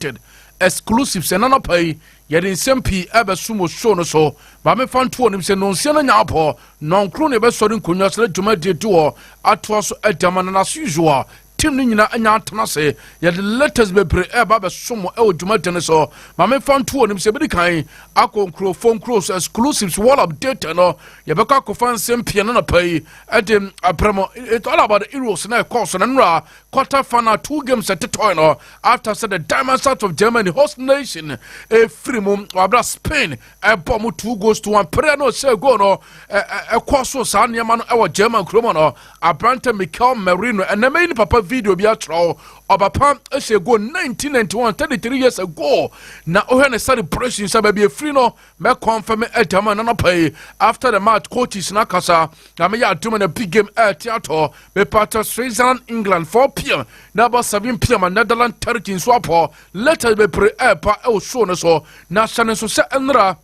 updated exclusives and an pay yet in Sempi ever sumo shown so but me found two of them say non siena nyapo non crone ever sodden kunyas let juma de duo at was a daman as usual Tim Nina and Yantanase, yet the letters be pre eba sumo el juma so but me found two of them say be kind Akon Crow phone crows exclusives wall update no Yabaka ko fan Sempi and an pay at them a promo it's all about the Eros and course and ra quarter final 2 games at the toy after said the diamonds out of Germany host nation a free mum or Spain a bomb 2 goals to 1 prayer no say go no a course so san yaman our German cromono a branta Mikel Merino and the main papa video be a troll of a pump a say go 1991 33 years ago now when a celebration say be a free no me confirm a German and pay after the match coaches nakasa na me ya doing a big game at theater be part of Switzerland England 4 p.m. Now about 7 p.m. and Netherlands territory in Swapo. Let us be pre-air el show so national so set enra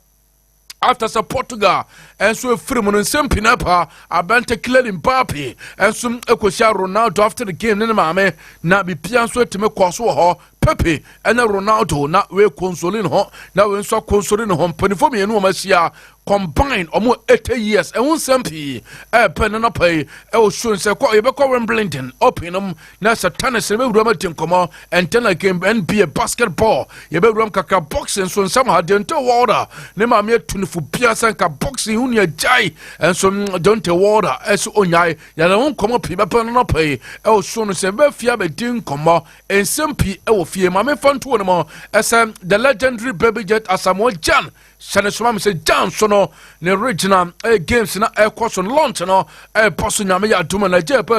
after Portugal and so free mon same pinapa abante clear Mbappe and some Ekosha Ronaldo after the game nene mame na be pianso to me kwaso ho Pepe and Ronaldo na we consoling ho na we so consoling ho panifo me no masia combine almost 80 years and one sempi pen na pay e show say ko e be ko Wimbledon open na satana se be wura team komo and ten game NBA basketball ye be wura kaka boxing so somehow dent water ne ma me tunifu bia sanka boxing hu jai and so don't water as onyai ya na won komo pi be pen na pay e show no se be fia be din komo en sempi e fie ma me fanto no mo as the legendary baby jet Asamoah Gyan Shane Sumam say Jan sono ne original games na course on launch no poso nyame ya tuma na jepo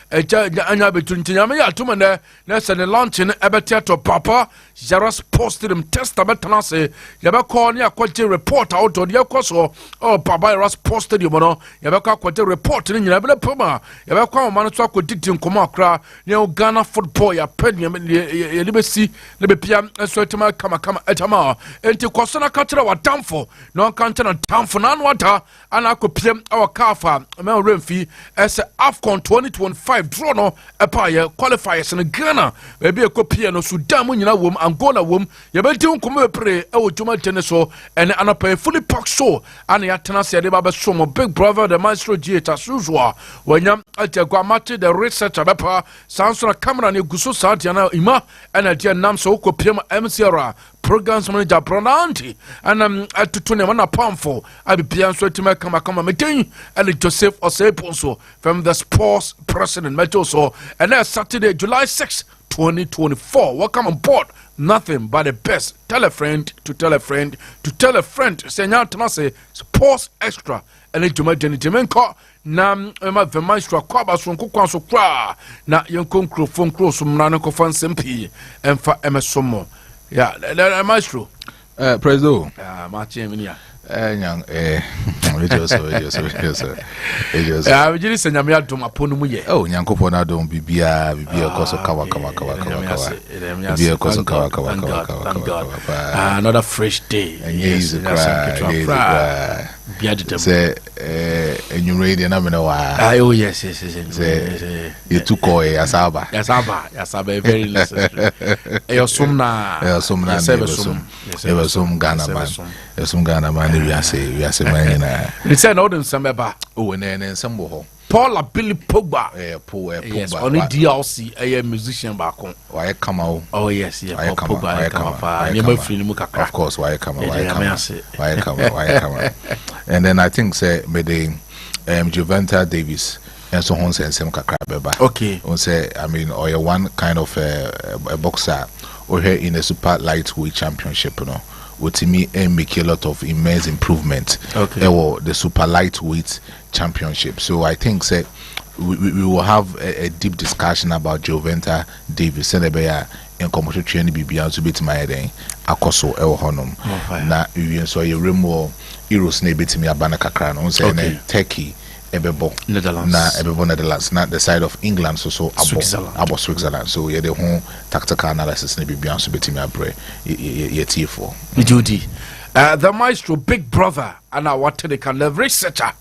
anya betunti nyame ya tuma na se ne launch ne ebete to papa Jaras posted him Testa betana se ya be call ne akwaje report out on ya koso papa Jaras posted you no ya be akwaje report ne nyina be poma ya be kwa ma no so akodikti nkoma akra ne Ghana football ya ped ye libesi le be pia so etama kama etama enti koso na wa damfo no kanta na damfo na nwata ana akopiem our kafa me remfi as AFCON 2025 draw no epa qualifiers in Ghana e be ekopie no Sudan mu nyina wom Angola wom ye be din komo pre e wo juma tene so ene anapa fully packed show ana ya tena se de ba be so mo big brother the maestro Gieta Suzua wanyam atagwa match the researcher bepa sansora camera ne guso sadia na ima ana dia nam so kopiem MCR programs manager Broda and atutune wana pamfo abibia so etima kama metin and Joseph Oseponso from the sports president meto so and that's Saturday July 6 2024 welcome on board nothing but the best tell a friend to tell a friend to tell a friend senya tanase sports extra and ejuma jenimenko na ema the maestro kwaba so nkokwanso kwa na yenkonkro phone cross mna ko fansempi emfa emesomo yeah, maestro. Preso. Martin Minia. Young, we just. We just send me out to my pony. Oh, Yankopona don't be a course of kawa. Be a course of kawa. Another fresh day. And yes, say, and you read and I'm in a while. Oh, yes. You took away Asaba. Yasaba, very necessary. Your some Ghana man. We are say, man. They said, no, then some about. Oh, and then some more. Paula Billy Pogba. Yes, only DLC, a musician back home. Why come out? Oh, yes, why come Of course, why come? And then I think, say, maybe Juventus Davis. And so on, say, some kakra. Okay. On say, I mean, or one kind of a boxer, or here in the super lightweight championship, you know. With me and make a lot of immense improvement. Okay. Or the super lightweight championship. So I think say we will have a deep discussion about Juventus Davis and in commercial training BBN to beat my day. Akoso El Honum. Na you saw your remote Euros ne beat me abana kakran on say Turkey. Ebebo Netherlands. Na Ebebo Netherlands, not the side of England, so abo Switzerland. So yeah, the whole tactical analysis ne be so betting me abre ye T4. Judy. The maestro big brother and I wanted to can researcher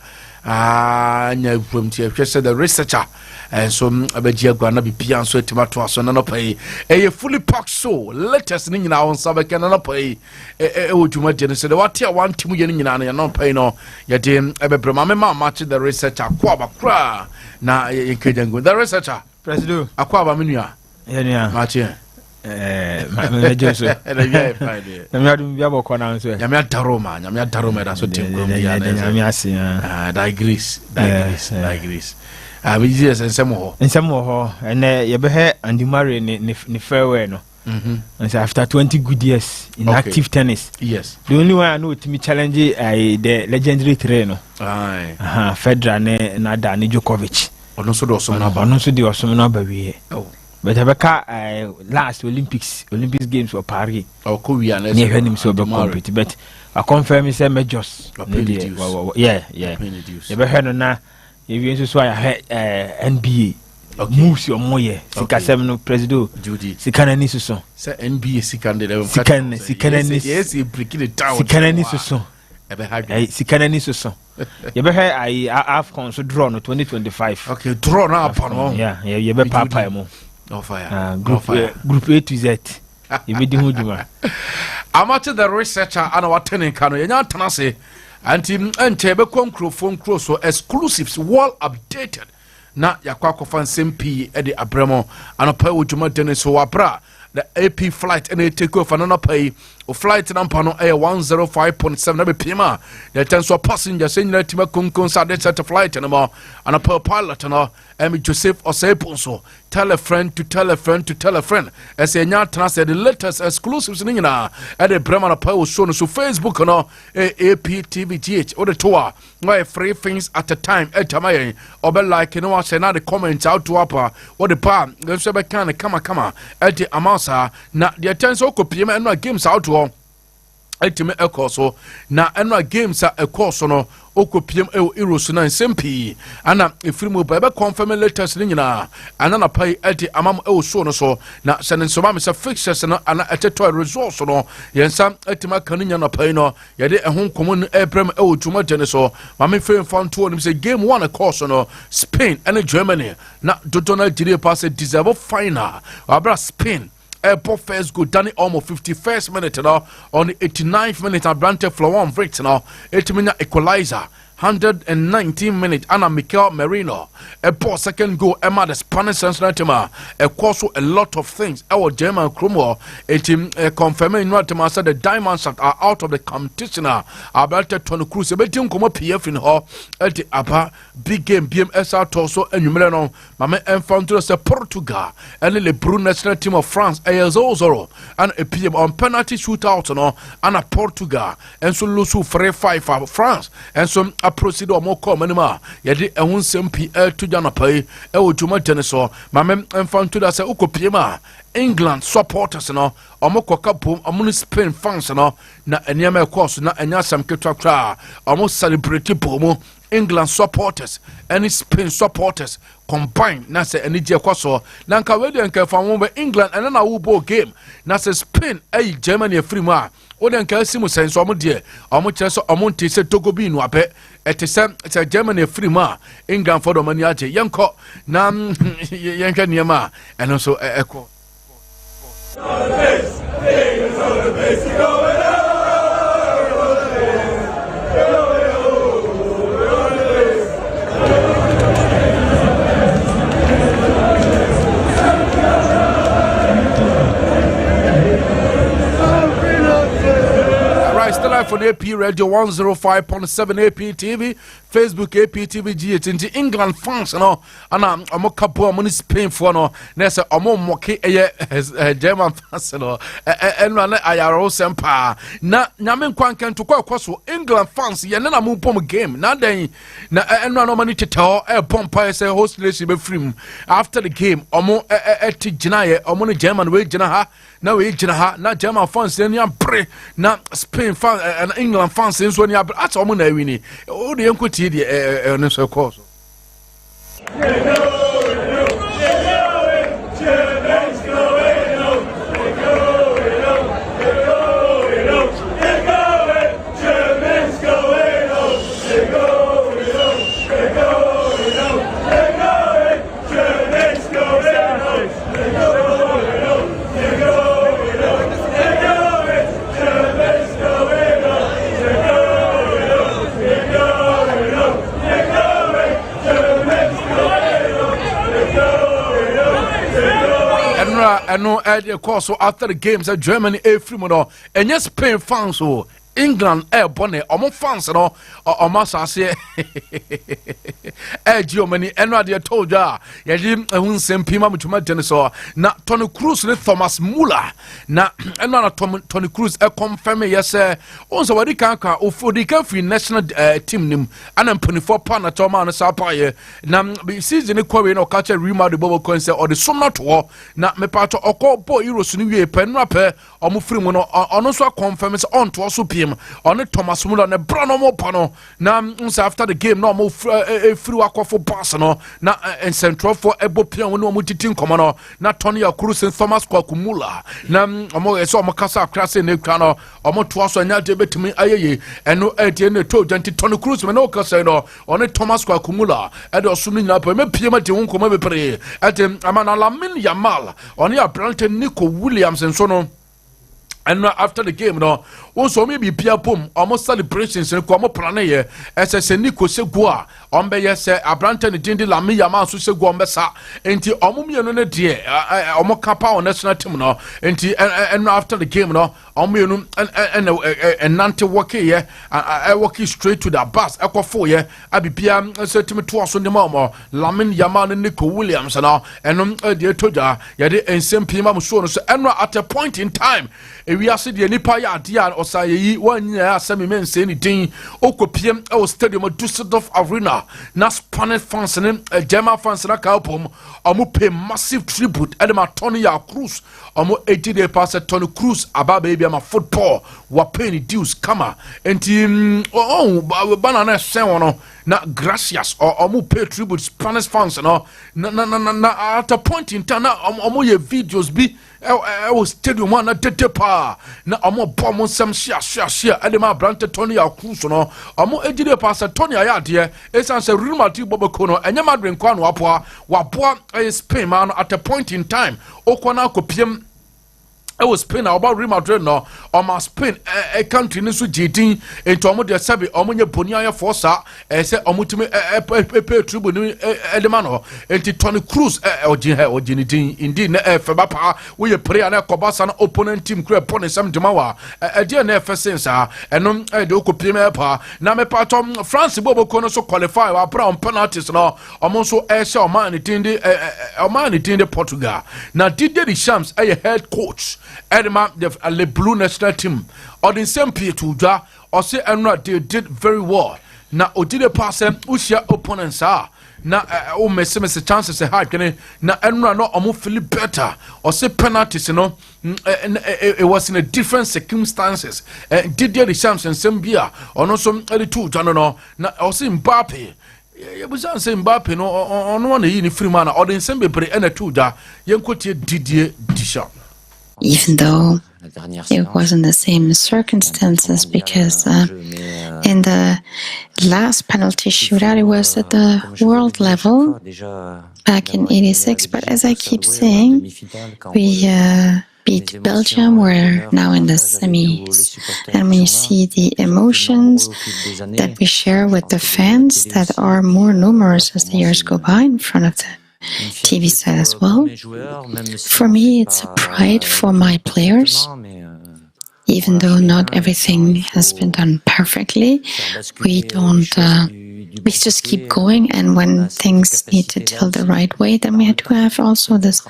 nya from tie hwe said the researcher and so abagia gwana bi pia so etimato aso na no pay e fully packed so latest ni nyina won sabe ken na pay e wodwuma de so the what ya one team ye ni nyina na no pay no ye de ebebrema me match the researcher kwa bakra na ye kejango the researcher president akwa ba menua ye nua match me jesu na ye fine na me adum bia boko na so nyame adaroma da so team go bia na nyame ase digress we just ensem ho ene ye be he andimare ni farewell no and so after 20 good years in active tennis yes the only one I know to me challenge the legendary three no Federer na da ni Djokovic ono so do so na ba we but abeka last Olympics games for Paris ko wi an near him so be compete but I confirm say majors yeah you be heard na if you so I NBA moves your moye sikasem no president Judy sikana ni so say NBA sikande level sikana ni yes e break the town sikana ni so ebe hag sikana ni so you be here I AFCON so draw no 2025 okay draw na upon one yeah you be papa mo no fire group A to Z you be di huduma amateur the researcher and what tenin kano yenya tanase anti ente be konkrofon so exclusives wall updated na yakwa kofa nsempi e de abremo anopa wodwuma dene so wabra the AP flight and take off and pay o flight number no 105.7 na be pima the tenso passenger saying na tima konkon sa de set flight no mo and per pilot no Joseph Oseponso tell a friend to tell a friend to tell a friend as a nya tana said the latest exclusives ni na e de brema na pa o show no so Facebook no AP TVGH or the tour why free things at a time e tamaye obe like no wa say na the comments out to upper what the pa so be kan kama e de amasa na the tenso ko pima no games out to etime ekoso na eno games a ekoso no okopiem eros na nsempi ana efirimu ba be confirm latest ni nyina ana na pai edi amam so no so na senensoma me se fixtures no ana eteto results no yensa etima kanunya na pai no yede ehun komun ebrem dwuma dene so ma me frame fan to nim se game 1 ekoso no Spain and Germany na dodona jire pass deserve final abra Spain airport first go down almost 51st minute now on the 89th minute Abrante Florent Vrit now 8-minute equalizer 119 minutes Anna Mikel Merino airport second goal Emma the Spanish Sentinel a course a lot of things our German Chromo a team confirming not to say the diamonds are out of the competition Abrante Tony Cruz a bit come up PF in her at the upper big game BMSR Torso and Numerano Mame Enfanto say Portugal and the Brune national team of France AS0 and a PM on penalty shootout no and a Portugal and so lose 3-5 for France and so a proceed or more common ma yedi ehun sempi to jana pai e wodwuma tene so Mame Enfanto da say ukopiem England supporters no omokoka bom omo Spain fans no na eniema course na enya sam ketwa kra omo celebrate bom England supporters and Spain supporters combine na say any je kwaso na nka we de nka fa mo England and na wo ball game na say Spain Germany afiri mu a o de nka simu senso omo de omo kire so omo nte se Togo bi nu ape etese Germany afiri mu a England for do mani age yenko na yenka niema and so eko still live on AP Radio 105.7 AP TV, Facebook AP TV GH into England fans no ana amo kapo amo ni Spain for no na say amo moke German fans no eno na ayaro sempa na nyame nkwankan to kwa so England fans ye na mo pom game na den na eno no mani tete bompa say host nation be free after the game amo eti gina ye amo ni German we gina ha na we gina ha na German fans ni ampre na Spain fans and England fans so ni ampre at amo na wini o de enko no so course ɛno ɛde course so after the games at Germany free no ɛnyɛ Spain fans so England bonne omo fans no omo asase Germany eno ade told ya yedi ehun sempima mutuma den so na Toni Kroos ne Thomas Muller na eno na Toni Kroos confirm yes on so wadi kan ofodi kan free national team nim ana mpanifo pa na toma no sa pa ye na season ko we no ka che Real Madrid bobo kon say or the sum not wo na me pa to okobo Euros ni wie pe no pe omo free mu no ono so confirm say on to so pm on Thomas Muller ne brano mo pano na after the game no mo free wakofo pass no na in central for ebo pian no mo titin komo no na Toni Kroos and Thomas Muller na omo eso omo kasa krase ne kwa no omo to aso anya de betimi ayeye eno ede ne to janti Toni Kroos me no kasa no on Thomas Muller ede oso no nyina pa me pie ma de won komo be pre ede amana Lamine Yamal on ya Brandon Nico Williams and so no. And after the game, no, also maybe Pia Pum, almost celebrations and Como Planeye, as I say, Nico Segua, Ombe, yes, Abranton, Dindi Lami Yaman, Suseguambesa, and the Omumian, dear, Omokapa on national team, no, and after the game, no, Omian and Nante Waki, I walk straight to the bus, Echo 4, I be Pia, said to me twice on the Momo, Lamin Yaman and Nico Williams, and all, and dear Toja, Yadi, and Sam Pima Musono, and at a point in time, we are said the nipa ya dia or say 1 year semi men say anything okopiem e stadium Düsseldorf Arena na Spanish fans and German fans na ka opom omo pay massive tribute Edema Toni Kroos omo 80 day pass Toni Kroos aba baby am football wa pay ni dues kama enti banana sen wono na gracias or omo pay tribute Spanish fans no na at a point in time na omo ye videos bi was stadium one at pa na omo bomb some share Edema Brante Toni Kroos no omo ejide pass Toni ayade esan se Real Madrid boboko no enya Madrid kwa no wapoa Spain man at a point in time okona kopiem it was Spain about Real Madrid no or my Spain a country nisu jitin into omo de sabi omo nye bonia força say omo timi pay tribune edemano enti Toni Kroos ojinitin indeed na feba pa we prayer na kobasa na opponent team kre pon sam demawa e na efense eno de okopiem pa na me pa tom France bobo kono so qualify wa brown penalties no omo so share omani tinde Portugal na Didier Deschamps head coach Edema the blue national team or the same peer to ja or say they did very well. Now Odile pass ushia opponents are na mess chances high na enra no omo feel better or say penalties it was in a different circumstances Didier Deschamps and Sambia or also the two no na or say Mbappe yebusan say Mbappe no on one yi free man or the Sambia and a two da yenkotie Didier Deschamps. Even though it wasn't the same circumstances, because in the last penalty shootout it was at the world level back in '86. But as I keep saying, we beat Belgium. We're now in the semis, and we see the emotions that we share with the fans that are more numerous as the years go by in front of them. TV side as well. For me, it's a pride for my players. Even though not everything has been done perfectly, we just keep going, and when things need to tilt the right way, then we have to have also this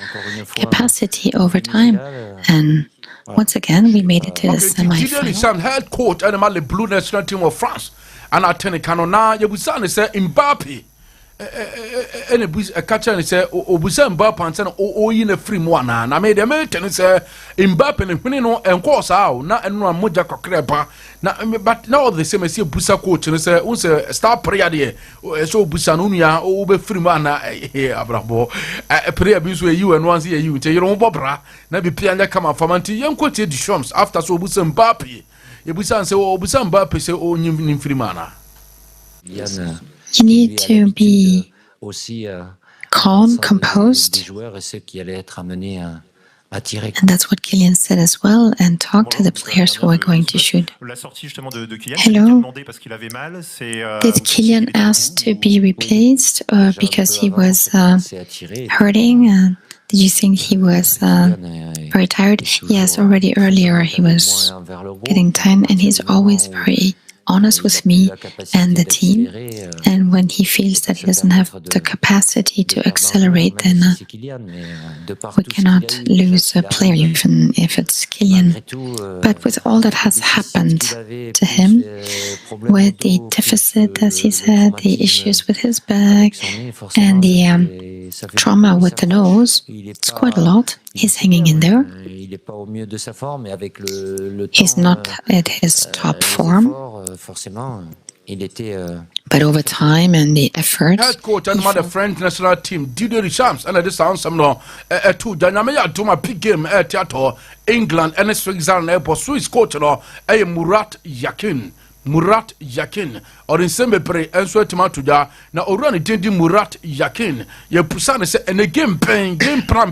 capacity over time. And once again, we made it to the semi-final. Head coach and the blue national team of France, and I tell you, Yabusani said Mbappe. And a catcher and say, Obusa Mbappe and say, in a free one. And I made a meeting and say, Mbappe and Pinino and course out, not and one moja crepa. But now the same as you Busa coach and say, who's a star prayer there. So Busanunia, over free man here, Abrabo. A prayer abuse where you and once here you tell your own Bobra, Nabi Piana come up from Anti young coach the Shams after so Busa Mbappe. Busan say, oh, Busa Mbappe say, oh, you free mana. You need to be calm, composed, and that's what Kylian said as well, and talk to the players who are going to shoot. Hello, did Kylian ask to be replaced because he was hurting? Did you think he was very tired? Yes, already earlier he was getting tired, and he's always very honest with me and the team. And when he feels that he doesn't have the capacity to accelerate, then we cannot lose a player, even if it's Kylian. But with all that has happened to him, with the deficit, as he said, the issues with his back, and the trauma with the nose, it's quite a lot. He's hanging in there. He's not at his top form. But over time and the efforts, head coach and the French national team Didier Deschamps and this sounds some no to Dynamia to my big game at theater England and Switzerland airport Swiss coach no Murat Yakin or in Sembebre and Swetima to da na orani tendi Murat Yakin ye pusane se and a game plan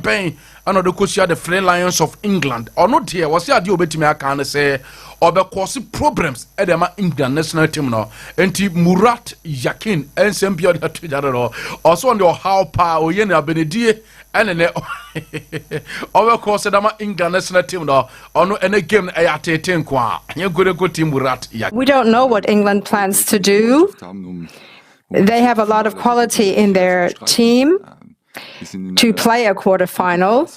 pain and the coach the Free Lions of England or not here was ya di obetimi aka say or be cause problems at the England national team no enti Murat Yakin and Sembio that to also on your how power ye na benedie and ne over course the England national team no or any game at 10 kwa you go team Murat Yakin. We don't know what England plans to do. They have a lot of quality in their team to play a quarterfinal.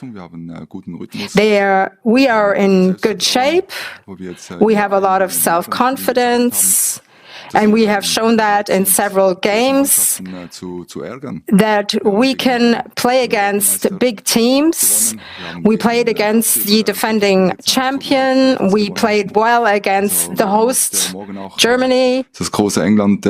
We are in good shape. We have a lot of self-confidence. And we have shown that in several games, that we can play against big teams. We played against the defending champion. We played well against the host, Germany. Das große England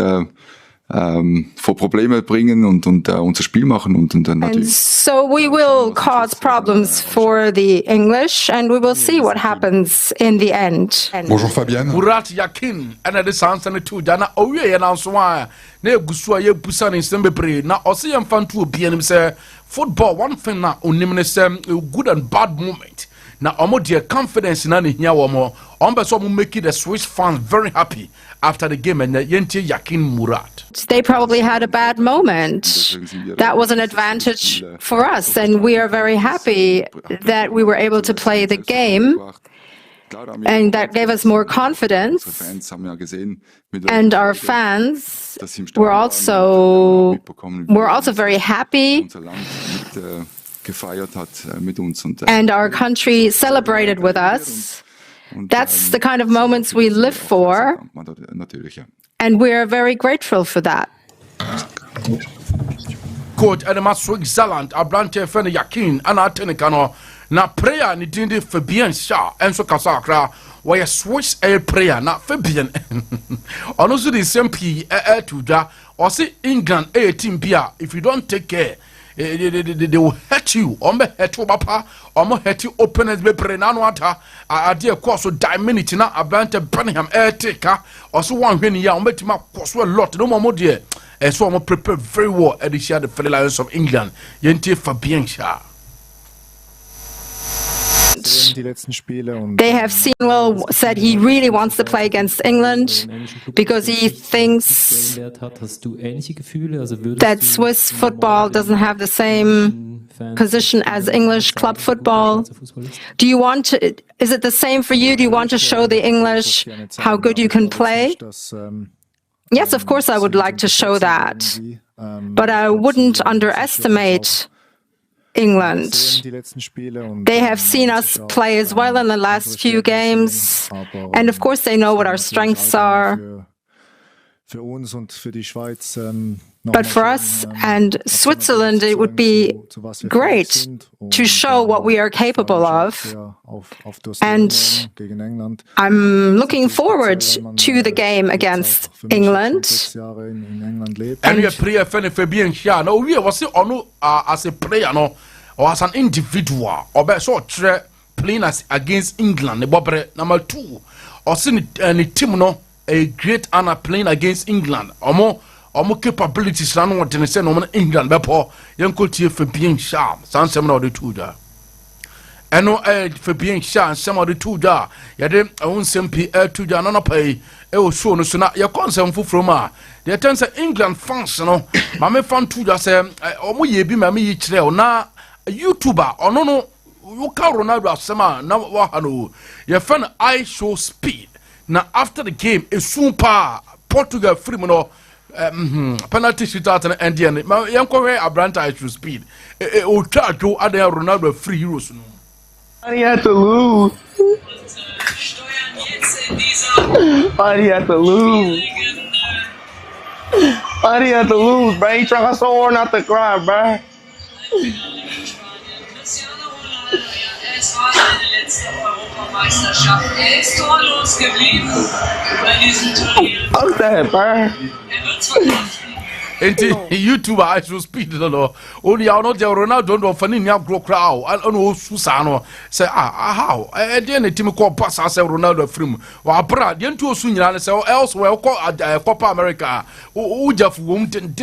vor Probleme bringen und unser Spiel machen und dann natürlich. And so we will cause problems for the English, and we will see what happens in the end. Bonjour Fabienne. Murat Yakin and the sounds and the two dana owie and so why na gusua ye busa ne sembebre na ose ye mfantu obi anim say football one thing na onim ne say good and bad moment. Now, their confidence in any here, make the Swiss fans very happy after the game and Yenti Yakin Murat. They probably had a bad moment. That was an advantage for us, and we are very happy that we were able to play the game, and that gave us more confidence. And our fans were also very happy. And our country celebrated with us. That's the kind of moments we live for, and we are very grateful for that. Coach Edema Switzerland, Abrante Fene Yakin, and Atenikano, na prayer ni dindi Fabian Sha, and so Kasakra, where Swiss air prayer, not Fabian. Also, the same P air to da, or say England a team beer, if you don't take care. They will hurt you. Ombe hurt you, papa. Omo hurt you. Opponents be prenanwata. Idea course so diminity na Abrante Birmingham air taker. Also one when ya ombe tima course a lot. No more dear. And so I'm prepare very well. At the Free Lions of England. Yente Fabian Sha. They have seen said he really wants to play against England because he thinks that Swiss football doesn't have the same position as English club football. Do you want to, is it the same for you? Do you want to show the English how good you can play? Yes, of course I would like to show that, but I wouldn't underestimate England. They have seen us play as well in the last few games, and of course they know what our strengths are. But for us and Switzerland, it would be great to show what we are capable of. And I'm looking forward to the game against England. And we are prayer for Fabian Sha. No, we was as a player, no, or as an individual, or by so playing as against England. Number 2, or seeing any team no a great honor playing against England. Or more capabilities run what in say no England. Bepo young could see Fabian Sha. Some of the two da. And no Fabian Sha. Some of the two da. Yadem I won't simply to da no pay. It was so no so your concern from her. The attempts England fans no. Mame fan two da say omo ye bi mame yi chire na YouTuber ono no you ka Ronaldo asema na wa hano your friend I show speed na after the game soon pa Portugal free no penalty shootout and end ma yanko we abranta I show speed o twa jo adan Ronaldo free euros no Why do you have to lose? Why do you have to lose? Why do you have to lose, bro? He trying so hard not to cry, bro. What's that, bro? Enti YouTuber I should speed no only are not the Ronaldo no fani nya gro crowd and no susa no say how e dey na team call pass say Ronaldo film wa bra dey ntu osu nyina say elsewhere Copa America u jafu wom din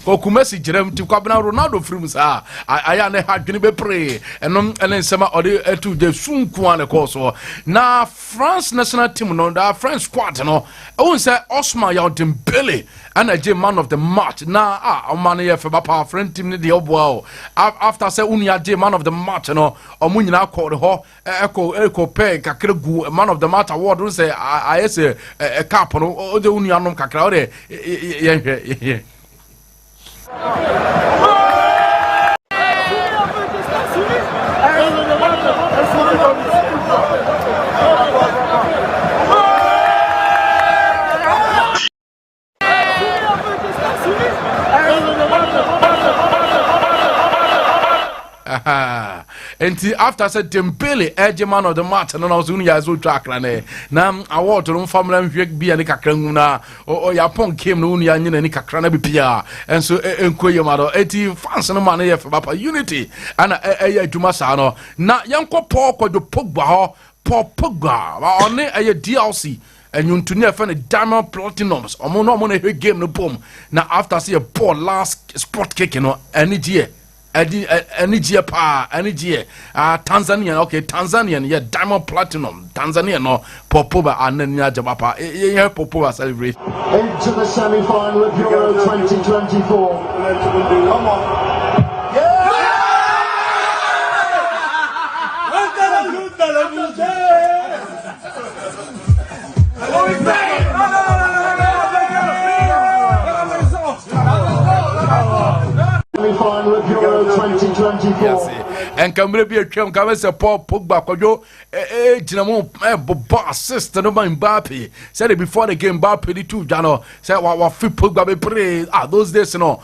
ko kumasi jerem ti kwa bna Ronaldo film sa aya na ha dwene be pray enom ene nsema ode etu de sunku an ko so na France national team no da France squad no won say Osman ya Dembele and a man of the match na man here for papa friend team ni the obo after say unia J man of the match no omu nyina call ho eko pay kakra gu man of the match award we say I say a cap no o de unia nom kakra o de ye Enti after said Dembele edge man of the match and also unia so track na award no family nhwek bia ne kakra nguna o yapon came no unia nyina ni kakra na bia and so enkoye mado eti fans no man ye papa unity ana adwuma sa no na yanko Paul Kojo Pogba ho Pogba oni DLC and you to never diamond platinums omo no mo na game no bom na after see a ball last spot kick no energy energy pa energy Tanzania okay Tanzanian yeah diamond platinum Tanzania no Popoba ananya jabapa yeah Popoba celebrate into the semi-final of Euro 2024. Come on. Semi-final of Euro 2024. Yes, and Cambre be a champ, come as a Paul Pogba, Kojo, Jinamo, Boba, sister, no man, Mbappe. Said it before the game, Mbappe, the two, Jano, said, what fit Pogba be pray. Those days, you know,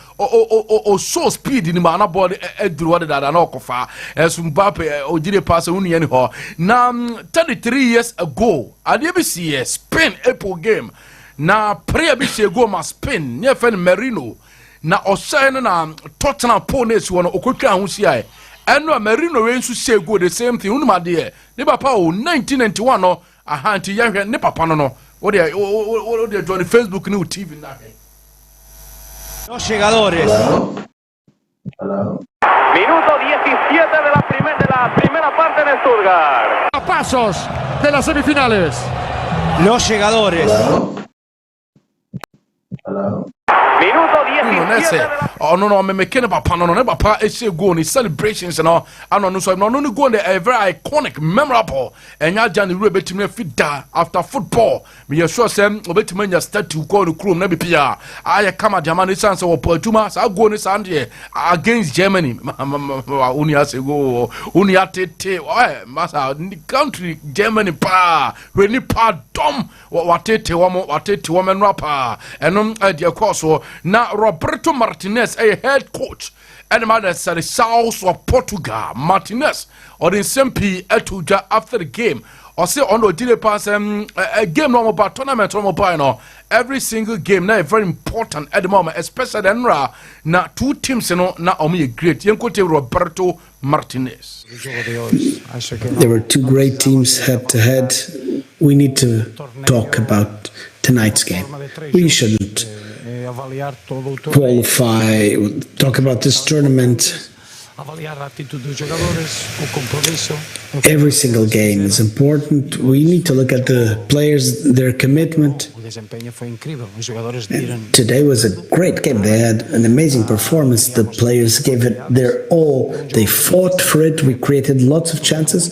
so speed in the man about Edward that an Okofa, as Mbappe, or did a pass only anyhow. Now, 33 years ago, I never see a Spain Apple game. Now, prayer be say go must Spain, near friend Merino. Na osane na Tottenham opponents won okotwa ahusia eno Merino we nsu say go the same thing unuma de ne papa o 1991 no ahanti yahwe ne papa no o de join Facebook ni TV na he Los llegadores. Hello. Minuto 17 de la primera parte en Stuttgart. A pasos de las semifinales. Los llegadores. Hello. Minuto 17. Oh no me mekene papa no ne papa e say go ni celebrations no ano no so no go the very iconic memorable enya jan the betime fida after football me you sure say obetime nya statue go no krom na bepia aye kama Germany chance wo paduma sa go ni sande against Germany uni ase go uni atete masa country Germany pa we pa dom watete wo men rapa enom de course na Roberto Martinez a head coach and man that said the south of Portugal Martinez or the SMP etuja after the game or say on the delay pass a game no about tournament no every single game now very important at the moment especially na two teams no na omi great yenkote Roberto Martinez. There were two great teams head to head. We need to talk about tonight's game. We shouldn't qualify, talk about this tournament. Every single game is important. We need to look at the players, their commitment, Today was a great game. They had an amazing performance. The players gave it their all. They fought for it. We created lots of chances.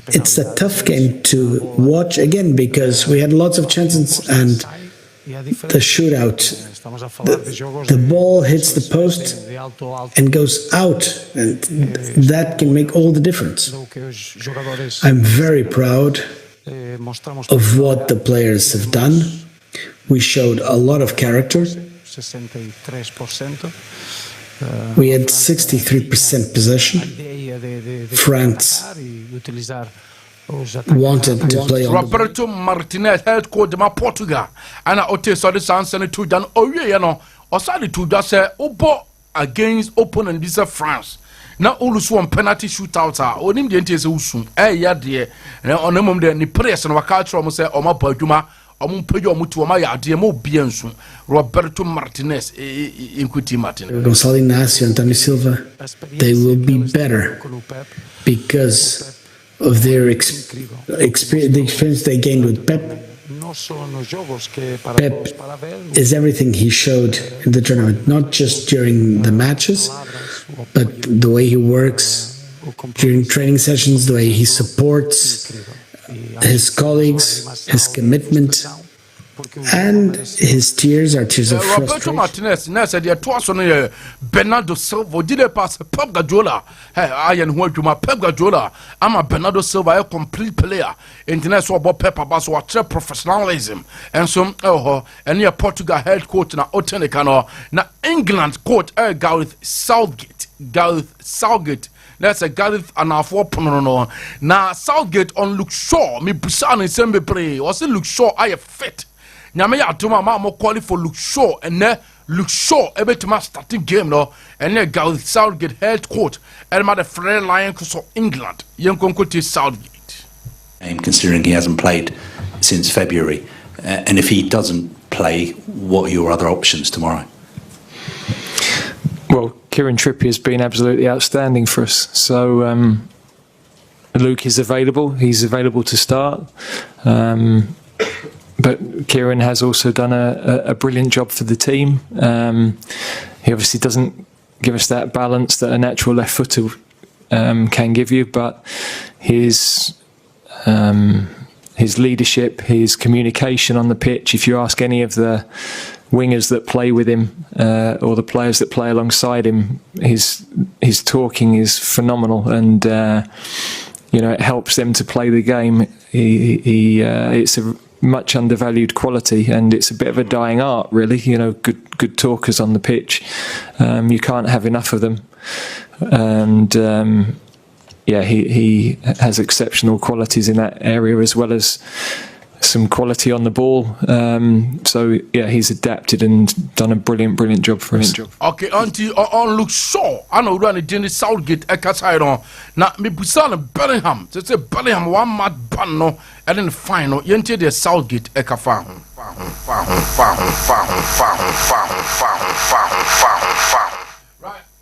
It's a tough game to watch again because we had lots of chances and the shootout. The ball hits the post and goes out, and that can make all the difference. I'm very proud of what the players have done. We showed a lot of character. We had 63% possession. France wanted to play on Roberto Martinez, head coach of Portugal, and I would say this answer to Dan Oye, or Sadi to just say, Obo against opponent, this is France. Now, all the one penalty shootouts are only the entire soon. Yeah, dear, and on the moment, the press and Wakacho almost say, Oma Pajuma, Omumpeyo Mutuamaya, dear Mo Biensun, Roberto Martinez, Inquiti Martinez. Gonçalo Inácio, António Silva, they will be better because of their experience, the experience they gained with Pep. Pep is everything he showed in the tournament, not just during the matches, but the way he works during training sessions, the way he supports his colleagues, his commitment, and his tears are tears of frustration. Roberto Martinez, Nessa, the Twason, Bernardo Silva, did a pass Pep Guardiola. Hey, I am who you my Pep Guardiola. I'm a Bernardo Silva, a complete player. International about Pepper Bass, what professionalism. And some, and near Portugal head coach na Otenicano, na England coach, Gareth Southgate. That's a Gareth and our 4 pono. Now, Southgate on Luke Shaw, me Busan and Sembe play, or say Luke Shaw, I fit. Nyame ya atoma ma mo qualify for Luke Shaw and ne Luke Shaw ebe to starting game no and ne Gareth Southgate head coach and ma the friend Lion for England young konko Southgate. Considering he hasn't played since February, and if he doesn't play, what are your other options tomorrow? Well, Kieran Trippier has been absolutely outstanding for us. So Luke is available. He's available to start. But Kieran has also done a brilliant job for the team. He obviously doesn't give us that balance that a natural left footer can give you, but his leadership, his communication on the pitch, if you ask any of the wingers that play with him or the players that play alongside him, his talking is phenomenal, and it helps them to play the game. It's a much undervalued quality, and it's a bit of a dying art, really. Good talkers on the pitch. You can't have enough of them, and he has exceptional qualities in that area, as well as some quality on the ball. He's adapted and done a brilliant job for us. Okay, auntie on Luke Shaw, I know run the Southgate Ekasairon. Now me Busan Bellingham, to say Bellingham one mad ban no, and then final yente the Southgate Ekafa.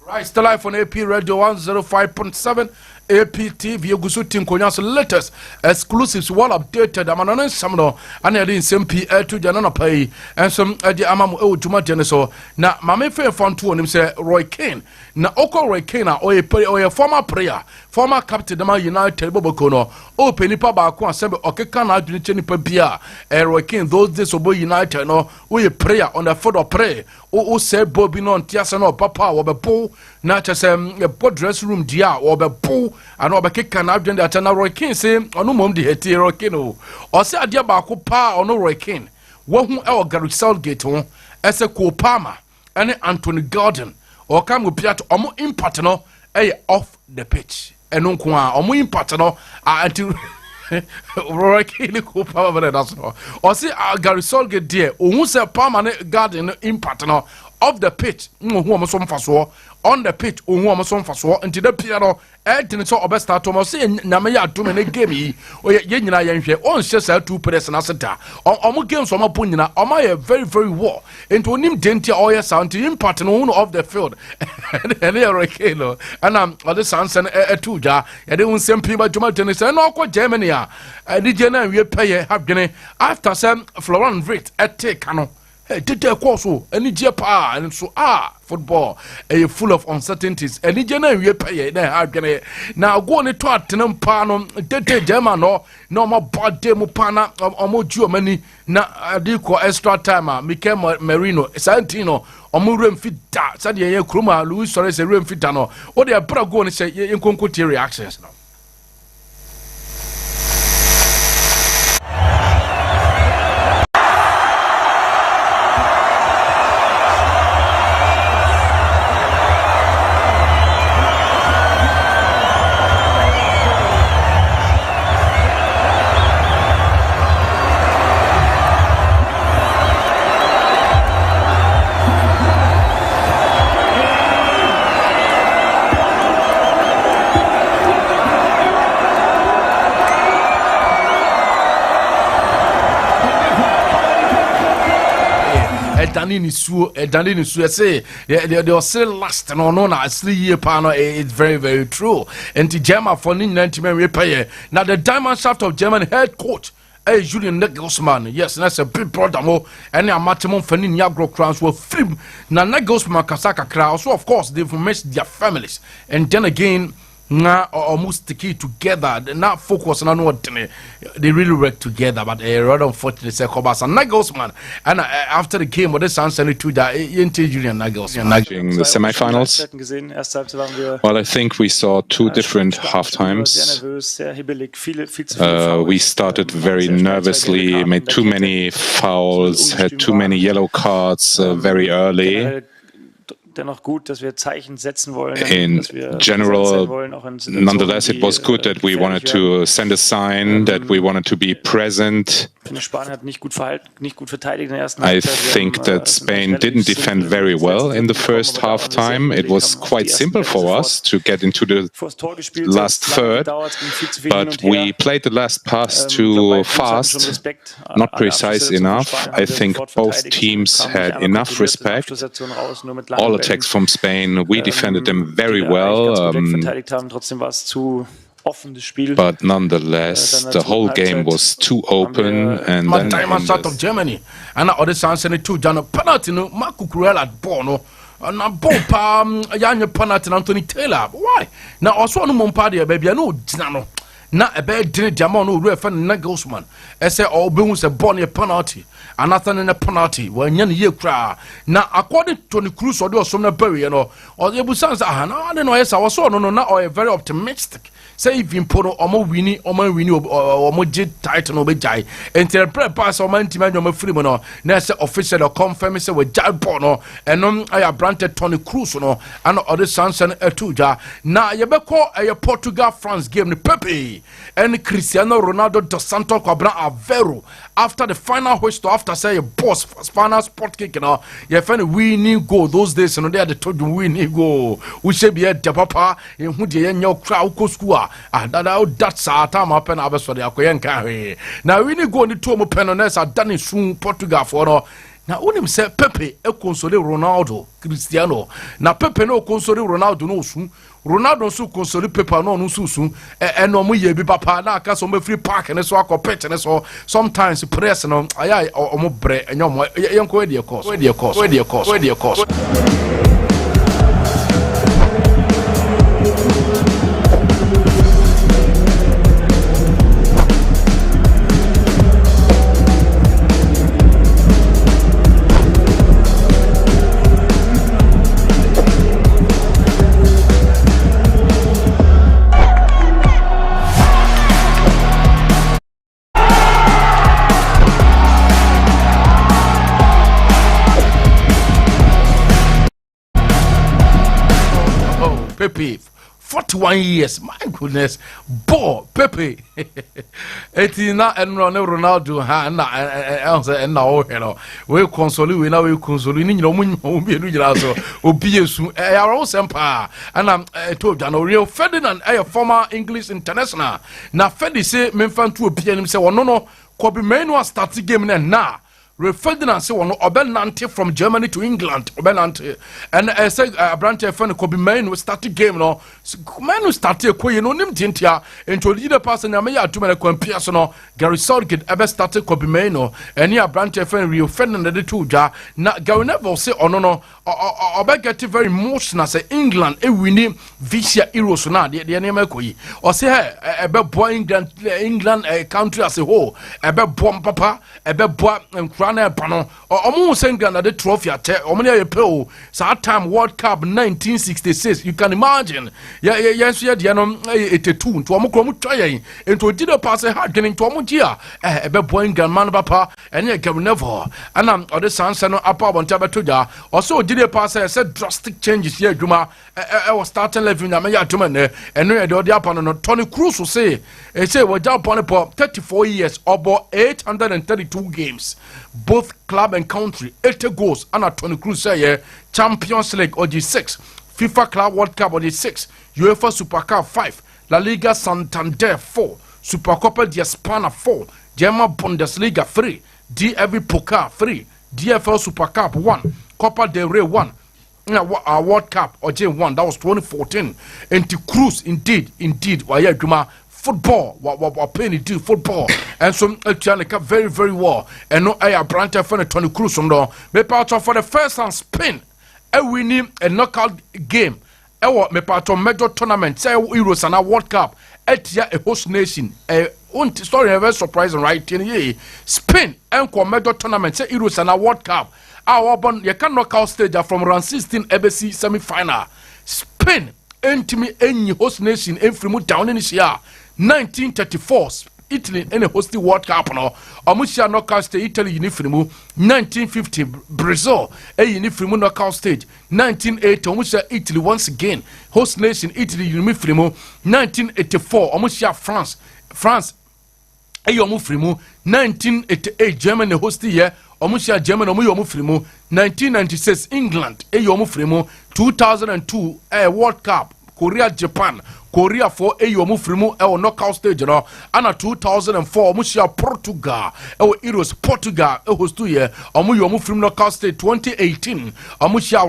Right, still live on AP Radio 105.7. APTV Gusu Tinkonyas latest exclusives well updated Amanon Samno and I didn't SMP to Janana Pay and some Adi Amam Juma Geneso. Now, Mame Fair Font to him say Roy Kane. Now, Oko Roy Kane or a former player, former captain Dama United Bobokono, O Penipa Bakwan Sembe Okekana Dunichenipa Bia, Roy Kane, those days of United, no, we a prayer on the foot of prayer. O said Bobinon Tiasano Papa or the pool, not as a dress room dia or the pool. And over can have done that. And Roy Kane say, or no mum de heti Roy Kane, or say a dear Baku pa or no Roy Kane. One who our Gary Southgate on as a co Palmer, and Anthony Gordon, or come with Piat or more impatano, off the pitch. And Unqua or more impatano until Roy Kane co Palmer, that's all. Or say Gary Southgate dear, or who say Palmer Garden impatano. off the pitch who am so mfaso on the pitch who am so mfaso until the piano didn't so obest start to say na me ya do me game yi o ye nyina ye nhwe on hye sa two players na seta omo games omo po nyina omo ye very very war into onim denti o ye sound impact no off the field and they are okay no and other sounds and tuja ye de unsem pi ba juma tennis na okọ Germany a DJ na we pay have after some Florent Vrit take ano did the course any jepa and so football full of uncertainties any general we pay now go on to atenam pano dede German no more bad demo pana omo Germany na adiko extra time Mikel Merino Santino omo remfita said ye kroma Luis Suarez remfita no o de bra go on say ye konko reactions now. Danini Su say they are still last no na 3 year pan it's very very true and the German for 90 men repay now the diamond shaft of German head coach Julian Nagelsmann yes that's a big brother mo and a maximum fanin yagro crowns were film na Nagelsmann kasaka crowd so of course they've missed their families and then again na almost the key together not focus on what they really work together but rather unfortunately say Kobas and Nagelsmann and after the game what this answer to that Julian Nagelsmann the semi-finals. Well, I think we saw two different half times. We started very nervously, made too many fouls, had too many yellow cards very early. In general, nonetheless, it was good that we wanted to send a sign, that we wanted to be present. I think that Spain didn't defend very well in the first half time. It was quite simple for us to get into the last third, but we played the last pass too fast, not precise enough. I think both teams had enough respect. All attacks from Spain, we defended them very well. But nonetheless, the whole game was too open, and then time start of Germany, and other sounds and two Jano penalty no Marco Kurela Bono. Na bompa yanya penalty Anthony Taylor. Why? Now also no mompa baby no dinano. Na ebe dine diamond no refa Nagelsmann. Ese obehu se born a penalty. Another in a penalty when yan ye cry. Now according to the Cruz or some bury or the Busans I don't know yes I was so no or very optimistic. Say if you put omo winnie or jet title no be jai until prep pass or man team no free no next official or confirm say we jai bono and I granted Tony Cruz no and other sons and etuja na ye be call a Portugal France game the Pepe and Cristiano Ronaldo dos Santos Cabral Aveiro after the final whistle after say a boss final sport kick you know you find winning goal those days you know they had told you winning goal we should be at the papa in who the young crowd go school that's our time up and for the Akoyan carry. Now we need go on the two penoners are done in soon Portugal for no. Now when him say Pepe e console Ronaldo Cristiano. Now Pepe no console Ronaldo no soon. Ronaldo so console Pepe no soon. And no ye be papa na ka so me free park and so akopet and so sometimes press no ayai or mo bre and your where the course. Pepe 41 years. My goodness. Ball, Pepe. Etina and Ronaldo, and now, you know, we console, we now console, you know, Obiesu, Aero Sempa, and I'm told you, real Ferdinand, a former English international. Now, Ferdinand say, Memphis to appear him say, oh, no, Kobe Manuel started game now. Ferdinand say one Obenante from Germany to England Obenante and say Abrante fan Kobe Main started game no man started ko you know nim tintia into leader pass na me ya to me compare so no Gary Southgate ever started Kobe Main no any Abrante fan Rio Ferdinand de two ja na Gary never say ono no get very emotional say England e win Visia Euros na de na ko yi o say e be boy England country as a whole e be bom papa e be boy na pano omo senga na the trophy at omo na yepe so time World Cup 1966 you can imagine yes ya de no 82 to omo krom twaye into did pass hard getting to omo gia ebe boy man papa ene gam never ana ode sanse no apa bonta betoja also did pass said drastic changes here dwuma was starting level na me ya dwuma ne eno ye de ode apa no Tony Cruz say we Japan for 34 years about 832 games both club and country 80 goals and a Tony Cruz say Champions League or G6 FIFA Club World Cup or G6 UEFA Super Cup 5 La Liga Santander 4 Supercopa de España 4 German Bundesliga 3 DFB Pokal 3 DFL Super Cup 1 Copa del Rey 1 World Cup or J1 that was 2014 and to Cruz indeed why Juma football what playing do football and some actually very very well and no I branch for Tony Cruz from the me part of for the first time Spain winning a knockout game me part of major tournament say Euros and a World Cup at a host nation story very surprising right in Spain and major tournament say Euros and a World Cup our born you can knockout stage from round 16 ABC semi-final Spain entimi any host nation enfrimu down in this year 1934 Italy in a hosting World Cup no Amusha knockout stage Italy unifrimu 1950 Brazil a unifrimu knockout stage 1980 Amusha Italy once again host nation Italy unifrimu 1984 Amusha France a yomufrimu 1988 Germany hosting year Omusha Germany omufrimu 1996 England a yomufrimu 2002 a World Cup Korea Japan Korea for a yomufrimu e knockout stage no ana 2004 omushia Portugal e Euros Portugal e host 2 year yomufrimu knockout stage 2018 omushia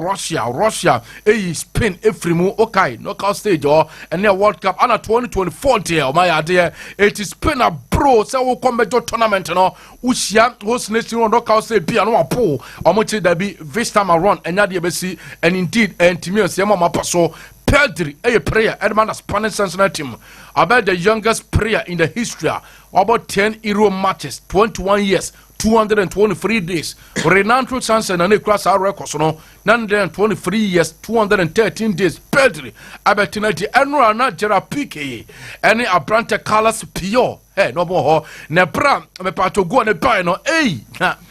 Russia e Spain e frimu okay knockout stage and the World Cup ana 2024 there o my ade it is Spain a bro say wo come major tournament no ushia host nation knockout stage bia no apo omuchi da bi this time around enya de besi and indeed Antimius yema paso Pedri, a prayer, Edmund Spanish national team, about the youngest player in the history, about 10 Euro matches, 21 years, 223 days. Renato Sanson and Nicolas records, 923 years, 213 days. Pedri, about 90, and Rana Gerard Piqué, any Abrante Carlos Pio. Hey, no more. Nebra, me pato go and buy no. Hey,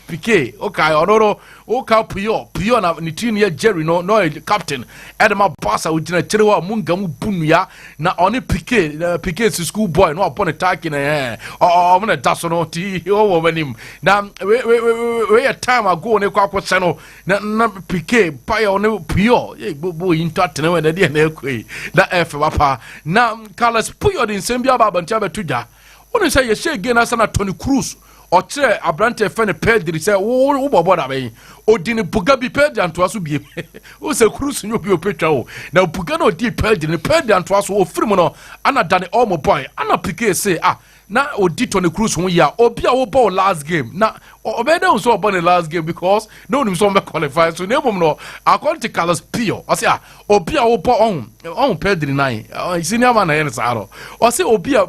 Piqué, okay, or okay, Pio na 19-year Jerry no captain. Edema Bassa with a Chewa Mungamu Bunya. Na only Piqué's school boy no upon attacking I'm gonna dash on tea over him. Now we a time ago ne kwa sano na Piqué buy on Pio. Boy in Tottenham and the DNA na F papa. Now Carlos Pio in Sambia Babantaba Tuja. When you say you say again as Tony Cruz or che Abrante Fene Pedri say oh boda me o dini Bugabi Pedri and to us be o say Cruz no be petrol now Bugano di Pedri and to us o frimono ana dane omo boy ana Piqué say na o di Tony Cruz one year obi a wo ball last game na obeda so born the last game because no him so me qualify so name no according to Carlos Pio o say obi a wo ball on Pedri 9 senior man na yen saro o say obi a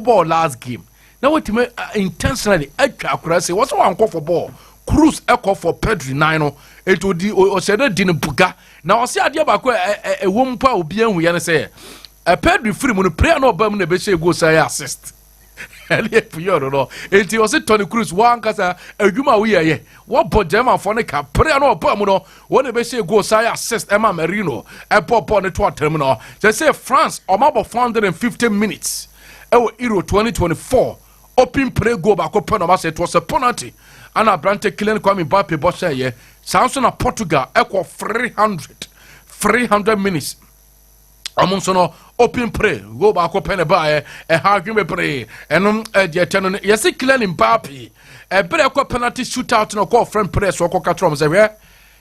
ball last game. Now what you intentionally accuracy what's one call for ball. Cruz echo for Pedri 9 it would o said din buga. Now I see idea ba ko e wom pa obi an hu ya say Pedri free mu no prayer no ba mu na be say go say assist. Elie Puyoro no. Enti o se Tony Cruz wa nkasa adwuma wo ye. Wo bodema fo ne ka pre no opa mu no. Wo ne be se go sai assist Emma Merino. E popo ne to atem no. Say France omabo 450 minutes. Ewo Euro 2024. Open play go back open no say it was a penalty. Ana Brante Kylian Kwame Mbappe bo say ye. Samson na Portugal equal 300 minutes. Amonso no open play go back open e ba e ha gweme play enum de teno yesi Kylian Mbappe e bere ko penalty shootout no ko friend press so ko katrom say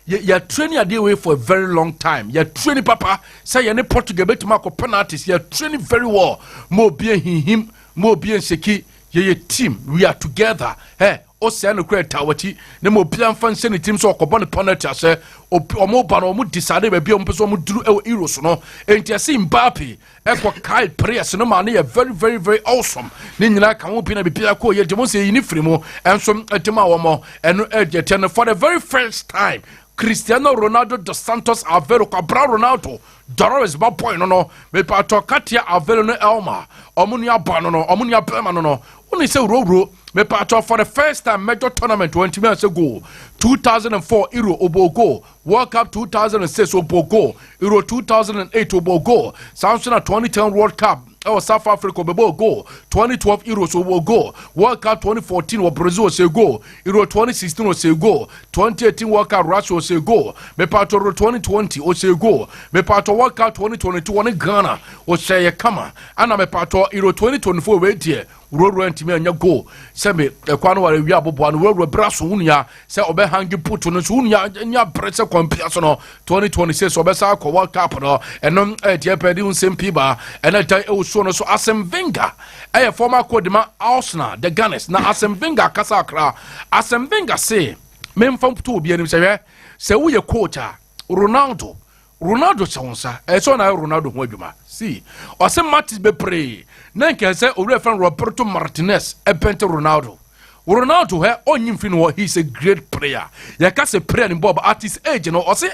you training a day away for a very long time. You training papa say you need Portugal bet mark penalties. You training very well. More bien him, more bien seki. Ye team, we are together. Hey, Oceano Credit Tawati, the more bien fan sending teams or Cobon penalty. Say, or more ban or decided by beyond person who do euros no. And you see Mbappe, Echo Kyle Prayers, no money, very, very, very awesome. Nina can open a Biako, yet you must say Inifrimo, and some Etimawamo, and Edgeton for the very first time. Cristiano Ronaldo dos Santos Aveiro Cabral Ronaldo Doris ba point no me pato Katia Aveiro no Elma Omunia Bano no Omunia Pema no only say ro me pato for the first time major tournament 20 minutes ago 2004 Euro Obogo World Cup 2006 Obogo Euro 2008 Obogo Samsung 2010 World Cup South Africa go 2012 Euros will go World Cup 2014 or Brazil say go Euro 2016 will say go 2018 World Cup Russia will say go me pato 2020 will say go me pato World Cup 2022 one Ghana will say come and me pato Euro 2024 wait here Roro ntimi anya go se me kwano wale wi abobo an roro braso unia se obe hangi puto no so unia nya pressure compare so no 2026 obe sa ko World Cup no enom tie pedi unsempi ba ena tai e so no so Arsene Wenger e former coach ma Arsenal the Gunners na Arsene Wenger kasa akra Arsene Wenger say memfam to obi anim se wo ye coach a Ronaldo chonsa so na Ronaldo ho adwuma see o se matches be pray na nke se o referee Roberto Martinez e pente Ronaldo he onyim fi no he's a great player ya ka se player ni bob at his age no o se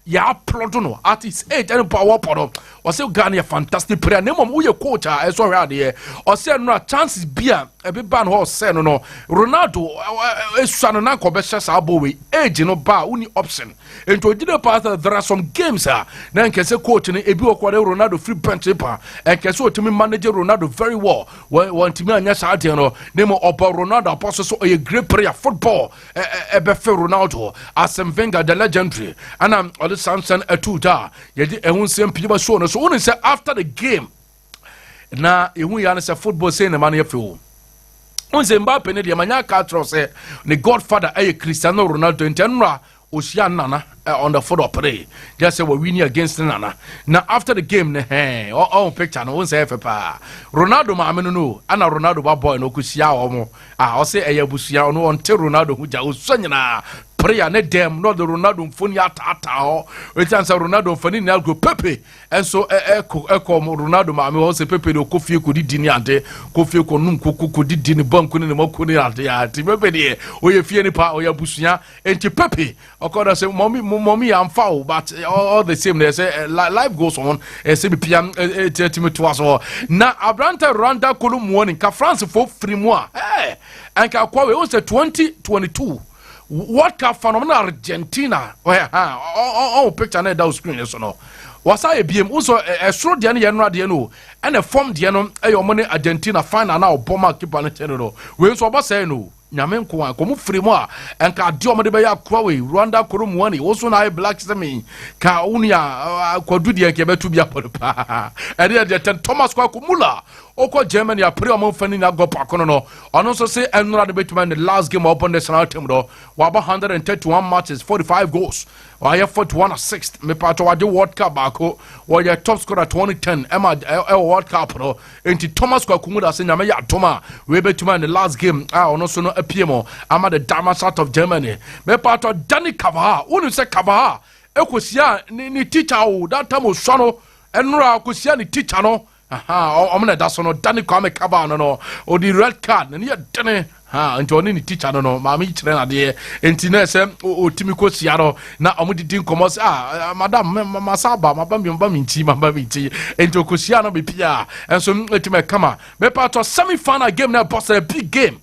ya plot no at his age and power podo o se Ghana fantastic player na mom wo ye coach a so hwe ade o se no chances bia e be ban ho se no Ronaldo esuano na ko be sa bowe age no ba uni option ento gide pass there are some games na nke se coach ni ebi okwade Ronaldo free bench pa nke se otimi manage Ronaldo very well want me anya sa ade no nemo opa Ronaldo apostle so a great player football ebefe Ronaldo Arsene Wenger the legendary and I'm Samson Etuta yedi ehun sempi ba so no so won say after the game na ehun ya na say football say na man yafu won say Mbappe ne de manya ka tro say the godfather Cristiano Ronaldo entenra Oshia Nana on the foot of play. Just say we're winning against Nana. Now after the game, picture no one say Ronaldo no, and Ronaldo boy no kusia omo. I'll say Ayabusia no until Ronaldo who ja prayer ne dem no the Ronaldo mfoni atata we chance Ronaldo mfoni na go Pepe and so eko Ronaldo ma me say Pepe do kofi ko didi ni ade kofi ko num ko didi ni banku ni mo ko ni ade ya ti Pepe de o ye fie ni pa o ya busua enti Pepe okoda say mommy am foul but all the same they say life goes on say be pian team to us na Abranta Rwanda kolum woni ka France fo free mo and ka kwa we o say 2022 what ka phenomenal Argentina picture na that screen so no wasa ebiem unso esro de na yenra de no and a form de no money Argentina final na oboma keeper na tenero we so oba say no nyame nko an komu free mo a enka de omode be ya kwa we Rwanda korum wani wo so na black semi ka unia kwadu de ke betu bia pa e de Thomas kwa kumula oko Germany a pre omo fani na go pakono no ono so say enura de betuma in the last game upon the national team do wa 131 matches 45 goals wa 41 assists me part wa the World Cup bako wa ya top scorer 2010 World Cup no enti Thomas kwa kumula say nyame ya toma we betuma in the last game ono so no apemo ama the diamond out of Germany me part of Danny Cavaha wonu say Cavaha ekosia ni teacher o that time o so no enura akosia ni teacher no aha o me da so no Danny Kwame Kaba no o the red card na ye dene ha nti oni ni teacher no ma me kire na de enti na se o timi ko sia no na o didi nkomo se madam ma saba ma ba mi nti enti ko sia no be pia enso etime kama be part of semi final game na boss a big game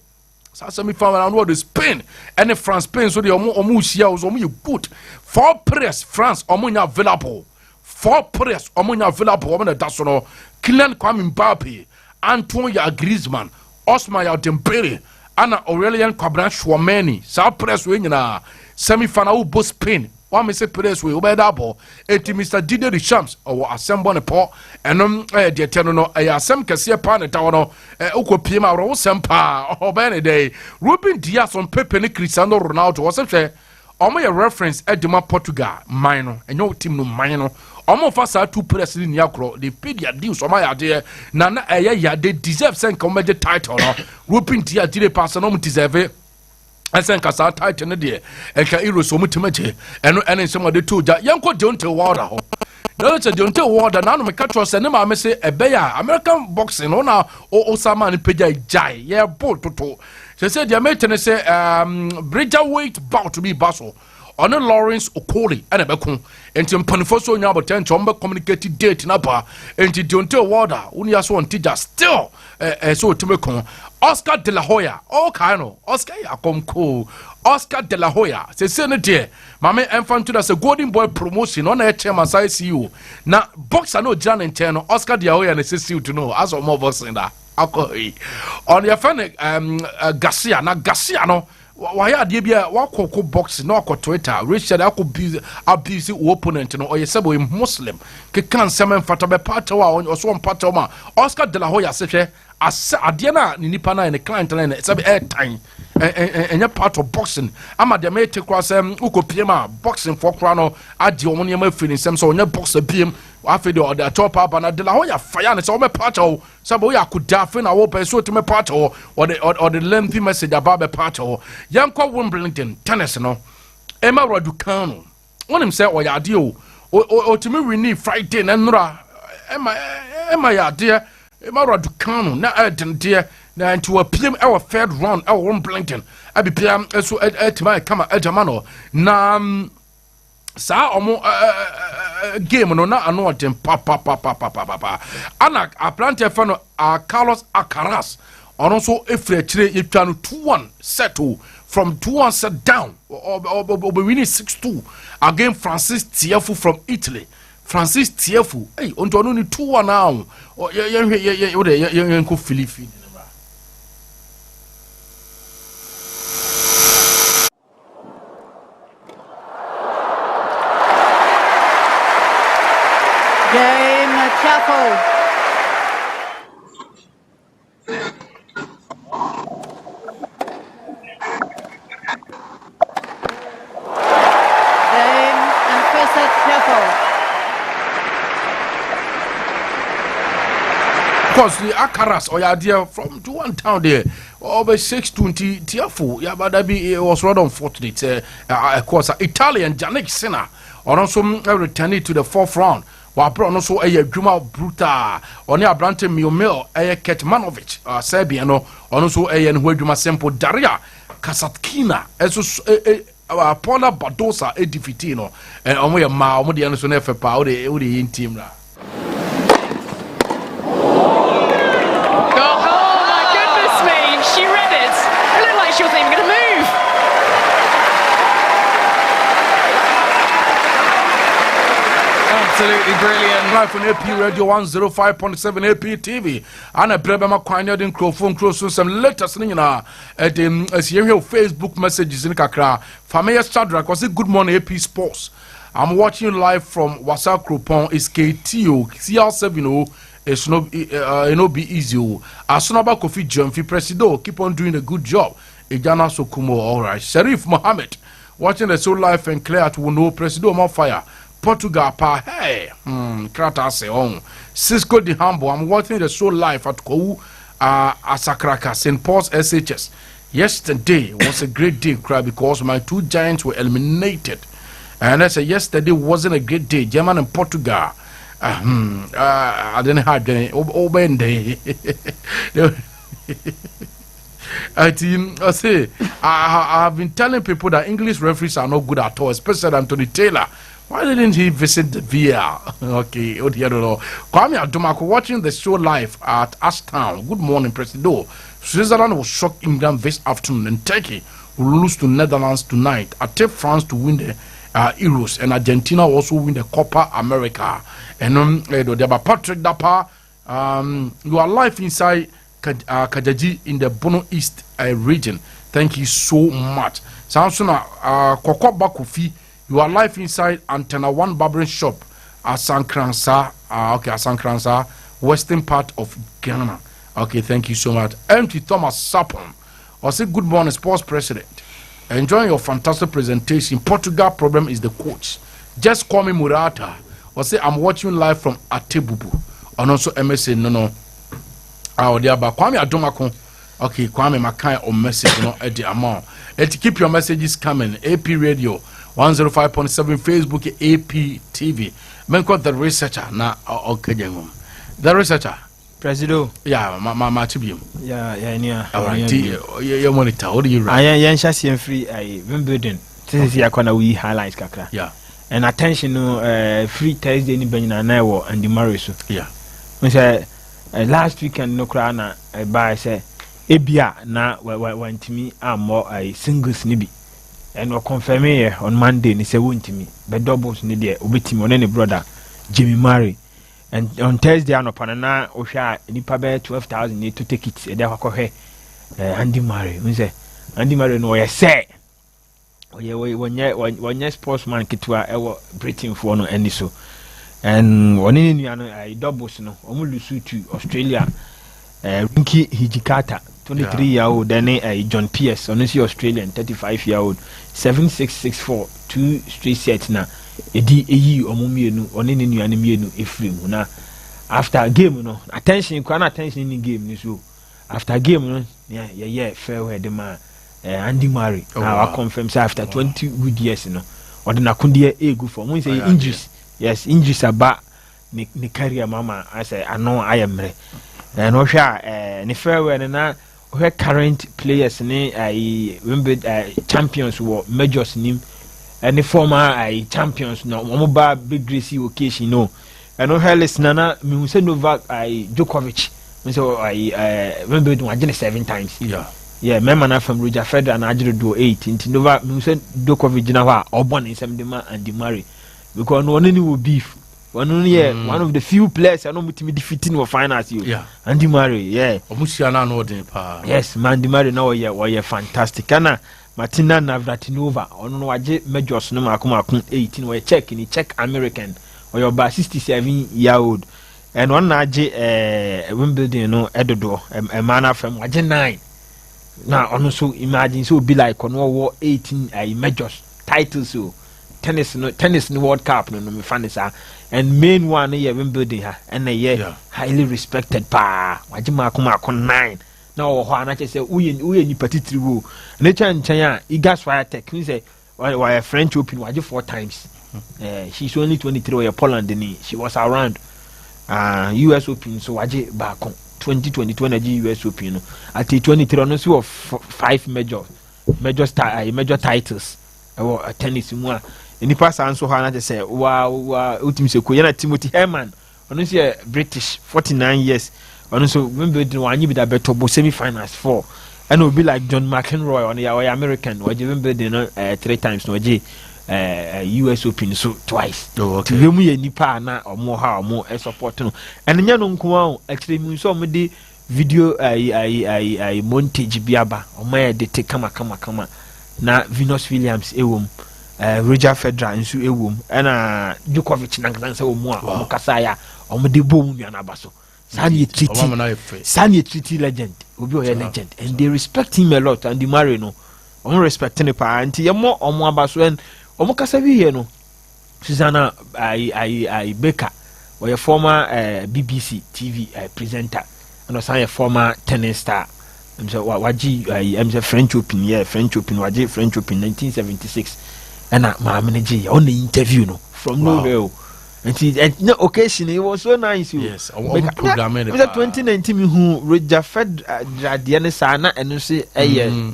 semi final no the Spain and France Spain so the omo sia o omo good 4 players France omo nya available 4 players omo nya available omo na da so no Kylian Mbappe Antoine Griezmann Osman Dembele ana Aurelien Kwabran Chouameni sa press we nyina semi final wo Spain wa me se press we obeda ball enti Mr Didier Deschamps o assemble ne po enom de teno no asem kase pa ne tawo no ukopie ma wo sempa oba ne dey Ruben Dias on Pepe ne Cristiano Ronaldo wo se hwe omo ye reference edema Portugal man no enyo team no man no omo fa sa 2 players ni akro the pedia deals omo ya de na ya de deserve sen come the title no Ruben Dias dire pass no deserve esen ka sa title ne de e ka Euro so mutimache eno nsem de toja yenko Deontay Wilder ho no se Deontay Wilder na no me ka tro se ne ma me se ebeya American boxing no na Osama ne peja jai ye bolt toto se de metene se Bridgerweight bout to be Basel on Lawrence Okoli and Ebekun enti mpanifo so nya aboten chombe communicate date na ba enti Deontay Wilder unia so on tija still so tumekon Oscar de la Hoya Oscar yakomko Oscar de la Hoya se ne de mame enfant to the golden boy promotion on a chairman sai CEO na boxer no jana nteno Oscar de la Hoya ne se CEO to know as of more boxing da akoi on your friend Garcia no why de bia wakoko box na akọ Twitter Richard abuse opponent no oyesebo Muslim ke kan semen fata be party wa oso party ma Oscar de la Hoya sehwe ade na ni nipa na ne client na ne sabe airtime enya part of boxing ama de me take cross ukopie ma boxing for kra no ade omo ne ma fini sem so onya boxer biem afi de the top up na de la Hoya fire ne so me part o sabe we akuda fe na wo pe so to me part o or the lengthy message about be part o yanko Wimbledon tennis no Emma Raducanu wonim say o ya ade o to me win Friday na nura Emma ya ade Emma Raducanu na de na into a PM our third round our Wimbledon abi PM so etima kama ejamano na sa omo game no na ano atem pa ana aplante fa no Carlos Alcaraz ono so efre chire yetwa no 2-1 settle from 2-1 set down obe winning 6-2 against Francis Tiafoe from Italy. Francis Tiafoe hey onto no ni 2-1 now ye ko Philippines. Game Tiafoe. Game and Testa Tiafoe. Because the Alcaraz or idea from 2-1 town there over 6-20 Tiafoe yeah but that be it was rather unfortunate of course Italian Jannik Sinner or also returned to the 4th round. Wa bro no so Juma Bruta oni abrante Miomil Ketmanovic Serbia no ono so no Juma Sempo Daria Kasatkina eso Paula Badosa defeat no omo ye ma omo de no so na fepa o de team la. Oh my goodness me, she read it. It looked like she wasn't even going to move. Absolutely brilliant. Live on AP Radio 105.7 AP TV. And a brother Kwanya din Crofon Crosun some letters in as you hear Facebook messages in Kakra. Famaya Shadrack was it good morning AP Sports. I'm watching you live from Wasa Kropon is KTO CR70 it's no be easy. Asunaba Kofi Jumfi Presido keep on doing a good job. Ejana Sokumo all right. Sharif Mohammed watching the show live and clear at Wuno Presido on fire. Portugal pa hey krata se on Cisco de Hambo. I'm watching the show live at Kou Asakraka St. Paul's SHS. Yesterday was a great day because my 2 giants were eliminated, and I said yesterday wasn't a great day. German and Portugal I didn't have any obende. I say I have been telling people that English referees are not good at all, especially Anthony Taylor. Why didn't he visit the VR? Okay, oh dear Lord. Kwame Adomako watching the show live at Ashtown. Good morning, President. Switzerland will shock England this afternoon, and Turkey will lose to Netherlands tonight. I take France to win the Euros, and Argentina will also win the Copa America. And Patrick Dapa, you are live inside Kajaji in the Bono East region. Thank you so much. Samsuna Kokoba Kofi, you are live inside Antenna 1 Barbering Shop at Sankransa, Sankransa, western part of Ghana. Okay, thank you so much. Empty Thomas Sapon, I say good morning, sports president. Enjoying your fantastic presentation. Portugal problem is the coach. Just call me Murata. I say I'm watching live from Atebubu. And also MSA no. Kwame Adomako. Okay, Kwame Makai or message no at the amount. Let's keep your messages coming. AP Radio 105.7 Facebook AP TV. Menko the researcher na okay the researcher. Presido. Yeah, my chibium. Yeah. All right, you monitor. What do you write? I am just free. I Wimbledon. This is Yakona we highlights kakra. Yeah. And attention no free Thursday ni Benina Naiwo and the Marisu. Yeah. We say last weekend no krana I buy say ebia na went to me more singles nibi. And we confirm here on Monday ni say won to me. But doubles ni there obetimi on any brother Jimmy Murray. And on Thursday, I'm upon na Osha nipa be 12,000 need to take it. They have Andy Murray. We say Andy Murray no we say. When you sportsman kitwa ewo Britain for no any so. And one in I doubles no. Omu lusu to Australia. Rinky Hijikata, 23-year-old. Then John Pierce, honestly Australian, 35-year-old, 7-6-6-4, 2 straight sets na. Edi eyi omumienu onene nuane mienu efrim na after game no attention in game ni so after game no yeah farewell the man Andy Murray I confirm say after 20 good years no odena kunde egu for mun say injuries aba ni career mama I say I know I am re no hwa ni farewell na who current players ni champions wo majors nim and the former champions no omoba big gracie occasion no and no hellis nana me say Novak Djokovic me say Wimbledon agene 7 times yeah member na from Roger Federer na agene do 8 into Novak me say Djokovic na wa obon nsem de ma and Murray because no one any will beef one of the few players I know mutimi defeating for finals you Andy Murray omusia na no den pa yes man Andy Murray now we fantastic kana Martina Navratilova ono waje majors no makoma 18 we check American or your 67-year-old and one naje Wimbledon no edodo a man from waje 9 now ono so imagine so be like ono 18 majors titles so tennis no World Cup no me fan this and main one Wimbledon ha and highly respected pa waje makoma 9 no ho anache say uye ni patitri wo na chan a igas fire tech we say why French Open waje 4 times she's only 23 or Poland ni she was around US Open so waje back 2022 na US Open no at 23 no so 5 major titles tennis mu a any pass answer ho anache say wa ultimate se ko yana Timothy Herman ono say British 49 years and so Wimbledon one you be that better semi-finals 4 and it will be like John McEnroy on the American or Wimbledon 3 times no US Open so twice to you me nipa na or more how more support no and nya no nko actually me so me the video I montage biaba o my de take kama na Venus Williams ewom Roger Federer nso ewom and Djokovic na nkansa o mu a o kasa ya o me de bom nua na baso Sanye treaty legend obi oye legend and they respect him a lot and the Murray no omo respecting the pa anti yemo omo abaso and omo kasa bi here no Susanna I Baker or a former BBC TV presenter and also a former tennis star I'm so waji I'm French Open waji French Open 1976 and my manager on the interview no from nowhere And no occasion it was so nice. Yes, program it was 2019 who Roger Fed Diana Sana and you say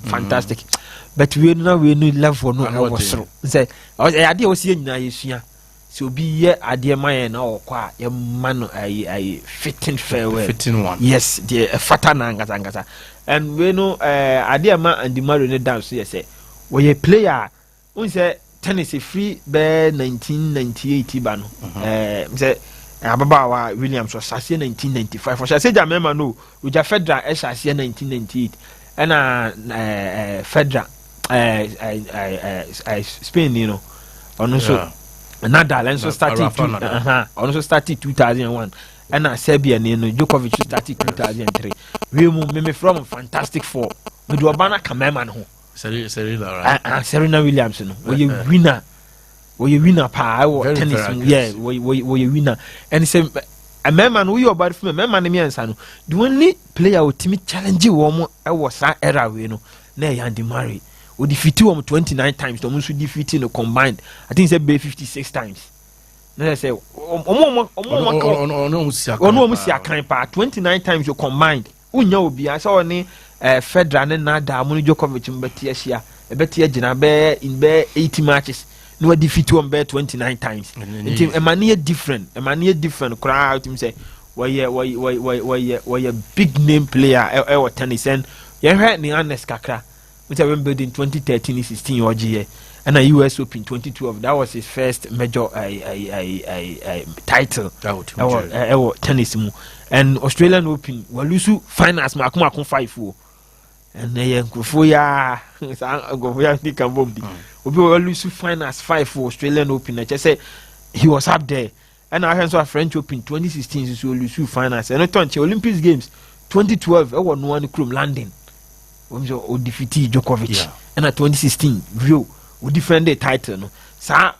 fantastic. But we need love for no was say idea was here. So be here idea my now qua a man I fitting farewell. Fitting one. Yes, the fatana and we know idea man and the marine dance yes say we a player we say tennis is free by 1998 ban say Ababawa Williams was 1995 for say Jamema no we just Fedra 1998 and Fedra Spain you know also Nadal also started 2001 and Serbia you know Djokovic started 2003 we from Fantastic Four we do Obana Kamema no Serena Williams no we winner pa tennis yeah we winner and say a man we about from a man me answer no the only player who team challenge wo was that era we no na Andy Murray we defeat him 29 times to also defeat no combined I think say 56 times na say no musia kan pa 29 times you combined unya obi asa oni Federer ne Nadal mo Djokovic mbeti ahia ebeti agina be in be 80 matches no defeat him be 29 times team emania different crowd team say why big name player e tennis and you heard ni honest kakra which I remember in 2013-16 OGA and a US Open 2012 that was his first major title tennis and Australian Open walusu finals makuma 5-4 and Kofoya ni Kambombi obi walusu finals 5-4 Australian Open I just say he was up there and I had a French Open 2016 so walusu finals and on Olympics Games 2012 I won one from London o defeat Djokovic and at 2016 Rio we defend the title no sa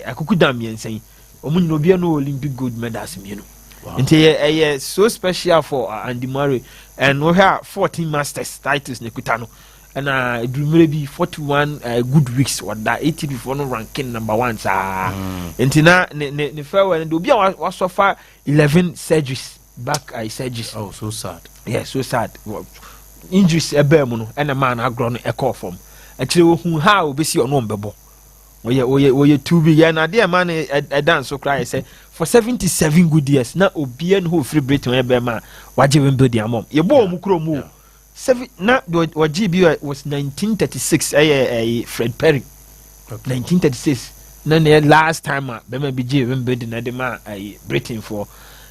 akukudam yen say omu no bia no Olympic gold medals me no and so special for Andy Murray and we have 14 masters titles ne kuta no and maybe 41 good weeks what that 80 before no ranking number 1 sa entina ne farewell and obi was suffer 11 surgeries back surgeries. Oh, so sad. Yeah, so sad. Injuries ebem no and a man agro no e call from actually who how be see on bebo we too big and there man a dance so cry say for 77 good years na obi who free Britain ebema waje we build am ye bo mu kro mu 7 na waje bi was 1936 Fred Perry 1936 na the last time bema bi je we build na de ma Britain for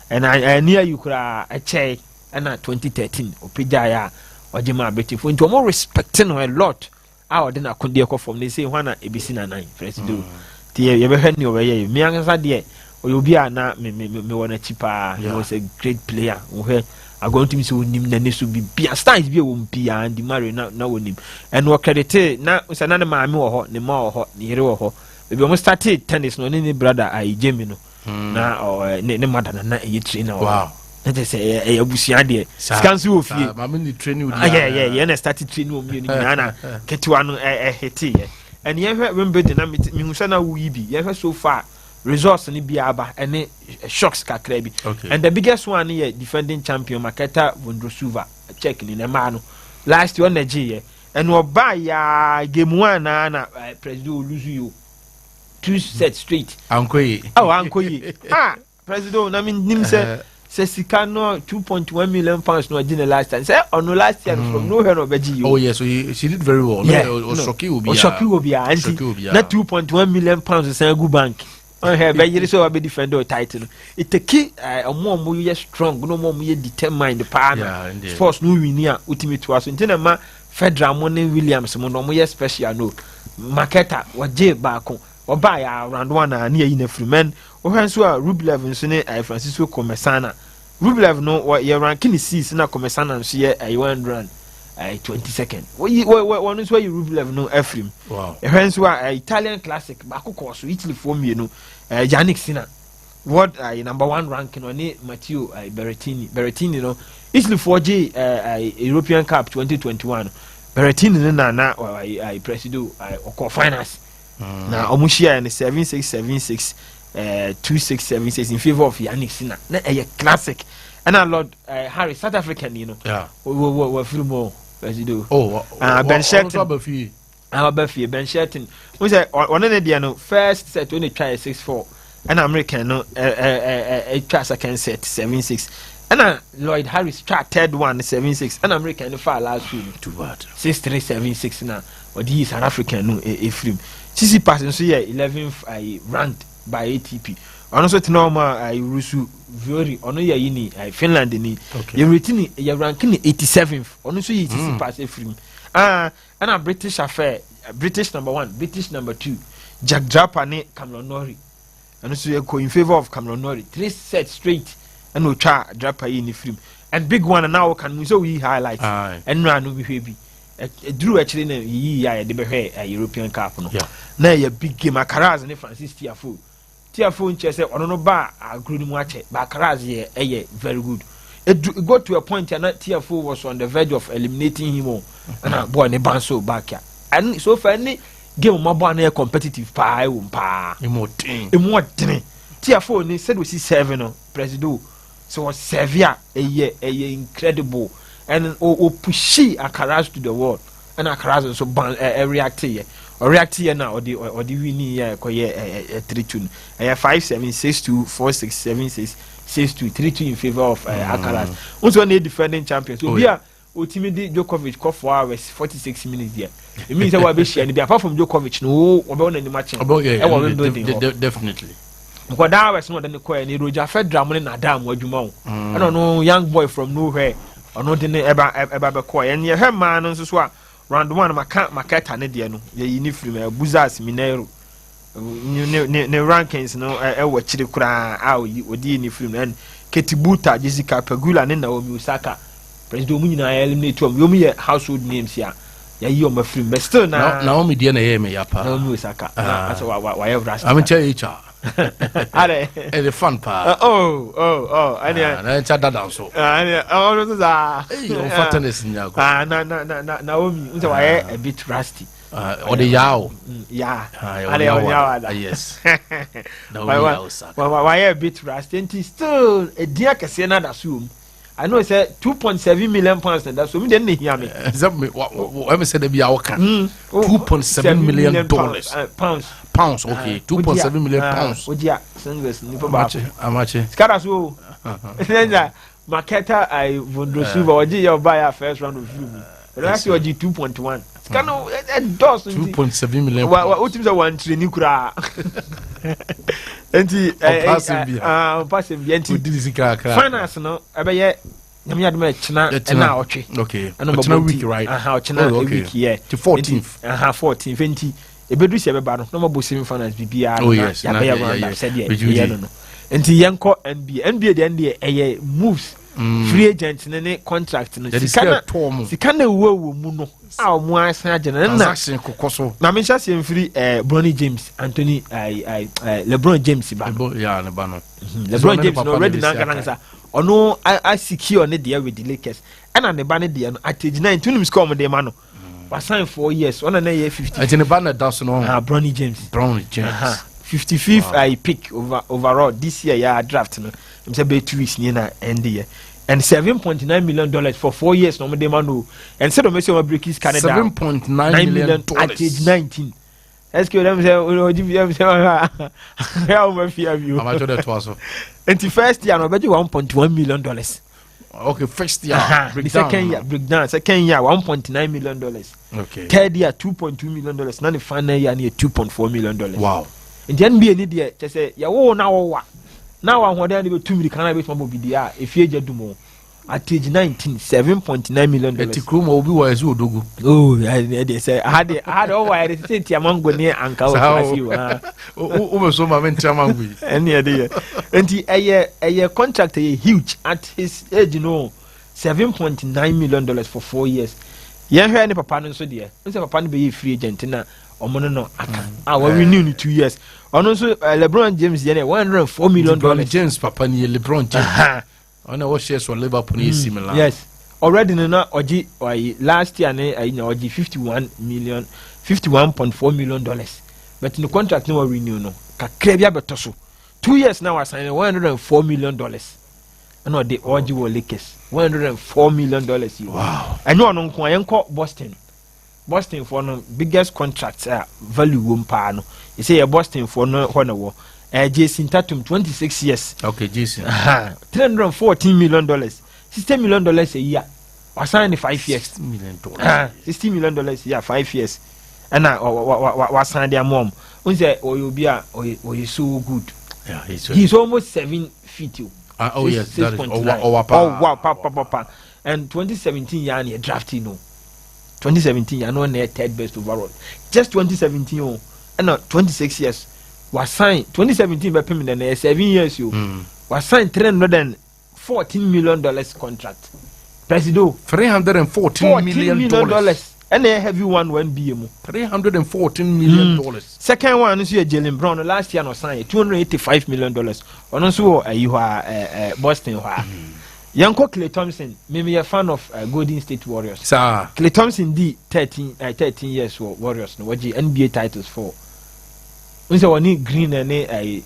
and I near you kra a check and 2013 opija Ojima Britain for into more respecting her a lot. Our dinner could dear from they say one ABC 9 president. Dear, you ever heard me over here? Me answer dear, or you'll be a na me want a cheaper. He was a great player. Where I go to me so him then this will be a star is be a wumpy and the marry now with him. And what credit now was another man more hot, the more hot, the hero hot. We almost started tennis, no any brother I Jimino. Now or ne mother na you train. Wow. Let us say a busia dear. Scansu of you. Mammy training. Yeah, and I started training with Nana. Get to one a hit. And you ever remember the name Musana Weeby, you ever so far. Resource and Biaba and shocks Kakrebi. And the biggest one here, defending champion Maketa Vondrosuva, checking in a man last year on the G. And we'll buy game 1 and President lose you 2 sets straight. Uncle. Oh, Uncle. President, I mean, Nim said. Says he cannot 2.1 million pounds no the last time. Say on the last year from nowhere no beji. Oh yes, so she did very well. Yeah, Shocky will be. Shocky will be. Not 2.1 million pounds is a good bank. On her, but you so be defender title. It's a key. A more you strong, no more you determined the partner. Sports no winia ultimate to us. Until ma Federer money Williams mo no more special no. Maketa wa J back on. Or buy around 1 near in a free man. Or hands were Rublev and Sune Francisco Comesana. Rublev no what your ranking is sees na Comesana and see a 1 run 22nd. One is where you Rublev no Ephraim. Wow. Hands were Italian classic Baku course Italy form you know Yannick Sinner. What number 1 ranking on it Matteo Berrettini you know Italy 4G European Cup 2021. Berrettini na presido finance. Na omushia and 7676 2676 in favor of Yannick Sinner. Na a classic. And our Lord Harry, South African, you know. Yeah. We feel more as you do. Oh, Ben Shelton. Ben Shelton. We say one of the first set when they try 6-4. And American no try second set 7-6. And Lloyd Harris try third one 7-6. And American far last week. Too bad. 6-3 7-6 now. Or the South African no a film. CC passing so yeah 11th ranked by ATP. And also to normal Rusu Viori ono ya yini Finland ni. You rating you ranking 87th. Ono so CC pass a film. And a British affair. British number 1, British number 2. Jack Draper ne Cameron Norrie. And also you go in favor of Cameron Norrie. 3 sets straight. And no Draper in the film. And big one and now can we so we highlight. And no no be Drew actually the European Cup no. Yeah. Now a big game Alcaraz and Francis Tiafoe. Tiafoe in chess or no bar agree watch it. But Alcaraz very good. It got to a point and Tiafoe was on the verge of eliminating him and boy ne banso back here. And so far any game more born competitive pa Tiafoe ni said we see 7 no Presido. So was Sevilla a incredible and pushy Alcaraz to the world and Alcaraz also react here or react here now or the winning 3-2 5-7 6-2 4-6 7-6 6-2 3-2 in favor of Alcaraz. Also need defending champions. So we are ultimately Djokovic called 4 hours 46 minutes here. It means that we share and apart from Djokovic no we on any match. Definitely. Because that was not the question. Roger Federer money na dam wajuma. I don't know young boy from nowhere. Or not in ever coy. And you have man so round 1 maketa ne dia no. Ye uniform Buzas Mineiro. Ne rankings no watch the kura odi uniform and Ketibuta Jessica Pegula ne Naomi Osaka. President Munina eliminate you household names here. Yeah, you my friend, but still now. Naomi dia na ye me yapa. Naomi Osaka. That's why I'm I'm tell you are the fun part. And I chat that down so. Naomi, why a bit rusty. Or the yao. Yes. Why a bit rusty? And still a dear Cassiana assume. I know it's 2.7 million pounds, and that's what we didn't hear me. Whoever said they be our can. $2.7 million pounds. Okay, 2.7 million pounds. Oh dear, singles. Amache. Scarasu. Maketa, I would receive or your buyer first round of view. That's your G2.1. Scano, 2.7 million. What is the one to the nuclear? Passive finance no abeye nyame adme china na otwe okay and no week right how china week here to 14th 14th enti ebedu se beba no no mo bosim finance bibia ya be ya said ye no enti yenko NBA the NBA moves free agent ne contract no sikana wo mu no a mo asan agena na transaction kokoso na me chase free Bronny James Anthony LeBron James ba yeah ne ba no LeBron James no already na ganansa ono I secure ne there with the Lakers and ne ba ne there no at age 9 tunim score mo de ma no was signed 4 years ona na year 50 and ne ba na daso no Bronny James 55th I pick overall this year ya draft no I'm say be 2 weeks near end year and $7.9 million for 4 years no me no and said me say we break his Canada $7.9 million at age 19 est-ce que them say o di bien say how much fear you am I told that was and the first year no be $1.1 million okay first year second year $1.9 million okay third year $2.2 million now the final year near $2.4 million wow and the NBA need there just say ya wo na wo now I want to be 2 million Canada based on BDR if you just do more at age 19 $7.9 million Etikrum obi wa ezu odogu they say I had all I say Tiamango near uncle you o so ma mentia mangu any idea and a contract huge at his age you know $7.9 million for 4 years yeah hear any papa no so there say papa no be free agent na omono no aka we renew 2 years also LeBron James there $104 million LeBron James papa ni LeBron James ona what shares for Liverpool is similar yes already na oji last year na oji $51.4 million but the contract no renew no kakra bia beto so 2 years now, I signed $104 million. I know the OG Lakers. $104 million. Wow. I know I call Boston. Boston for no biggest contracts value wumpano. You say Boston for no honor. Jason Tatum 26 years. Okay, Jason. $314 million. $60 million a year. I signed 5 years. $60 million. $60 million a year, 5 years. And I was signed their mom. When say you'll be he's so good. Yeah, he's almost 7 feet. Oh yes, that is wow. And 2017 year he drafted 2017 I know near third best overall. Just 2017 and not 26 years was signed 2017 by permanent 7 years was signed $314 million contract. Presido $314 million. And they have you one BM $314 million. Second one is Jalen Brown last year no signed $285 million. On also you are Boston. Yanko Clay Thompson, maybe a fan of Golden State Warriors. Sir, Clay Thompson D 13 years for Warriors. No, what NBA titles for? We say one Green and a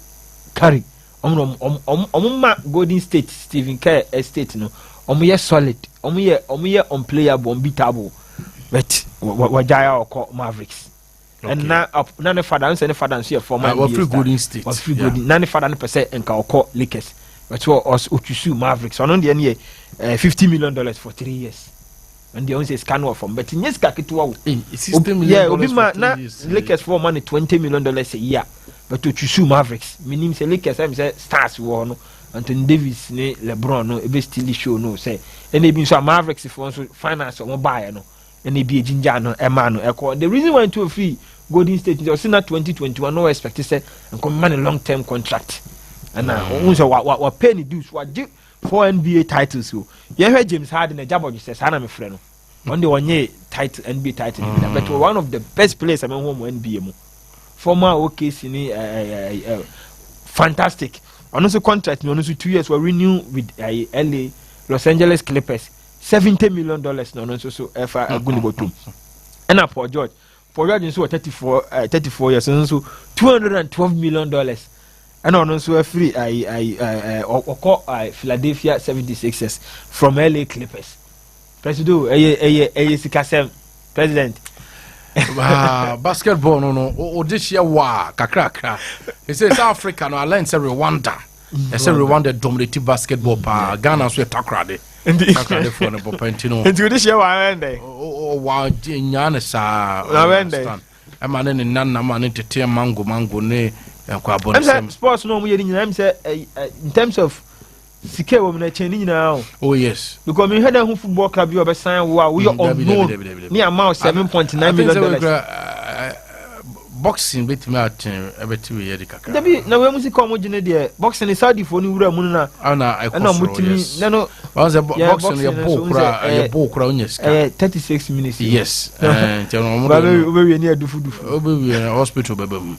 Curry. Golden State Stephen Kerr estate no. Omuye solid. Omuye unplayable, unbeatable. But Wajaya or call Mavericks. Okay. And now none of fathers and fathers here for my Golden State. Was free Golden. None of fathers and call Lakers. But us Uchusu Mavericks on the end $50 million for 3 years. And the only say scan from but in yes kakitu $60 million. Lakers for money $20 million a year. But Uchusu Mavericks meaning say Lakers I say stars war no Anthony Davis ne LeBron no e still show no say and they been so Mavericks if also finance or buy no and they be a ginger no emano echo. The reason why to free Golden State was in 2021 no expect to say and come man a long term contract. And now, what penny dues, what 4 NBA titles. You heard James Harden a job of says, I'm a friend. One day, 1 year title, NBA title, but one of the best players among home NBA. Former OKC, fantastic. And also, contract, also 2 years were renewed with LA, Los Angeles Clippers, $70 million. No, so if I go to. And now, Paul George is 34 years, and so $212 million. And also a free Philadelphia 76ers from LA Clippers. President. Basketball no this year kakra. He says Africa no alliance Rwanda. It's Rwanda dominated basketball pa Ghana so takrade. Takrade for no popentino. Into this year wende. Wa nyane sa. Na wende. Amane ni nana mane tete mango ne. Sports no in terms of sike women change now. Oh yes. Because we had a football club you have signed we are unknown. Near amount $7.9 million. Boxing bit me at every year the kaka. Debi na we music come there. Boxing is Saudi for new mu na. Ana I no. Was a boxing your ball kra onyeska. 36 minutes. Yes. We near do hospital bebe.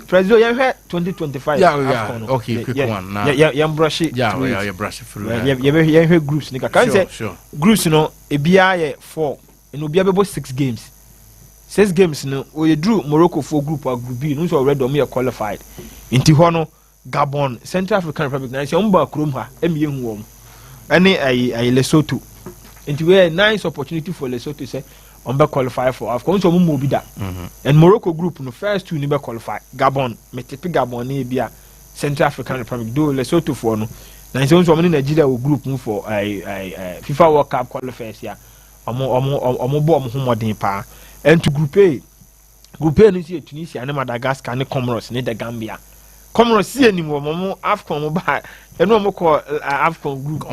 President you heard 2025. Yeah. Okay, quick one now. Yeah, brush it. Yeah, you brush it through. Yeah, hear groups nika. Can say groups no e bia 4 and obi abebo 6 games. 6 games no we drew Morocco for group or group B no so already me qualified inti ho no Gabon Central African Republic na say omba krom ha emiye hu wom ene ai Lesotho inti we nice opportunity for Lesotho say omba qualify for AFCON so mo bi da and Morocco group no first 2 ni be qualify Gabon metepi Gabon na bia Central African Republic do Lesotho for no na say so mo Nigeria wo group mu for FIFA World Cup qualifiers ya omo bo omo homodin pa. And to Group A no see Tunisia and Madagascar and Comoros and the Gambia. Comoros see any more AFCON mobile and no more call AFCON group.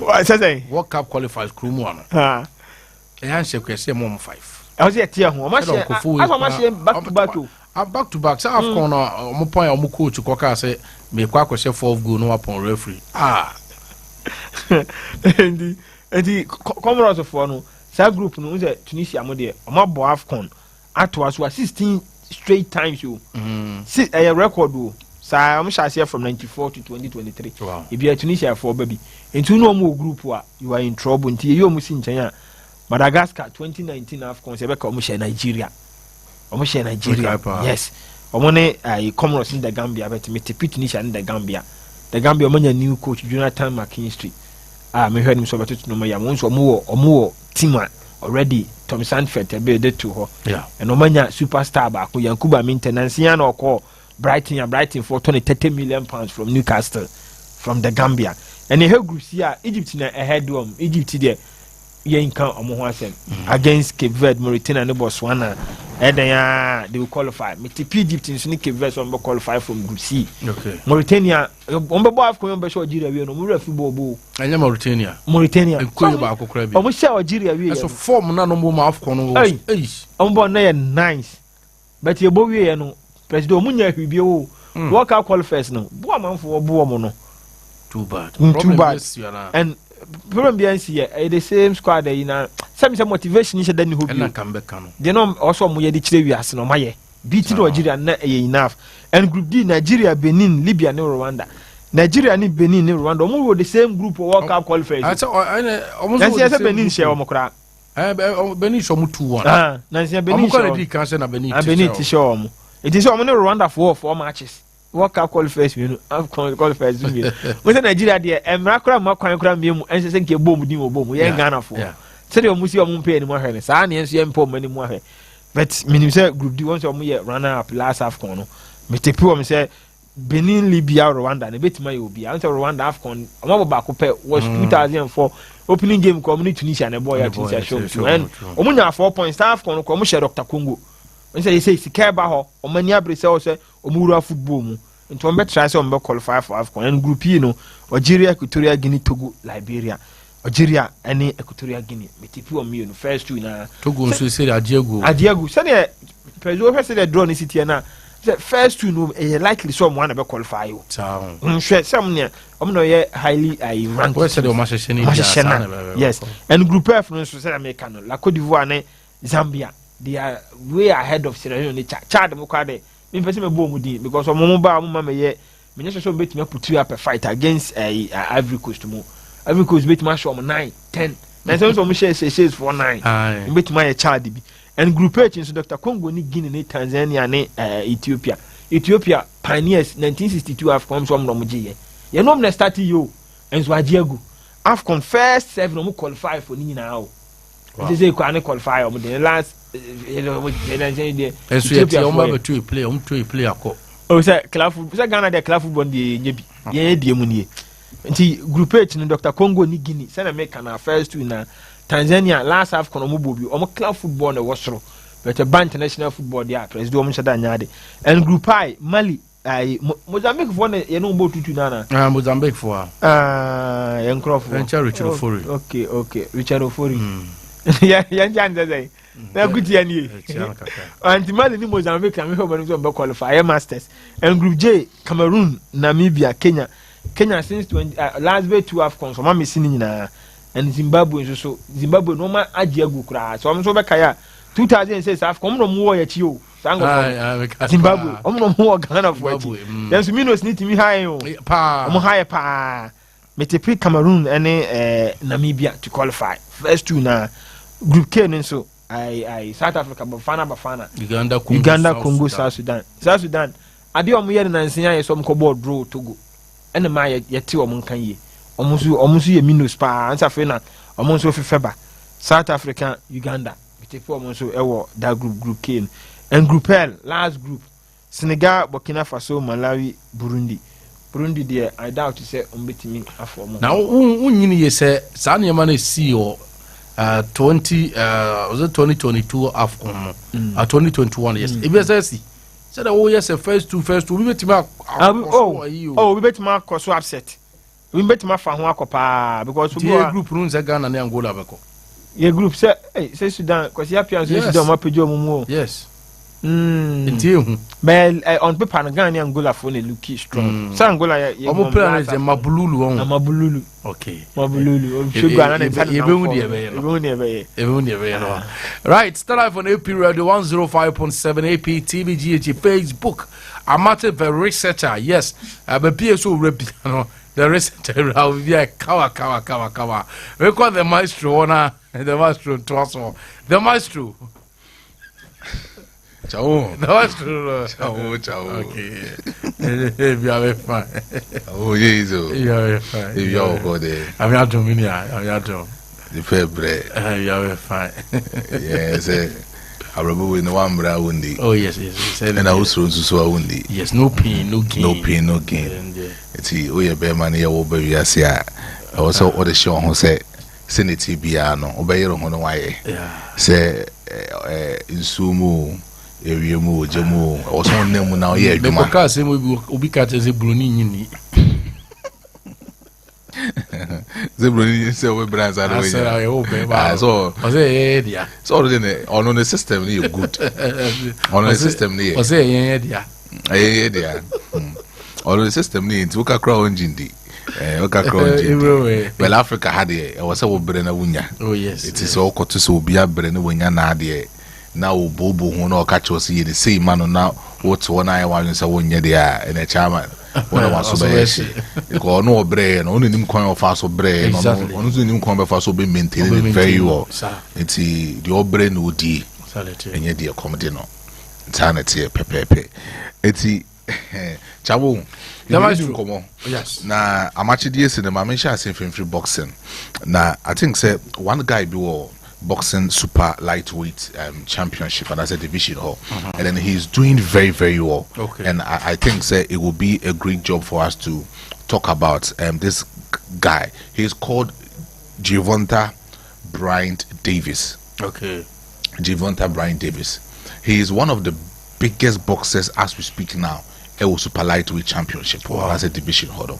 What says World Cup qualifies crew one. Ah, and say question mom 5. I was at here home. Back to back. Back to back. So AFCON mo point mo coach Koka say me kwa question 4 goal no upon referee. And the Comoros for no. That group no say Tunisia mo there omabo AFCON atwa so 16 straight times you see a record o so I'm sure from 94 to 2023 wow. If you are Tunisia for baby into no more group you are in trouble until you almost in China. Madagascar 2019 AFCON se be ka omo share Nigeria yes omone Comoros in the Gambia but me te Tunisia in the Gambia omanya new coach Jonathan McKinstry me heard him so beto no ya mo nso omo team already Tom Sanford be de to ho and omanya superstar ba ko Yankuba maintenance ya na okọ Brighton for 30 million pounds from Newcastle from the Gambia and he group here Egypt na ahead Egypt there Yenka omo asem against Cape Verde, Mauritania and Botswana. And they will qualify. Metipi Egypt in Cape Verde will qualify from Group C. Okay. Mauritania, Ombo Afcon be show Algeria we no mu refi bobo. Anya Mauritania. Enkoye ba akokra bi. Omo share Algeria we. So form na no mo Afcon no. Ombo na nice. But ye bo we no. President omunya hwibi o. Work out qualifiers no. Bo amanfo bo mo no. Too bad. And problem behind here the same squad there na some motivation is than who be they know also mo ye di kire wi ase no maye beat Nigeria na enough and group D Nigeria, Benin, Libya and Rwanda. Nigeria and Benin and Rwanda were the same group of World Cup qualifiers. That's Benin share omokra Benin show mu 2-1 Nancy Benin show Benin it is only Rwanda for matches World Cup qualifiers, you know, qualifiers. We say Nigeria there, and Makra Makra Mimu, and say ke bomb ni bomb. We ain't Ghana for. Say you must see on pay any more. Say I need see pay many more. But minimum say group D once you runner up last AFCON. Me te pure say Benin, Libya, Rwanda. Ne beti ma you be. I say Rwanda AFCON. Omo ba ko pay was 2004 opening game community Tunisia and boy at Tunisia show. And omo nya 4 points AFCON ko omo share Dr. Congo. When say sika ba ho omani abrese say omura football mu nti on bet try say on be qualify for AFCON and group you know Algeria, Equatorial Guinea, Togo, Liberia. Algeria and Equatorial Guinea metipi on me no first two na Togo so say Adiago say the president say the draw ni city na the first two no likely someone be qualify you hwe some ne omno ye highly ranked we say the Omasheni yes and group F no so say America no La Côte d'Ivoire and Zambia. They are way ahead of Sierra Leone. Chad mo kwade. Me pese me bo mu din because omo ba mo ma me ye. Me nyɛ so bet me put you up a fight against Ivory Coast mo. Ivory Coast bet me show 9, 10. Na so mo share for 9. Bet me Chad bi. And group H so Dr. Congo ni Guinea ni Tanzania ni Ethiopia. Ethiopia pioneers 1962 AFCON so mo je ye. Ye no me start you. And so Adiago. AFCON first 7 mo qualify for ni na o. They say qualify on the last play oh say club football say Ghana the club football dey nyebi ye dey mu nie nti group H no Dr. Congo ni Guinea say na make na first two na Tanzania last half kono mo bobi o club football na wosoro but a ban international football there president o mo shada nyaade and group I Mali Mozambique for ye no bo tutu na Mozambique for ye nkrofo Richard Ofori okay Richard Ofori yeah say na good year ni and Mali ni Mozambique am ho banu so be qualify masters and group J Cameroon Namibia Kenya since 20 last way 2 AFCON so ma mesi ni nyina and Zimbabwe no ma agiagu kura so am so be kaya 2006 AFCON no mo ya chi o Zimbabwe no mo Ghana for chi then so minus ni timi high o mo high pa metepi Cameroon and Namibia to qualify first two na group K so I South Africa Bafana Uganda Congo South Sudan ade omo ye na nsia ye so mo board draw Togo ene ma ye ti omo kan ye omo so ye minus pa ansa fe na omo so fefeba South Africa Uganda bitipo omo so ewo that group K and group L last group Senegal Burkina Faso Malawi Burundi there I doubt to say ombetimi afo mo now unyini ye say sa na ma na see o 2022 AFCON 2021 yes EBSC said oh yes first two we bet ma we bet ma koso upset we bet ma fa ho akopa because we group runs Ghana and Angola beko ye group say Sudan because ya pian Sudan ma pejo mu yes on paper na Ghana Angola for ne look strong so Angola ye omo plan is mabululu okay mabululu sugar na ebe right start live on AP Radio 105.7 AP TVGH Facebook Amakye the researcher yes but PSO no the researcher how we kawa we call the maestro na the maestro to us the maestro Ciao. No, that's true. Ciao. Okay. If you are fine. Oh, yes. You are fine. If you are good, I'm not doing it. I'm not doing. The fair You are fine. Yes, I remember in one brown windy. Oh, yes. And I also so windy. Yes, no pain, no gain. No pain, no gain. It's we a bear money over Yasia. I was all the show who said, Senate Biano, obey your own way. Say, in Sumu. Mu Jamu or some name now, yeah, the podcast will be cut as a Bruni. The Bruni say we brands are the way. I hope. So, was it, yeah. So, on the system, you good. On the system, was it, yeah. Yeah. On the system, needs Oka Crown Jindi. Oka Crown. Well, Africa had it. I was a Brena Wunya. Oh, yes. It is all to so be a Brena Wunya Nadia. Now Bobo who no catch us see the same man now what's 1 eye one so when you're there in a chairman when I was so because no brain only him coin of us brain only him coin of us be maintaining it very well. It's the old brain would be and yet dear comedy no eternity pepe it's Chabu yes na Amakye DS in the Mamisha say free boxing na I think say one guy be boxing super lightweight championship and as a division hall and then he's doing very, very well. Okay. And I think it will be a great job for us to talk about this guy. He's called Gervonta Bryant Davis. Okay. Gervonta Bryant Davis. He is one of the biggest boxers as we speak now. It was super lightweight championship or as a division hurdle.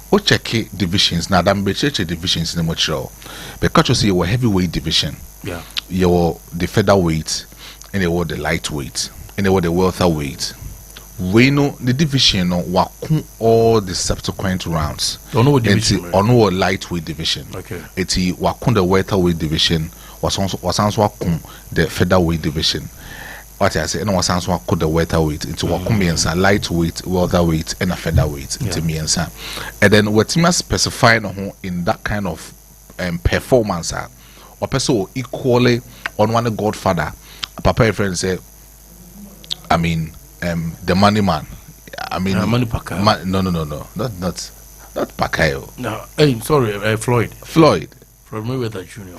O check divisions now. That check divisions in the mutual because you see your heavyweight division, yeah, your the featherweight, and you the lightweight, and you the welterweight. We know the division no wakun all the subsequent rounds. Don't know what division. On what lightweight division. Okay. Eti wakun the welterweight division was also wakun the featherweight division. What I say, and was answer called the welterweight into wakumiensa, lightweight, welterweight, and a featherweight into miensa. And then what you must specify in that kind of performance, or person equally on one Godfather, Papa friend say, I mean, the money man. I mean, Money Pacquiao. No, not Pacquiao. No, hey, sorry, Floyd. From Mayweather Jr.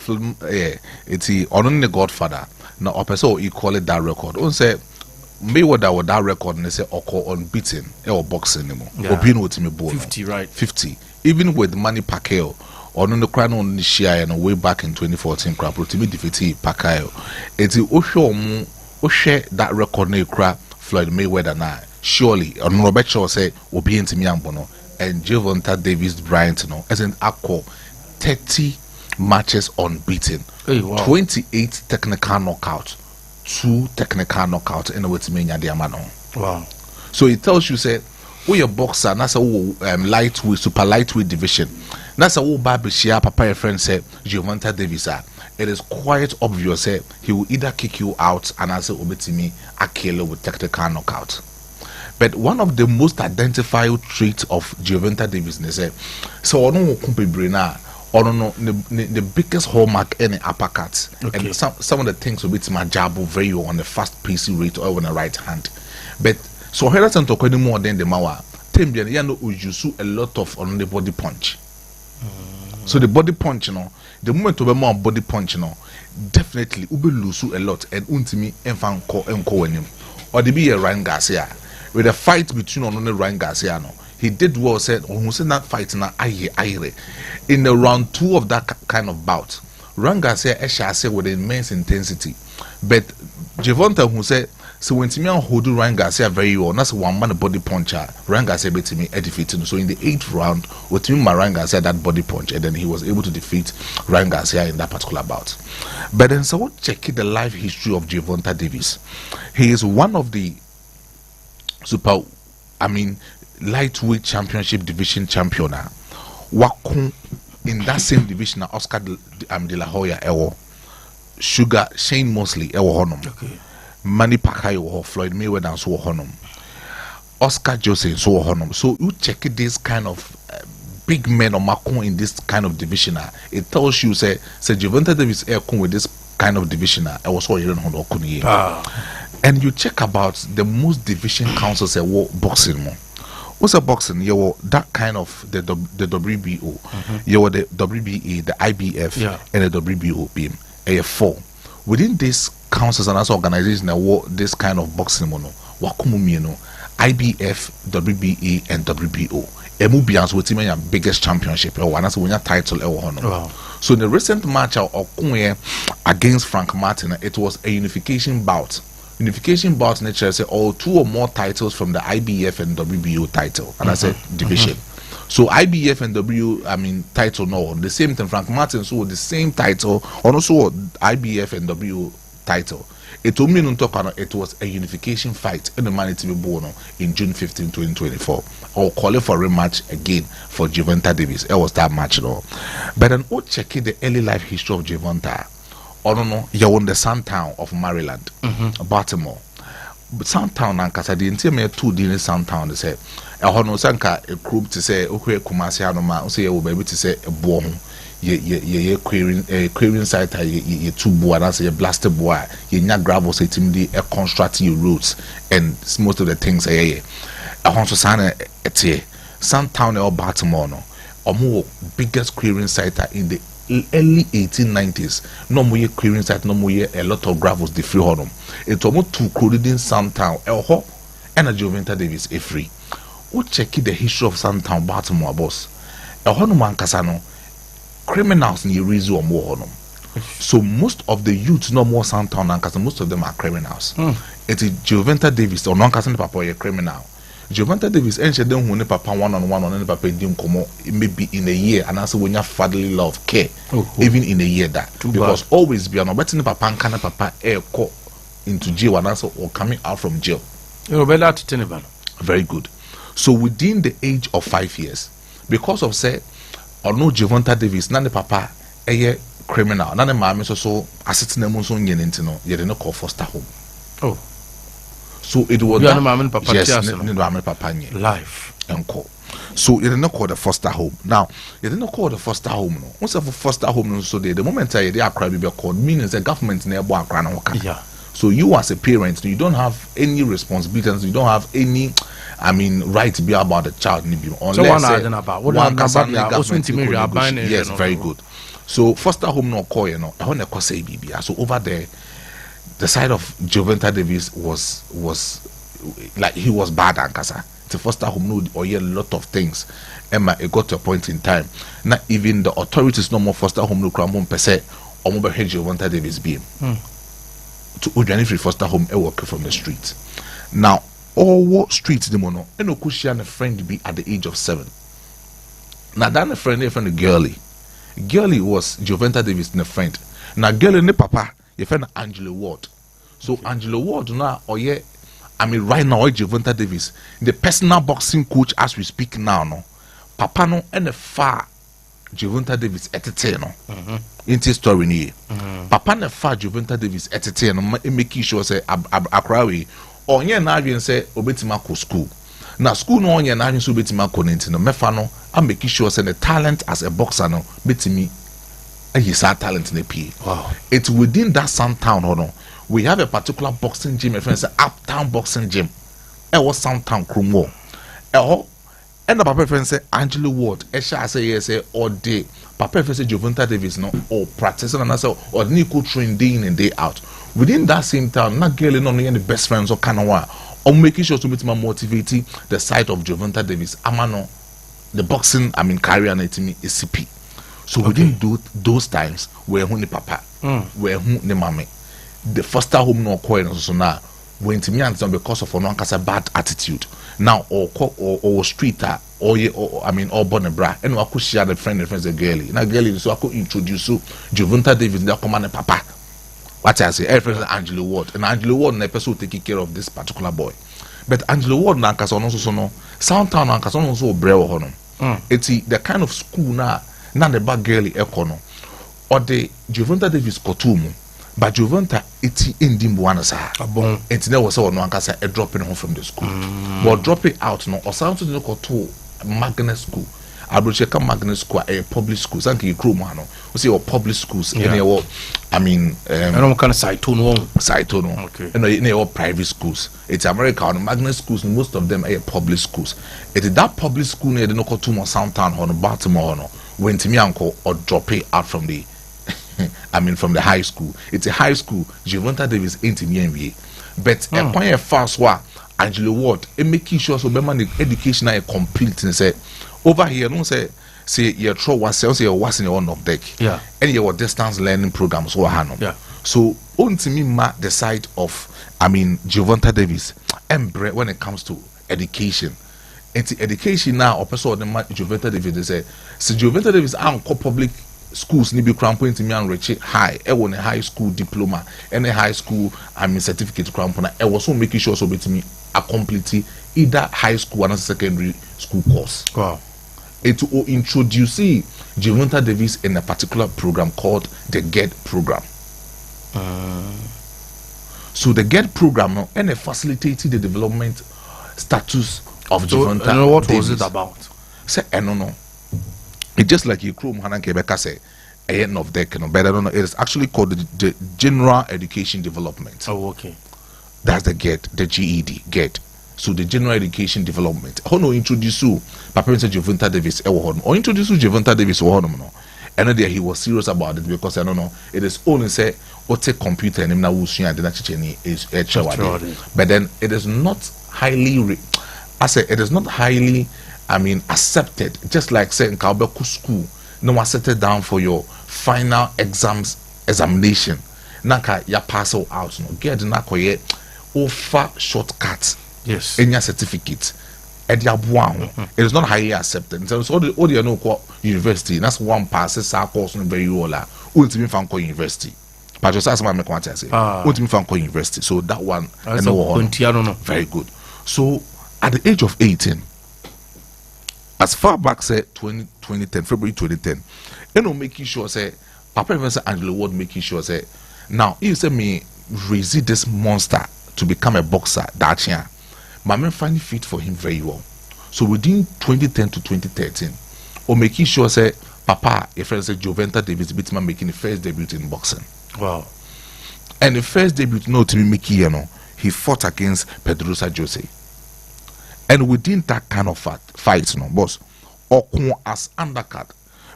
Yeah, it's on the Godfather. Now, a person equally that record. On say Mayweather with that record, and they say Oko unbeaten or boxing anymore. Opinion with me 50, right? 50. Even with Manny Pacquiao, on the crown on the share and way back in 2014, crap, to me defeated Pacquiao. It's the share that record na cra Floyd Mayweather now. Surely, on Robert Shaw say Obi into me ambono and Gervonta Davis Bryant no as an accord 30 matches unbeaten. Hey, wow. 28 technical knockouts, 2 technical knockouts in the way to me Wow. So it tells you say we a boxer that's a lightweight super lightweight division. That's a whole baby share papa your friend said Gervonta Davis it is quite obvious say he will either kick you out and answer obetimi akele with technical knockout. But one of the most identifiable traits of Gervonta Davis is say so ono kumpe brina or no, the biggest hallmark any uppercuts. Okay. And some of the things will be to my jab very on the fast pacing rate or on the right hand. But so here doesn't talk any more than the mawa. Tembian ya no ujusu a lot of on the body punch. So the body punch, the moment to be more body punch, definitely ube lusu a lot and untimi enfan ko enim. Or the be a Ryan Garcia with a fight between on the Ryan Garcia he did well said who said that fight na aye in the round 2 of that kind of bout. Ryan Garcia said with immense intensity, but Gervonta who said so when Timian hold Ryan Garcia very well, that's one man body puncher. Ryan Garcia beat me defeating. So in the 8th round, with him Ryan Garcia that body punch, and then he was able to defeat Ryan Garcia in that particular bout. But then so check the life history of Gervonta Davis. He is one of the lightweight championship division champion. Wakun in that same division, Oscar de la Hoya ewo, Sugar Shane Mosley ewo honum. Okay. Manny Pacquiao or Floyd Mayweather so honum. Oscar Jose so honum. So you check this kind of big men or Macron in this kind of division. It tells you say Gervonta Davis air with this kind of division. I was all hearing on Okuni. and you check about the most division councils at boxing mo. What's a boxing? You that kind of the WBO, you the WBA, the IBF, and the WBO beam. A 4 within these councils and other organizations that this kind of boxing mono. Wakumumino, IBF, WBA, and WBO. Emubians with him biggest championship or one as winner title. Wow. So in the recent match against Frank Martin, it was a unification bout. Unification bout nature say all 2 or more titles from the IBF and WBO title, and I said division. So IBF and title no the same thing. Frank Martin so the same title, and also IBF and WBO title. It told me it was a unification fight in the man to be born in June 15, 2024. Or calling for a rematch again for Gervonta Davis. It was that match though. But then checking the early life history of Gervonta. You're on the Sandtown of Maryland, Baltimore. But Sandtown and Casa the intimate 2 in Sandtown, they say a sanka a group to say okay Kumasi Hanoma, say you baby to say a bomb. Ye querying site ye 2 boy and say a blasted boy ye nya gravel say timely a constructing your roots and most of the things a honso sana etie Sandtown or Baltimore no or more biggest querying site in the early 1890s. No more querying site, no more a lot of gravels the free honum. It's almost 2 crowded in Sandtown and a Gervonta Davis a free. What check the history of Sandtown, Baltimore boss? A honum Casano criminals in Yerizu or more honum. So most of the youths no more Sandtown and Casano, most of them are criminals. It is Gervonta Davis or non Casano Papa a criminal. Gervonta Davis and she don't win papa one-on-one on any papa dim como maybe in a year and also when you fatherly love care even in a year that because always be an betting papa and can papa air call into jail and also or coming out from jail. Very good. So within the age of 5 years, because of say or no Gervonta Davis, none the papa a criminal, none the mammy so assisting them so yen intino, yet no call foster home. So it was yes, life and call. So you didn't call the foster home. Now you didn't call the foster home. No, once a foster home, so the moment they are crying, be called means the government nearby. Yeah. So you as a parent, you don't have any responsibilities. You don't have any, right to be about the child. Unless so one yes, very good. So foster home no call I want to say baby. So over there. The side of Gervonta Davis was like he was bad and Kasa. The foster home no or a lot of things. Emma, it got to a point in time. Not even the authorities no more foster home no cram per se or mobile head Gervonta Davis being. To Ujani free foster home a walk from the street. Now all what streets the mono and Okushi a friend be at the age of 7. Now that a friend girly. Girly was Gervonta Davis in a friend. Now girly ne papa. You find Angelo Ward. So Angelo Ward now right now Gervonta Davis, the personal boxing coach as we speak now no. Papa no and the far Gervonta Davis no. Into story ni. Papa ne far Gervonta Davis no make sure say akrawi onye na adwen say obetima ko school. Na school no onye na adwen so obetima ko no mefa no am make sure say the talent as a boxer no betimi he's our talent in the P. Wow. It's within that Sandtown, we have a particular boxing gym, a friend say Uptown Boxing Gym. It was Sandtown Krumo. And the papa friend say Angelo Ward, Esha say yes, all day. Papa friend say Gervonta Davis, no, or practicing and also or Nico train day in and day out. Within that same town, not girl no the best friends or Kanawa, or making sure to meet my motivating the side of Gervonta Davis. Amano, the boxing career and it is CP. So within those times, where who the papa, where who the mommy, the foster home no coin so now went to me and because of one bad attitude. Now or street or born a bra and I could share the friends a girlie. Now girlie so I could introduce you Gervonta Davis that command papa. What I say, every friend Angelo Ward and Angelo Ward and person taking care of this particular boy. But Angelo Ward na kaso no so no Soundtown na kaso no so brew hono. It's the kind of school now. Not the bad girly econo or the Gervonta Davis kotumu, but Gervonta iti indim buanasa. It's never so no ankasa a dropping home from the school. But dropping out no or sound to the kotu magnet school. Abrocheka Magnet School a public schools and ki kro man no we say public schools and I mean kind of side tone okay and they private schools. It's America on magnet schools, most of them are public schools. It is that public school near the no to Soundtown or Baltimore no when to me uncle or drop it out from the I mean from the high school. It's a high school. Gervonta Davis ain't in the NBA. But a quite a fast one Angelo Ward it making sure so the education is complete and say over here don't say you throw one say you was in your own of deck and your distance learning programs so on to me the side of I mean Gervonta Davis and when it comes to education education now or person the Gervonta Davis they say so Gervonta Davis are public schools ni be crown point me and reach high e won a high school diploma and a high school I mean certificate crown point e was so making sure so betimi a complete either high school and secondary school course. Wow. It will introduce Gervonta Davis in a particular program called the GET program. So the GET program and it facilitated the development status of Gervonta Davis. What was it about? Say I don't know. It's just like you Chrome Hanan Quebec say a end of deck, but I don't know. It is actually called the General Education Development. Oh, okay. That's the GET, the GED, GET. So the General Education Development. How no introduce you, Papa said Gervonta Davis, or introduce you Gervonta Davis, or no. And then he was serious about it because I don't know. It is only say what a computer and now is but then it is not highly. I say it is not highly. I mean accepted. Just like saying Kalbeku school, no one settled down for your final examination. Naka ya pass out no get na koye offer shortcuts. Yes. In your certificate. It is not highly accepted. So all the no university, that's one passes our course very well. Ultimate Fanco University. But just ask my say. Ultimate Fanco University. So that one very good. So at the age of 18, as far back say 2010, February 2010, you know making sure say Papa Professor Angelo Ward making sure say now you say me raise this monster to become a boxer that year. My man find fit for him very well. So within 2010 to 2013, or making sure say Papa, a friend said Gervonta Davis Bitman making the first debut in boxing. Wow. And the first debut no to be making, you know, he fought against Pedrosa Jose. And within that kind of fight, you know, boss, Okun as undercard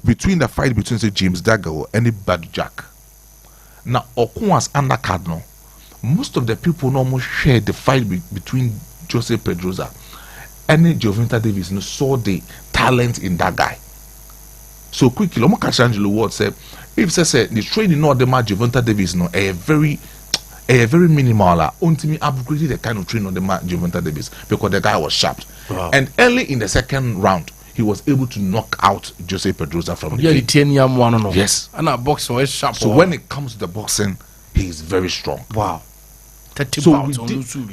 between the fight between say James Dagger and the Bad Jack. Now Okun as undercard no. Most of the people almost share the fight between Jose Pedrosa and Gervonta Davis saw the talent in that guy. So quickly, Omo Angelo Ward said, if say the training not the match Gervonta Davis no a very minimal until upgraded the kind of training on the match Gervonta Davis because the guy was sharp. Wow. And early in the second round, he was able to knock out Jose Pedrosa from the cage. 10-year one no. Yes. And a boxer is sharp. So when it comes to the boxing, he is very strong. Wow. So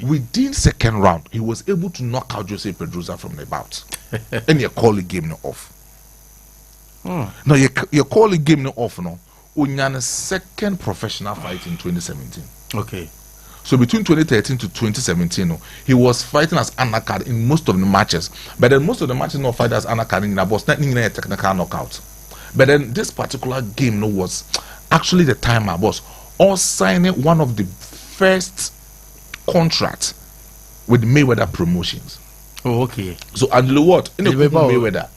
within second round, he was able to knock out Jose Pedrosa from the bout. And you call the game off. Now you call the game off now. Unyana's second professional fight in 2017. Okay. So between 2013 to 2017, he was fighting as undercard in most of the matches. But then most of the matches not fight as undercard in the boss, not in a technical knockout. But then this particular game was actually the time I was all signing one of the first contract with Mayweather Promotions. Oh, okay. So Angelo Ward in the Mayweather.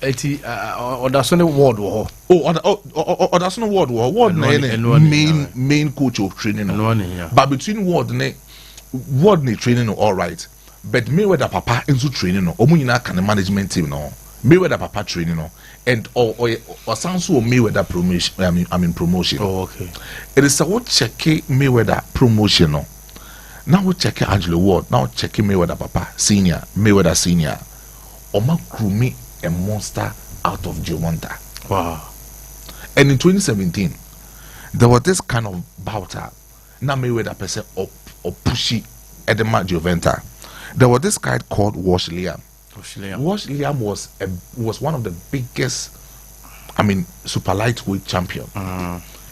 Or that's only Ward war. Oh, that's no Ward war. Ward main coach of training. But between Ward training all right. But Mayweather Papa into training no. Omu yina can management team no. Mayweather Papa training no. And or sounds so Mayweather promotion. I mean promotion. Oh, okay. It is a what check Mayweather promotion no. Now we check Angelo Ward. Now check Mayweather Papa Senior, Mayweather Senior. Oma Krumi a monster out of Gervonta. Wow. And in 2017, there was this kind of bouter. Now Mayweather person or pushy at the match Gervonta. There was this guy called Wash Liam. Wash Liam was one of the biggest, I mean, super lightweight champion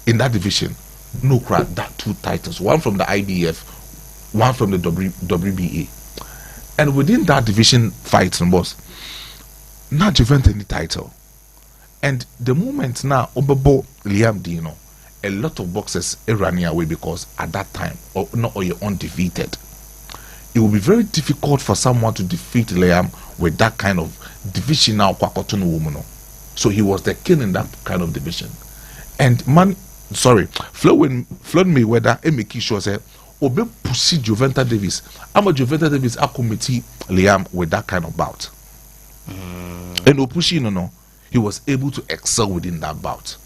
in that division. No crap, that two titles, one from the IBF, one from the WBA. And within that division fight, boss, not Gervonta any title. And the moment now, Obebo Liam Dino, a lot of boxers are running away because at that time, or you're undefeated. It will be very difficult for someone to defeat Liam with that kind of division now. So he was the king in that kind of division. And Floyd Mayweather, make sure say, Obe pussy Joventa Davis. I'm a Joventa Davis, I committee Liam with that kind of bout. And Opushi, no. He was able to excel within that bout.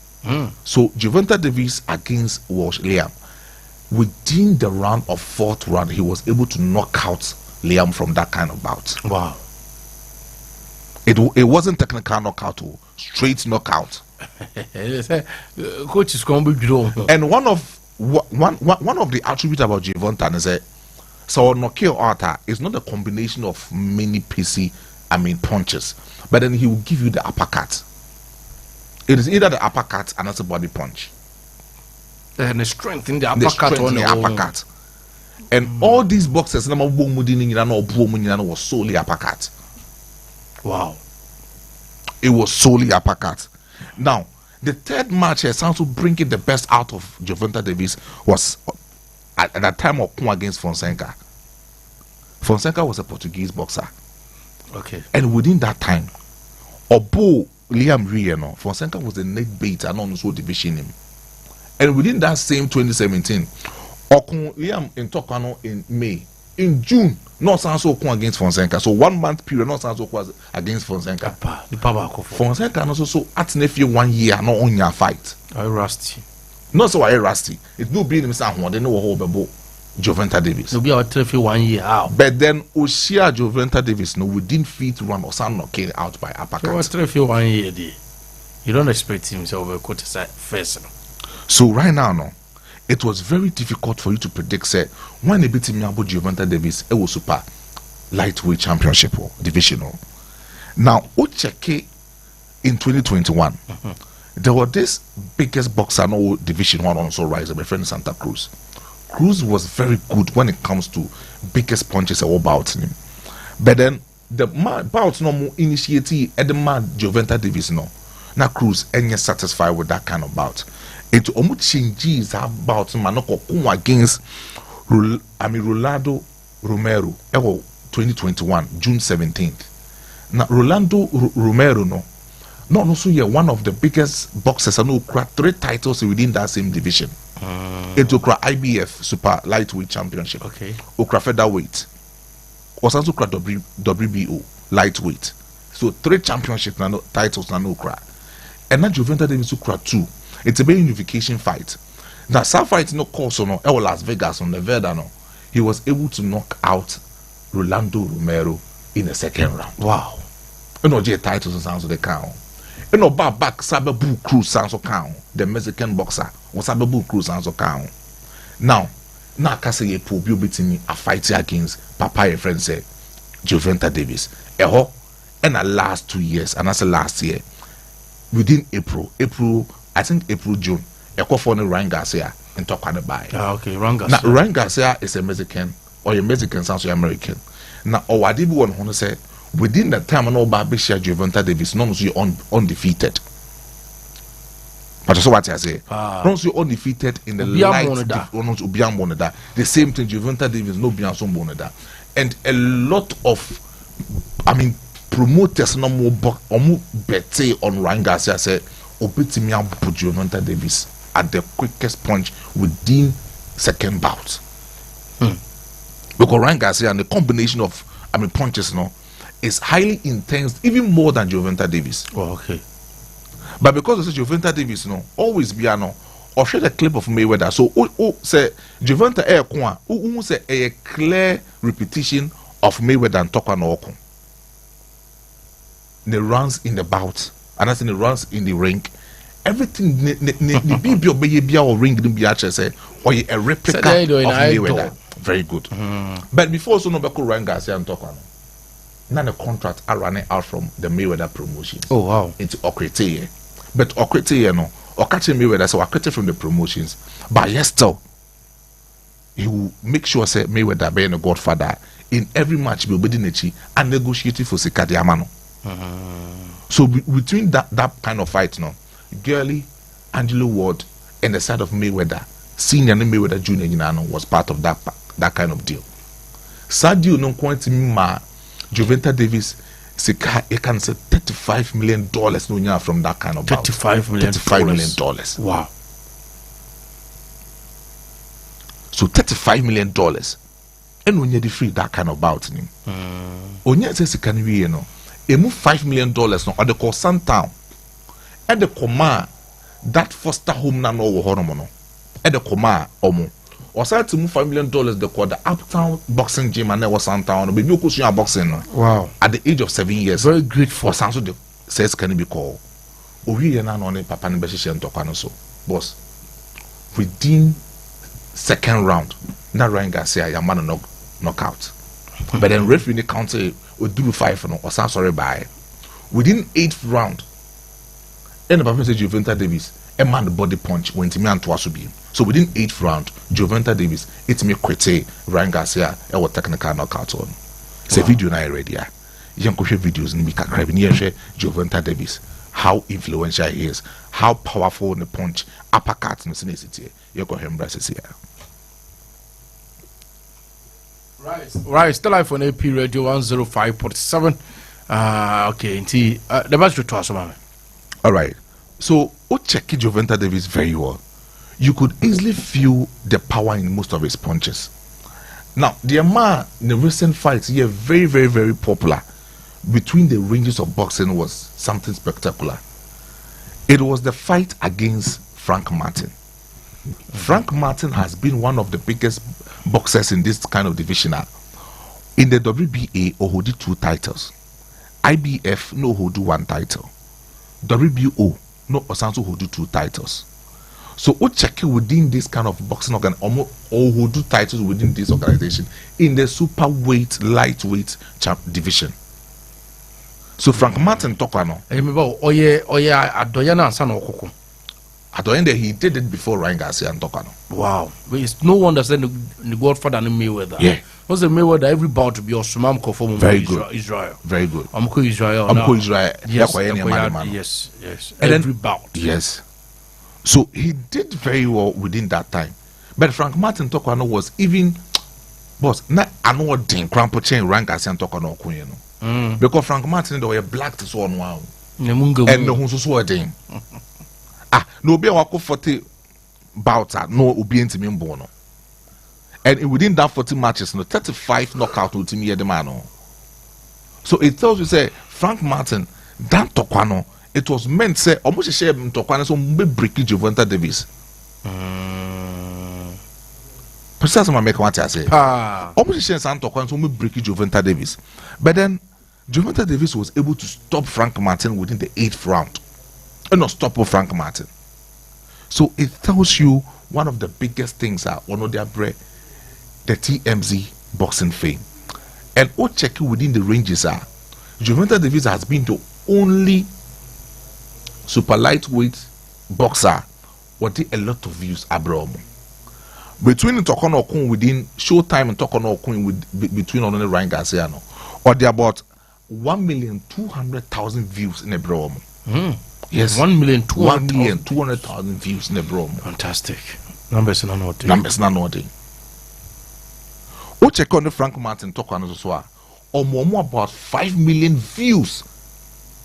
So Joventa Davis against Walsh Liam, within the round of 4th round, he was able to knock out Liam from that kind of bout. Wow. It wasn't technical knockout, straight knockout. Coach is going to be drawn. And one of the attributes about Joventa is that so knockout arta is not a combination of many PC punches, but then he will give you the uppercut. It is either the uppercut and that's a body punch. And the strength in the uppercut. And all these boxers was solely uppercut. Wow. It was solely uppercut. Now, the third match sounds to bring the best out of Joventa Davis was at that time of Kung against Fonseca. Fonseca was a Portuguese boxer. Okay. And within that time, Obo Liam Rieno, Fonseca was the neck bait and also division him. And within that same 2017, Okun Liam in Tokano in May. In June, no Sanso Okun against Fonseca. So 1 month period, no Sanso was against Fonseca. Fonseca also so at nephew 1 year, no on your fight. I rusty. No, so I rusty. It no be himself, they know whole bebo. Joventa Davis. No be our trophy 1 year out. But then Oshia Joventa Davis no within feet run or sound knocking out by uppercut. So what's trophy 1 year day? You don't expect him to over quote first. No? So right now, no, it was very difficult for you to predict say when they beat him about Joventa Davis, it was super lightweight championship or divisional. Now, Ocheke in 2021, there was this biggest boxer no division one also rise, my friend Santa Cruz. Cruz was very good when it comes to biggest punches or bouts him. But then the bouts no more initiative and the man Joventa Davis no. Now Cruz ain't satisfied with that kind of bout. It almost changes that bout manoko against Rolando Romero 2021 June 17th. Now Rolando Romero no so yeah one of the biggest boxers and who cracked 3 titles within that same division. It took IBF Super Lightweight Championship. Okay. Okra Featherweight. Also took WBO Lightweight. So 3 championship titles na Okra. And now Joventa Davis Okra 2. It's a very unification fight. Now some fight no course no Las Vegas on Nevada no. He was able to knock out Rolando Romero in the 2nd round. Wow. You know J titles sounds so they count. You know back Sababu Cruz sounds so count. The Mexican boxer was Sababu Cruz sounds so count. Now Kase ye po bi betini a fight against Papa your friend said Joventa Davis. And the last 2 years, and that's the last year, within April, I think April, June, Echo for the Ryan Garcia and talk on the buy. Okay, Ryan Garcia. Now Ryan Garcia is a Mexican, or a Mexican sounds American. Now Owadibu one who say within that time and all Babisha Joventa Davis, none of you undefeated. But that's what I say. None of you undefeated in the light. The same thing, Joventa Davis, no Bianson Bonada. And a lot of, promoters no more better on Ryan Garcia said, Obetimia put Joventa Davis at the quickest punch within 2nd bout. Because Ryan Garcia and the combination of punches is highly intense, even more than Joventa Davis. Oh, okay. But because of Joventa Davis, always be or share the clip of Mayweather. So say Joventa say a clear repetition of Mayweather and Tokan Okun. The runs in the bout, and that's in the runs in the ring. Everything be or ring say or a replica of Mayweather. Very good. But before so no Ryan Garcia and Tokan. Now the contract are running out from the Mayweather promotions. Oh wow. Into Okrete. But Okrete no or catching Mayweather so Okrete from the promotions. But yes still he will make sure say Mayweather being a godfather in every match be obedient and negotiating for Sikadi Amano. So between that kind of fight, Gurley, Angelo Ward, and the side of Mayweather, Senior and Mayweather Junior, was part of that kind of deal. Sadio no quantity ma Joventa Davis sika he can say $35 million no from that kind of bout. $35 million. Wow. So $35 million. And when you free that kind of bout ni. Onya say sika ni we no. E move $5 million no or the call Suntown. And the coma that foster home na no wo hono no. And the coma omo. Or said to move $5 million the call the Uptown boxing gym and there was Suntown. Baby you could boxing. Wow. At the age of 7 years. Very grateful. Or Sanso the says can be called. We na no ne papa ne be hye ntokwa so. Boss. Within second round, that Ryan Garcia your man knockout. But then referee the counter would do 5 or sorry by. Within 8th round, and the papa said Joventa Davis, a man the body punch went to me and twice be. So within 8th round, Joventa Davis, it's me quite Ryan Garcia, a what technical knockout on. It's a video now already. You can share videos and make a crab near Joventa Davis. How influential he is, how powerful in the punch, uppercut in the city. You go him braces here. Right, still live on AP Radio 105.7. Okay, the best to us, man. All right. So, check Joventa Davis very well. You could easily feel the power in most of his punches. Now, the man in the recent fights here, very, very, very popular between the ranges of boxing was something spectacular. It was the fight against Frank Martin. Frank Martin has been one of the biggest boxers in this kind of division. In the WBA, he hold 2 titles. IBF, no hold 1 title. WBO, no Osanso hold 2 titles. So, check within this kind of boxing organ, or who do titles within this organization in the super weight, lightweight division. So Frank Martin Tokano. Adoyena he did it before Ryan Garcia and Tokano. Wow. But it's no wonder said the Godfather and Mayweather. Yeah. Was the Mayweather every bout to be Osman Kofomo. Very good. Israel. Very good. Amko Israel. Yes. Yes. And every then, bout. Yes. So he did very well within that time. But Frank Martin Tokano was even boss na ano den crampo chain Ryan Garcia and Tokano Okuno. Because Frank Martin they were black to so on wow. And no who so den. No be wako 40 bouts no obi ntimi mbo no. And within that 40 matches, 35 knockout with me the man. So it tells you say Frank Martin, that Tokwano, it was meant say almost a share Tokwano so be break Joventa Davis. Precisely my make what I say. Almost a share San Tokwano so be break Joventa Davis. But then Joventa Davis was able to stop Frank Martin within the 8th round. And not stop Frank Martin. So it tells you one of the biggest things are one of their bread. The TMZ boxing fame. And what check within the ranges are Joventa Davis has been the only super lightweight boxer what did a lot of views abroad. Between Tokono Okun within Showtime and Tokono Okun between only Ryan Garcia or they about 1,200,000 views in a bro. Yes, 1,200,000 views in a bro. Fantastic. Numbers not nothing. Check on the Frank Martin talk on as well. Or more about 5 million views,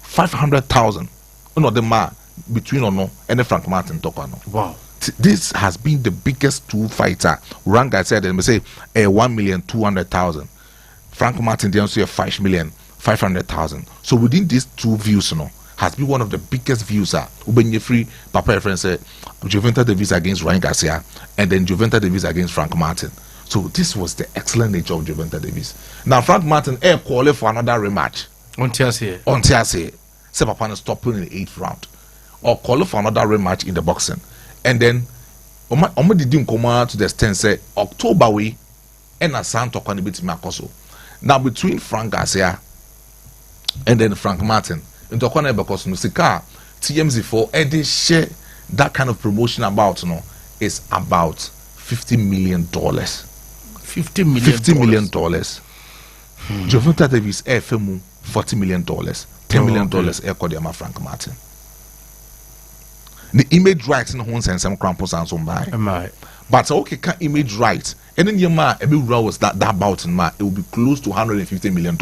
500,000. No, the man between or no and the Frank Martin talk on. Wow, this has been the biggest 2 fighter. Ranga said, let me say 1,200,000. Frank Martin didn't say 5,500,000. So within these 2 views, has been one of the biggest views. Ubenye free Papa friend said Joventa Davis against Ryan Garcia, and then Joventa Davis against Frank Martin. So this was the excellent nature of Joventa Davis. Now Frank Martin qualified for another rematch. On Tiase. Say Papa stopping in the 8th round. Or qualify for another rematch in the boxing. And then Omo didn't come out to the extent say October we and a Santo can beat Makoso. Now between Frank Garcia and then Frank Martin, in Tokone because Musika TMZ for Eddie share that kind of promotion about is about $50 million. $50 million. Joventa Davis FM $40 million, $10 million Ekodiyama Frank Martin. The image rights in Hons and some crampons and some buy. But okay, can image rights. And then your man, every row was that bout in ma, it will be close to $150 million.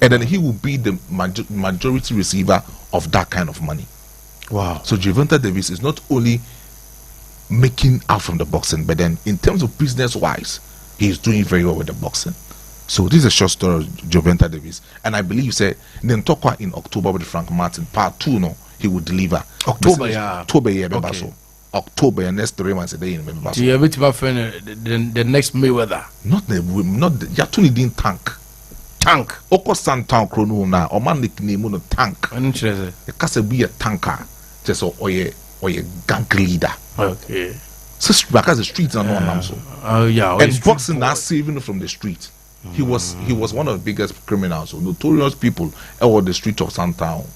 And then he will be the majority receiver of that kind of money. Wow. So Gervonta Davis is not only making out from the boxing, but then in terms of business wise, he's doing very well with the boxing. So this is a short story of Gervonta Davis. And I believe say then talk in October with Frank Martin, part 2 no, he will deliver. October, yeah. October, yeah, okay. October and next 3 months a day in Member. Do you have the next Mayweather? Not the Yatuni didn't tank. Oko Santown Chrono na or man nickname no tank. Interesting. The castle be a tanker. Just or ye gang leader. Okay. So because the streets are not so. Oh yeah. And boxing now saving from the street. He was one of the biggest criminals, so notorious people on the street of Santown.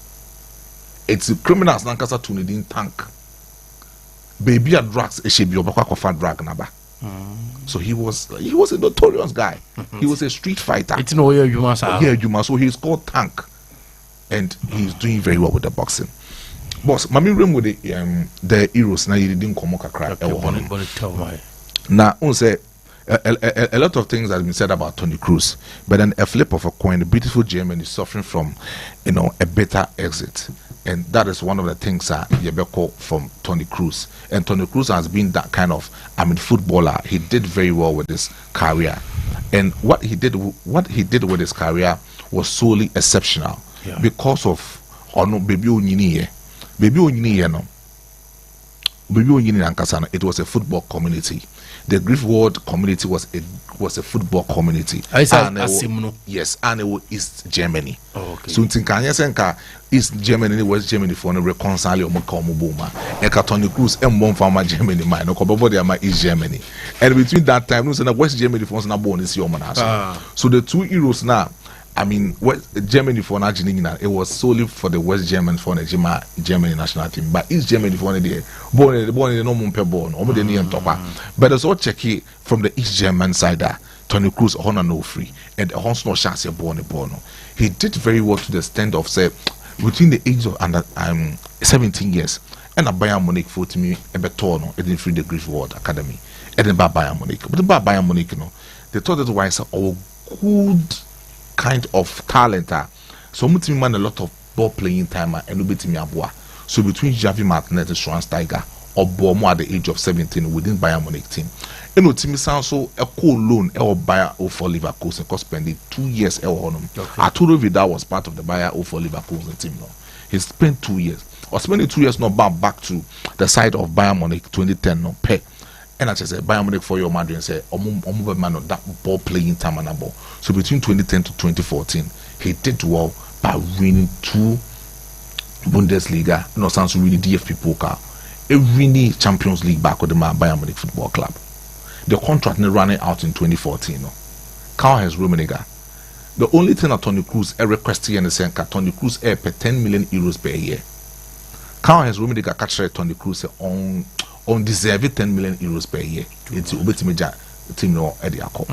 It's the criminals Nankasa Tuni didn't tank. Baby at drugs, it should be a drug naba. So he was a notorious guy. He was a street fighter. It's no way you must have. Yeah, you must. So he's called Tank, and he's doing very well with the boxing. Boss, mami room with the heroes now. You didn't come cry. Now, on say a lot of things have been said about Tony Cruz, but then a flip of a coin, the beautiful German is suffering from, a better exit. And that is one of the things Yebeko from Tony Cruz. And Tony Cruz has been that kind of, footballer. He did very well with his career. And what he did with his career was solely exceptional. Yeah. Because of Baby Onyini. Baby Onyini, it was a football community. The Greek world community was a football community. Yes, and it was East Germany. Oh, okay. So in East Germany, West Germany for reconcile Omokoma. And Tony Cruz and one farmer Germany, mine, no Kobody East Germany. And between that time, West Germany for not born is your man. So the two heroes now. West Germany for Argentina, it was solely for the West Germans for the Germany national team. But East Germany for the born no mumpe born, but it's all checky from the East German side. Tony Cruz honor no free, and the horse no chance born. He did very well to the extent of say between the age of under 17 years, and a Bayern Munich for to me a betono, it didn't free the Greek World Academy, and then Bayern Munich. But the Bayern Munich, they thought that was a good kind of talent. So much man a lot of ball playing time and ubetimi abua. So between Javi Martinez and Schweinsteiger or Bomo at the age of 17 within Bayern Munich team. And Otimi so a cool loan or Bayer for Leverkusen because spending 2 years on him. Arturo Vidal was part of the Bayer for Leverkusen team now. He spent 2 years. Or spending 2 years not back to the side of Bayern Munich 2010 no pay. And I just said Bayern Munich for your Madrid and say Omu man of that ball playing time and ball. So between 2010 to 2014, he did well by winning 2 Bundesliga, no sounds really DFB Pokal, a winning Champions League back with the Bayern Munich Football Club. The contract running out in 2014. Karl-Heinz Rummenigge. The only thing that Tony Cruz requested in the sense that Tony Cruz pay 10 million euros per year. Karl-Heinz Rummenigge catch Tony Cruz on deserve 10 million euros per year. It's ubetimeja team no Eddie Akko.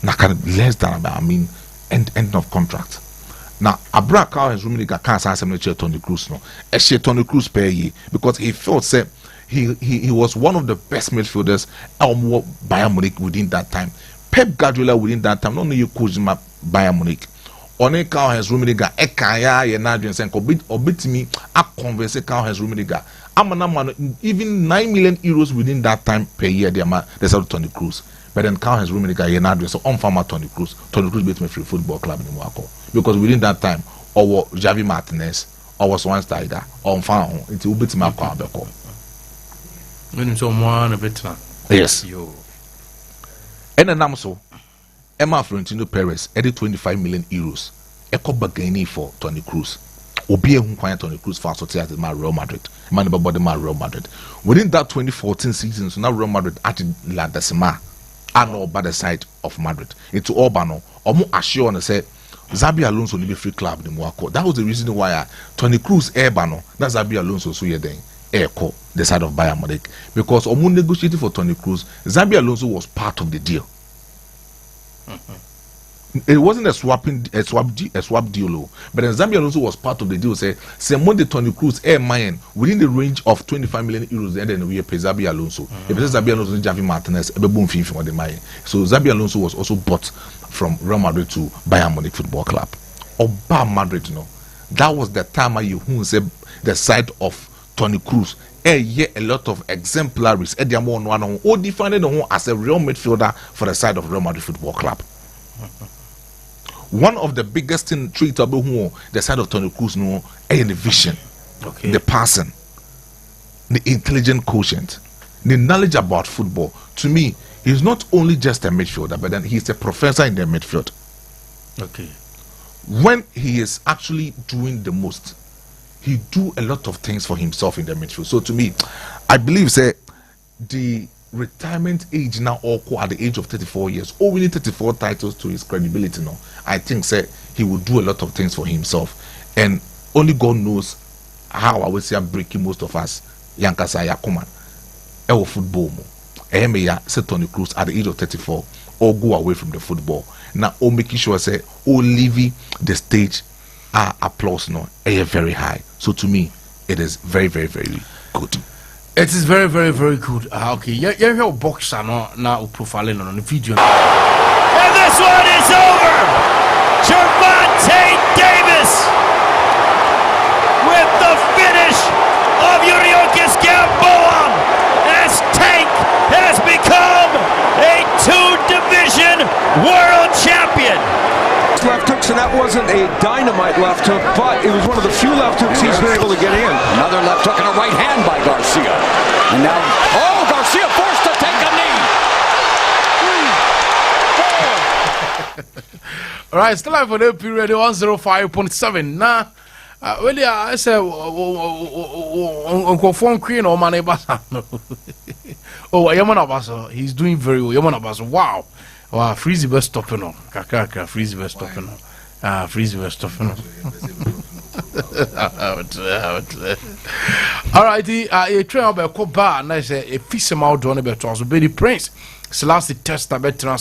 Now less than end of contract. Now Abra Karl-Heinz Rummenigge can't say Tony Cruz no. Tony Cruz per year because he felt say he was one of the best midfielders Bayern Munich within that time. Pep Guardiola within that time, not only you coach Bayern Munich. One Karl-Heinz Rummenigge ekaya ye na adwen sen ko obetimi a convince Karl-Heinz Rummenigge even 9 million euros within that time per year they sell Tony Cruz. But then Karl-Heinz Rummenigge ye na adwen so on farmer Tony Cruz beat me free football club in Monaco because within that time or Javi Martinez or Schweinsteiger on farm until obetimi akọ abeko. When so one a bit now. Yes. And then so Emma Florentino Perez added 25 million euros. Echo Bagani for Tony Cruz. Obie who quiet Tony Cruz for associated with Real Madrid. Man about the Real Madrid. Within that 2014 season, so now Real Madrid added La Decima and all by the side of Madrid. Into Urbano. Omo assure and say Xabi Alonso will be free club in Monaco. That was the reason why Tony Cruz Urbano, that's Xabi Alonso so you're then. Echo the side of Bayern Munich because Omu negotiated for Tony Cruz. Xabi Alonso was part of the deal. It wasn't a swap deal, but then Zambia also was part of the deal. Say Monday Tony Cruz air mine within the range of 25 million euros, and then we pay Zambia Alonso. If it's Zambia Alonso, Javi Martinez, a boom fee for the mine. So Zambia Alonso was also bought from Real Madrid to Bayern Munich Football Club. Oba Madrid, that was the time you who said the side of Tony Cruz. A lot of exemplaries. Or defined as a real midfielder for the side of Real Madrid Football Club. One of the biggest traits about the side of Tony Cruz the vision, the passing, the intelligent quotient, the knowledge about football. To me, he's not only just a midfielder, but then he's a professor in the midfield. Okay. When he is actually doing the most, he do a lot of things for himself in the midfield. So to me, I believe the retirement age now or at the age of 34 years, winning 34 titles to his credibility now, I think he will do a lot of things for himself, and only God knows how I would say I'm breaking most of us Yankasa Yakuman football say Tony Cruz at the age of 34 or go away from the football now, or making sure leaving the stage applause very high. So to me, it is very, very, very good. It is very, very, very good. Okay, your boxer now profiling on the video. And this one is over. Gervonta Davis with the finish of Yuriokis Gamboa as Tank has become a 2-division world champion. Left hooks, and that wasn't a dynamite left hook, but it was one of the few left hooks he's been able to get in. Another left hook and a right hand by Garcia. And now, Garcia forced to take a knee. 3, 4. All right, still live for the period 105.7. Now, really, I say, Uncle Phone Queen or Mane Basa. Oh, Yamana Basa, he's doing very well. Yamana Basa, wow. Wow, Freezy best stopping on. Kaka, Freezy best stopping on. Freezy best stopping on. Alrighty, a train about Koba, and I say a piece of out on about us. Baby Prince, Selassie Testa, better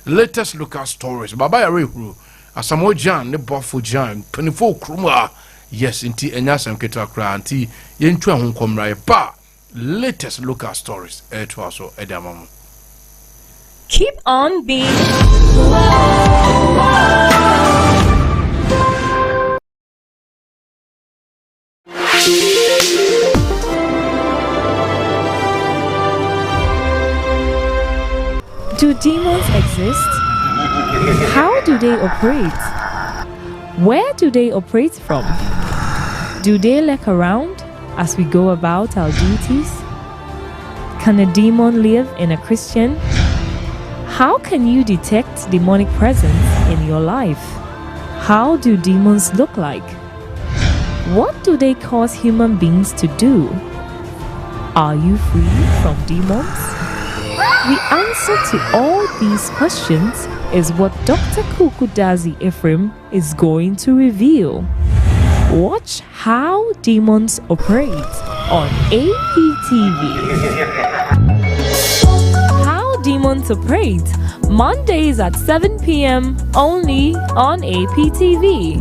latest local stories. Baba Rehu, a Samoa Jan, the Buffalo Jan, 24 Kruma. Yes, inti Enyasam Ketakra, anti Yentua Hunkom Rai, ba latest local stories. To us, Edamam. Keep on being. Do demons exist? How do they operate? Where do they operate from? Do they lurk around as we go about our duties? Can a demon live in a Christian? How can you detect demonic presence in your life? How do demons look like? What do they cause human beings to do? Are you free from demons? The answer to all these questions is what Dr. Kukudazi Ephraim is going to reveal. Watch How Demons Operate on APTV. Demons Operate, Mondays at 7 p.m. only on APTV.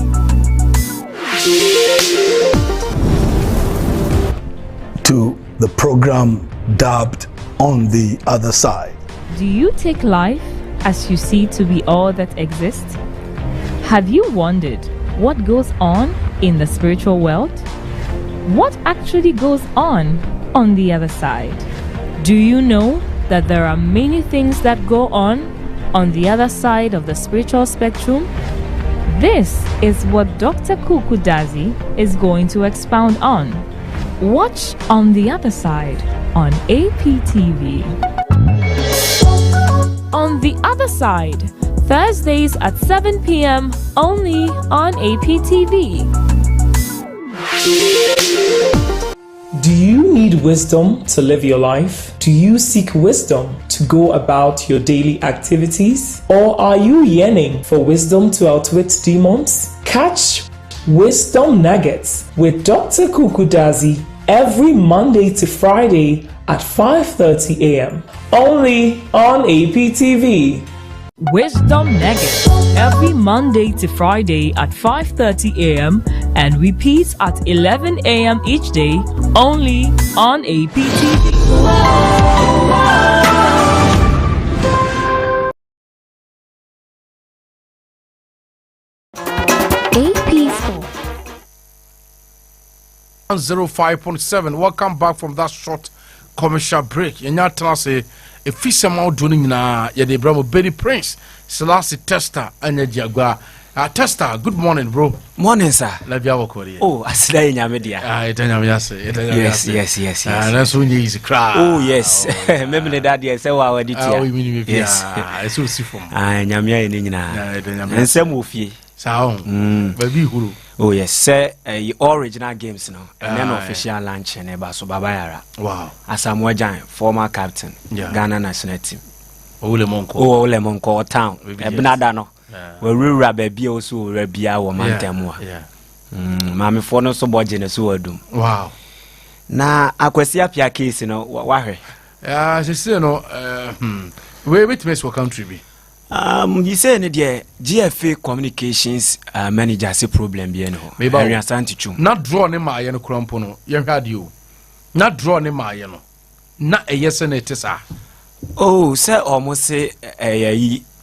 To the program dubbed On the Other Side. Do you take life as you see to be all that exists? Have you wondered what goes on in the spiritual world? What actually goes on the other side? Do you know that there are many things that go on the other side of the spiritual spectrum? This is what Dr. Kukudazi is going to expound on. Watch On the Other Side on APTV. On the Other Side, Thursdays at 7 p.m. only on APTV. Do you need wisdom to live your life? Do you seek wisdom to go about your daily activities? Or are you yearning for wisdom to outwit demons? Catch Wisdom Nuggets with Dr. Kukudazi every Monday to Friday at 5:30 a.m. only on APTV. Wisdom Nugget every Monday to Friday at 5:30 a.m. and repeats at 11 a.m. each day only on APTV. AP Sport 105.7. Welcome back from that short commercial break. Yenya trase a fisherman doing na yede bravo Betty Prince Selassie Testa and Jaguar. Testa, good morning, bro. Morning, sir. Oh, I say Yamadia. Yes. That's when you easy cry. Oh, yes. Maybe the daddy I say, wow, yes. I saw see from. I am here in and some of you. Baby, who? Oh, yes, sir. Original games, no, and then official lunch and Eba so Babayara. Wow. As I'm Wajan, former captain, Ghana national team. Ole Monko town. Benadano. We rura baby also rebia wo mantemwa. Mami for no so boje na so adum. Wow. Na akwasi apia case no wahwe. She say no we wait me for country be. You say ne de GFA communications manager say problem bi no. Area Santichu. Na draw ne ma ye no krampo no. Ye hwade o. Na draw ne ma ye no. Na eyese na etesa. Oh, say almost say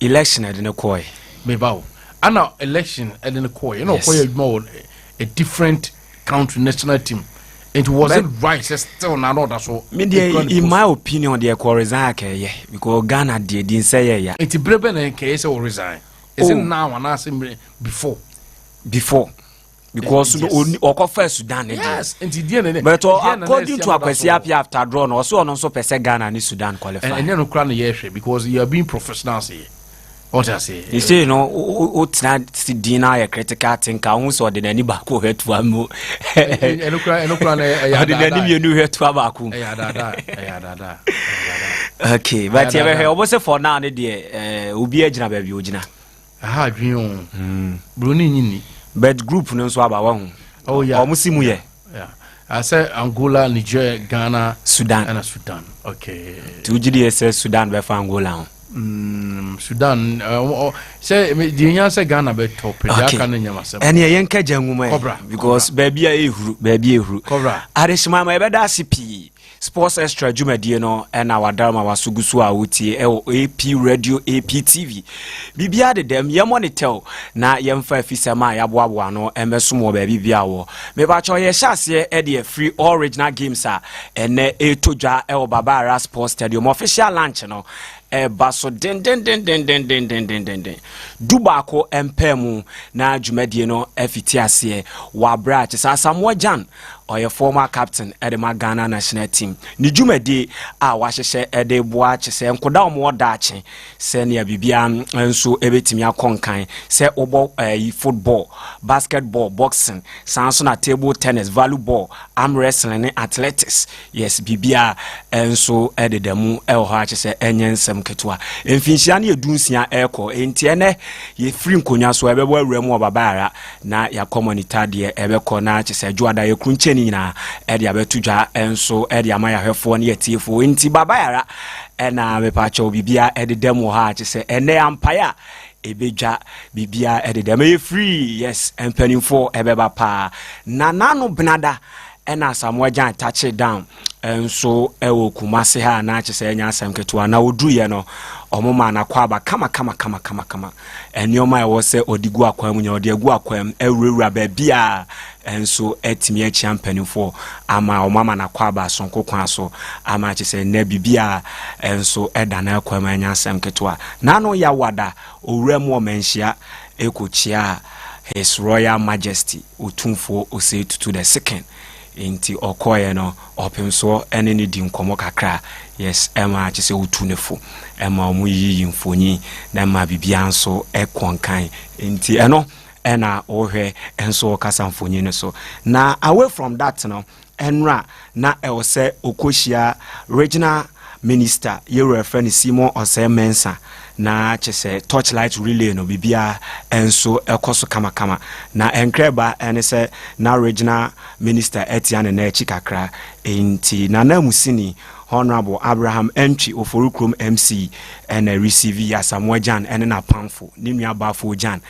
election at the koi. Mebao. Ana election at the koi. You know, koi more a different country national team. It wasn't right. Still not that so. In my opinion, the resign because Ghana didn't say yeah. It's Breben and case or resign. Isn't now and asking before. Because or first Sudan. Yes, but according to Akwesi after drawn also on also per Ghana and Sudan qualify. And then crown the because you are being professional. What I say? You say, you know, what's not deny a critical thinker who saw the any back who head to a moo. And you knew her to a baku. Okay, but you almost for now, dear, will be a jab of Ujina. Ah, Brion Bruni, but group no swab one. Oh, yeah, almost yeah. I said Angola, Niger, Ghana, Sudan, and Sudan. Okay, 2 GDS Sudan by Angola. Sudan say the answer Ghana be top and ye yanka jangume because baby ehuru cobra adeshima ma beda CP sports extra jumadie no and our drama wasugusu awutie AP radio AP TV bibia de dem ye monitor na ye mfa afisema ya boaboa no emesumo baby bia wo me ba cho ye hyase e de free original games a ene etodwa e Babara Sports Stadium official launch no baso den dubako empemu na dwumadie no afiti ase wa branch Samuel Jan or former captain at the Ghana national team ni dwumadie a wahyehyɛ ede boa kyese nkoda omo daakye senior bibia nso ebetimi akonkan se obo football basketball boxing sanso na table tennis volleyball arm wrestling athletics yes bibia nso ede demu ho akyese enyensem ketwa mfinhyia na edunsia eko entiene ye free nkonya so ebebo awuramu Babara na ya community de ebeko na akyese adwada ye krunche ni nyina ede abetudwa enso ede amaya hwefo na yetiefo enti Babara ena mepacho bibia ede demo ha akyese ene ampaya ebedwa bibia ede demo ye free yes empanimfo ebeba pa na nano benada ena Samuel Jan touch it down enso ewo kumase ha na akyese enya asem ketua na oduye no omoma na kwaba kama enioma e wo se odigu akwam nya odigu akwam ewurawura ba bia enso etimi champion ama omama na kwaba sonko kwa so ama akyese na bibia enso eda na akwam enya asem ketua na no ya wada owuramu omenhia ekochia His Royal Majesty Otumfo Osei Tutu the second inti okoye no opemso ene ni di nkomo kakra yes ema achese utunefo ema omu yi mfonyi na ma bibia nso ekonkan inti eno ena ohwe enso kasa mfonyi ne so na away from that no enra na ewose okohia regional minister yero friend Simon Osemensa na chese torchlight relay no bibia enso ekoso kama na enkreba ene na regional minister Etienne na echi kakra enti na namusini Honorable Abraham Entry Oforukrum MC and receive Samuel Jan and na Pamfo Nimia Bafo Jan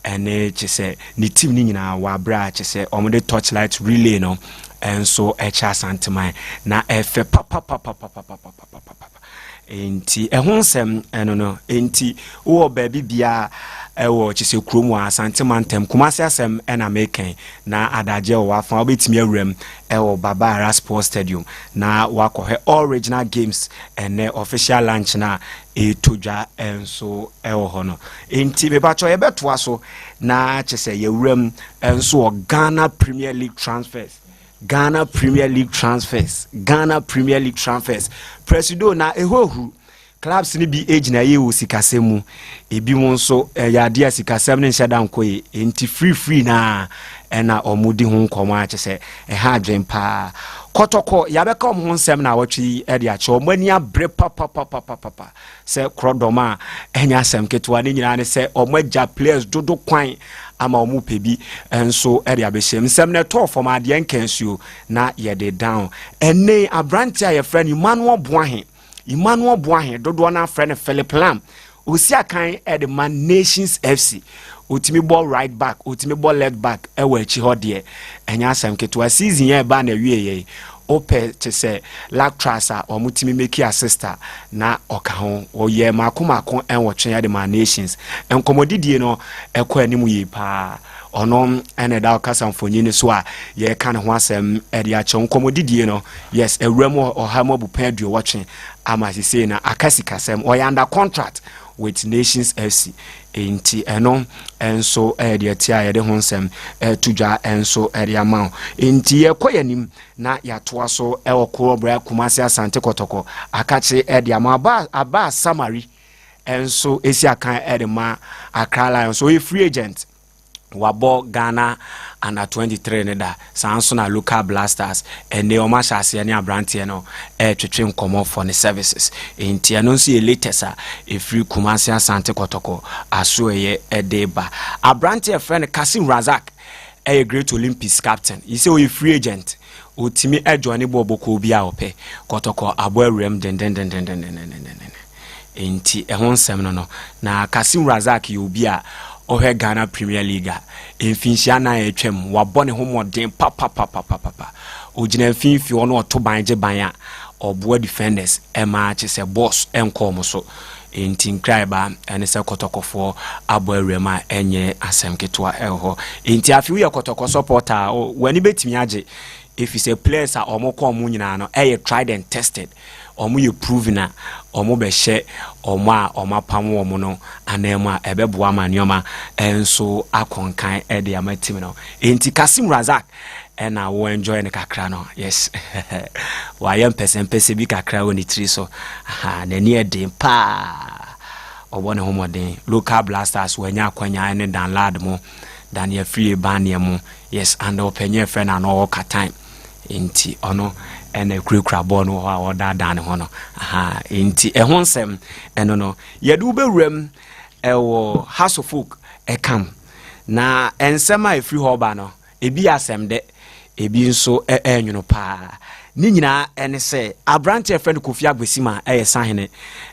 and say ni team ni nyina wa bra say omode torchlight relay no and so echa santima na efe papa enti ehun sem eno no enti wo baabi bia ewo chise krom wa santima ntem kumase asem ena meken na adaje wo afa obetimi awuram ewo Babara Sports Stadium na wakohe original games ene official lunch na etodwa enso ewo hono enti bebacho yebetoa so na chise yewuram enso Ghana Premier League transfers Ghana Premier League transfers Presido na ehohu clubs ni bi age na ye wo sikasemu ebi won so yade asikasem ne nhyada nkoye enti free na ena omudi ho nkomo a chese ha adwen pa kotoko yabeka om ho nsem na watwi ede a che omani abre papa se krodoma enya asem ketwa ne nyina ne se omagya players dodo kwan ama omu pebi enso ede abehye nsem ne to form ade nkansuo na yede down ene abrantia ye friend Emmanuel Boahen dodo na friend Philip Lam osi akan Edman Nations FC otimi ball right back otimi ball left back ewa echi hode enya asem ketwa season ye ba na wieye ope te se lactrasa omutimi make assista na oka ho oye makomako enwotwe Edman Nations enkomodidie no ekọ animu yi pa ono ene da okasa mfonyini so a ye ka ne ho asem ede a che nkomodidie no yes ewuram ohamo bupaduo watwe amasise na akasikasem or under contract with Nations FC enti eno enso ede tia ye de honsem tudwa enso ede amount enti ye koyanim na yatoa so ewokoro bra Kumasi Asante Kotoko akache ede amaba aba summary enso esi akan ede ma Accra Lions so a free agent wabo Ghana under 23 ne da sanso na local blasters ene o mashase ne abrantie no twetwe nkomo for the services enti eno nso ye latest a free Kumasi Asante Kotoko aso ye edeba abrantie friend Kasim Razak a great Olympics captain he say we free agent otimi join boboko bi a ope Kotoko aboawrem den enti ehon sem no na Kasim Razak ye obi a ohe Ghana Premier League enfinhia na etwem wabone homoden papa ogina enfinfi ono oto banje banya oboa defenders ema chese boss enkom so enti nkraiba ene se Kotokofo aboawrema enye asem ketwa eho enti afi we Kotoko supporter wani betimi age if is a players are omoko omu nyina no tried and tested omu ye proven na omu be hye omu a omapam omu no anema ebeboa manioma enso akonkan ede amatim no enti Kasim Razak ena wo enjoy ne kakra no yes wa yem pese bi kakra woni tri so na ni ede pa obone homoden local blasters wanya akwanya ne dan lad mo dan ye free ban mo yes and openye friend and all time enti ono ene kura ball no ho oda dan ho no enti ehonsem eno no yedu bewuram ewo House of Folk ekam na ensema efri ho ba no ebi asem de ebi nso enwuno pa ni nyina ene se abrante friend Kofi Agbesima sahene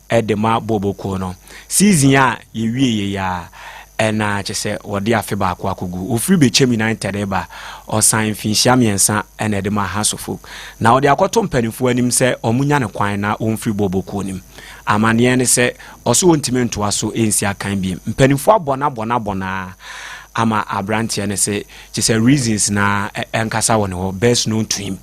edema boboko no season a yewie ya ena chese wodi afi ba akwa kogu ofri be Chem United eba o sign finhia miensa ena edema House of Folk na wodi akoto mpanifo anim se omunya ne kwan na omfri boboko nim amane ne se oso wontime ntoa so ensi akan bi mpanifo abona ama abrante ne se chese reasons na enkasa woni ho best known to him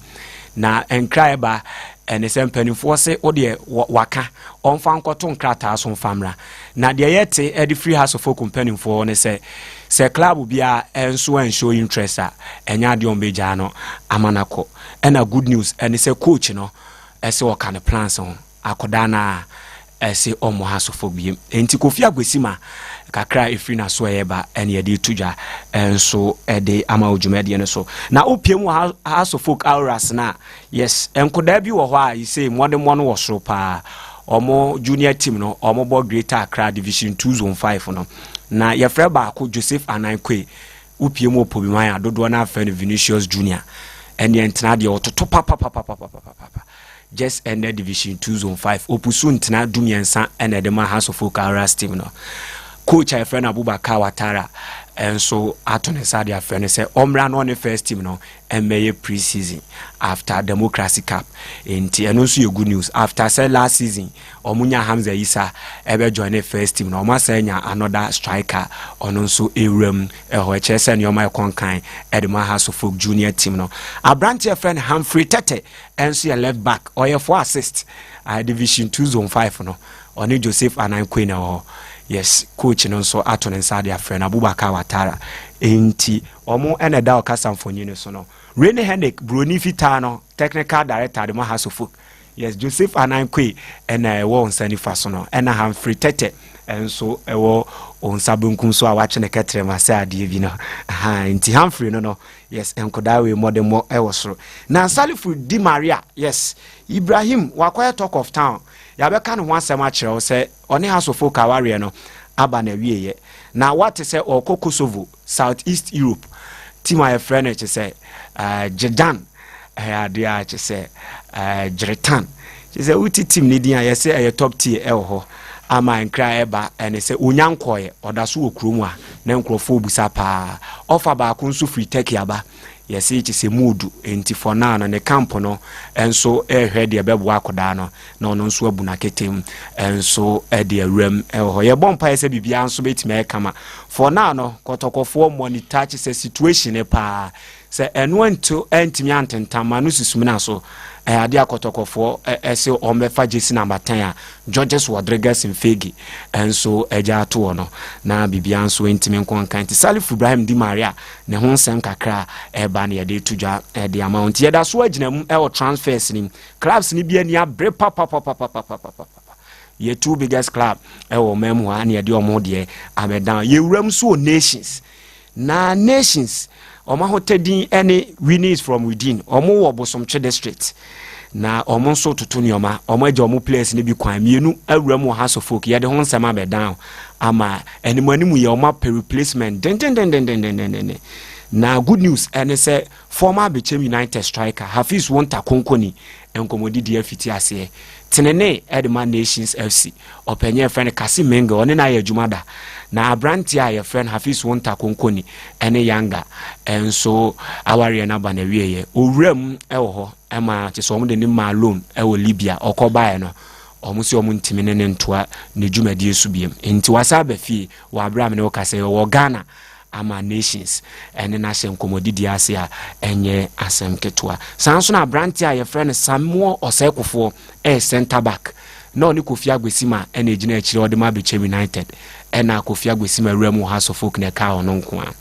na enkraiba ene se mpanifo se ode waka onfa nkoto nkrata so famra na de yete edi free House of Folk mpanifo ne se club bia enso en show interest a enya de ombeja no amanako ena good news ene se coach no ese waka ne plans ho akoda na ese omo House of Folk bi enti Kofi Agbesima kakra efri na so yeba ene ye de tudwa enso ede ama odwumade ne so na opiem House of Folk auras na yes enkoda bi wo ho a yise modern no wo soro pa omo junior team no omo bo Greater Accra Division 2 Zone 5 no na ye frɛ baako Joseph Anankwe opiem opobi man adodo na afɛ no Vinicius Junior ene entena de ototo papa just ended Division 2 Zone 5 opusu ntena dumiensa ene de ma House of Folk Aras team no coach a friend Abubakar Watara and so atone sade a friend say omra no on the first team no emmeye pre-season after Democracy Cup enti eno so ye good news after say last season omunya Hamza Isa ebe join the first team no ma say nya another striker ono so ewrem eho chese ne oma konkan edema House of Folk junior team no abrante friend Humphrey Tete enso ye left back or for assist Division 2 Zone 5 no oni Joseph Anankwe na yes coach no so ato ne nsade afre na Abubakar Watara enti omo ene da okasa mfonyi ne so no Rene Henrik Broni Fita no technical director de House of Folk yes Joseph Anankwe ena ewo nsani fa so no ena Humphrey Tete enso ewo onsabunkum so awache ne ketre mase ade bi no enti Humphrey no yes enkodawe modemo ewo soro na Salifu Di Maria yes Ibrahim wakwaya talk of town yabeka no wansem a kire wo se oni House of Folk aware no aba na wieye na what say okoko Kosovo Southeast Europe team a friend che say Jordan ade a che say Jretan che say uti team ni dia yes say top tier e ho ama nkra eba ene say onyankoye odaso okromu a na nkrofo obusa pa offer ba ko nso free take aba yes it is a mood enti for now ne camp no enso ehwe de bebo akoda no na ono nso abu na ketem enso e de awram ho ye bompa ese bibia nso betime kama for now no kotokofo monitor che situation e pa se eno ento entimi antentama no susumina so ade akotokofo ese omefa jesi number 10 a Georges Rodriguez Mfegi enso eja to no na bibia nso entimi nkonkan ti Salif Ibrahim Di Maria ne ho nsem kakra eba na yede tuja the amount yeda so aginam e transfers ni clubs ni bia ni abre papa ye two biggest club e wo memu ha na yede omo de abedan ye wuram so nations na nations Oma hotedin any winnings from within omo wo bosomche district na omo so tutu ni oma omo eje omo players ni bi kwan mienu awura mu House of Folk ye de ho nsema be down ama animu ye oma per replacement den na good news and say former Bechem United striker Hafiz Wonta Konkoni enkomodi di afiti ase tenene Edman Nations FC openye friend Kasi Menga one na ye jumada na abranti a ye friend Hafiz Wonta Konkoni ene yanga enso aware na ba na wieye owuram ewo ho ema che so mo de ni ma loan ewo Libya okobae no omusi omuntimi ne ntoa ne jumadi esubiem enti wasa ba fie wa abram ne okase wo Ghana ama nations ene na shem komodidi ase a enye asem ketwa sanso na branti a ye friend Samuel Osekofo center back no ni Kofi Agwesima ene gina akire odema Bechem United ena Kofi Agwesima Remu House of Folk ne ka ono nko a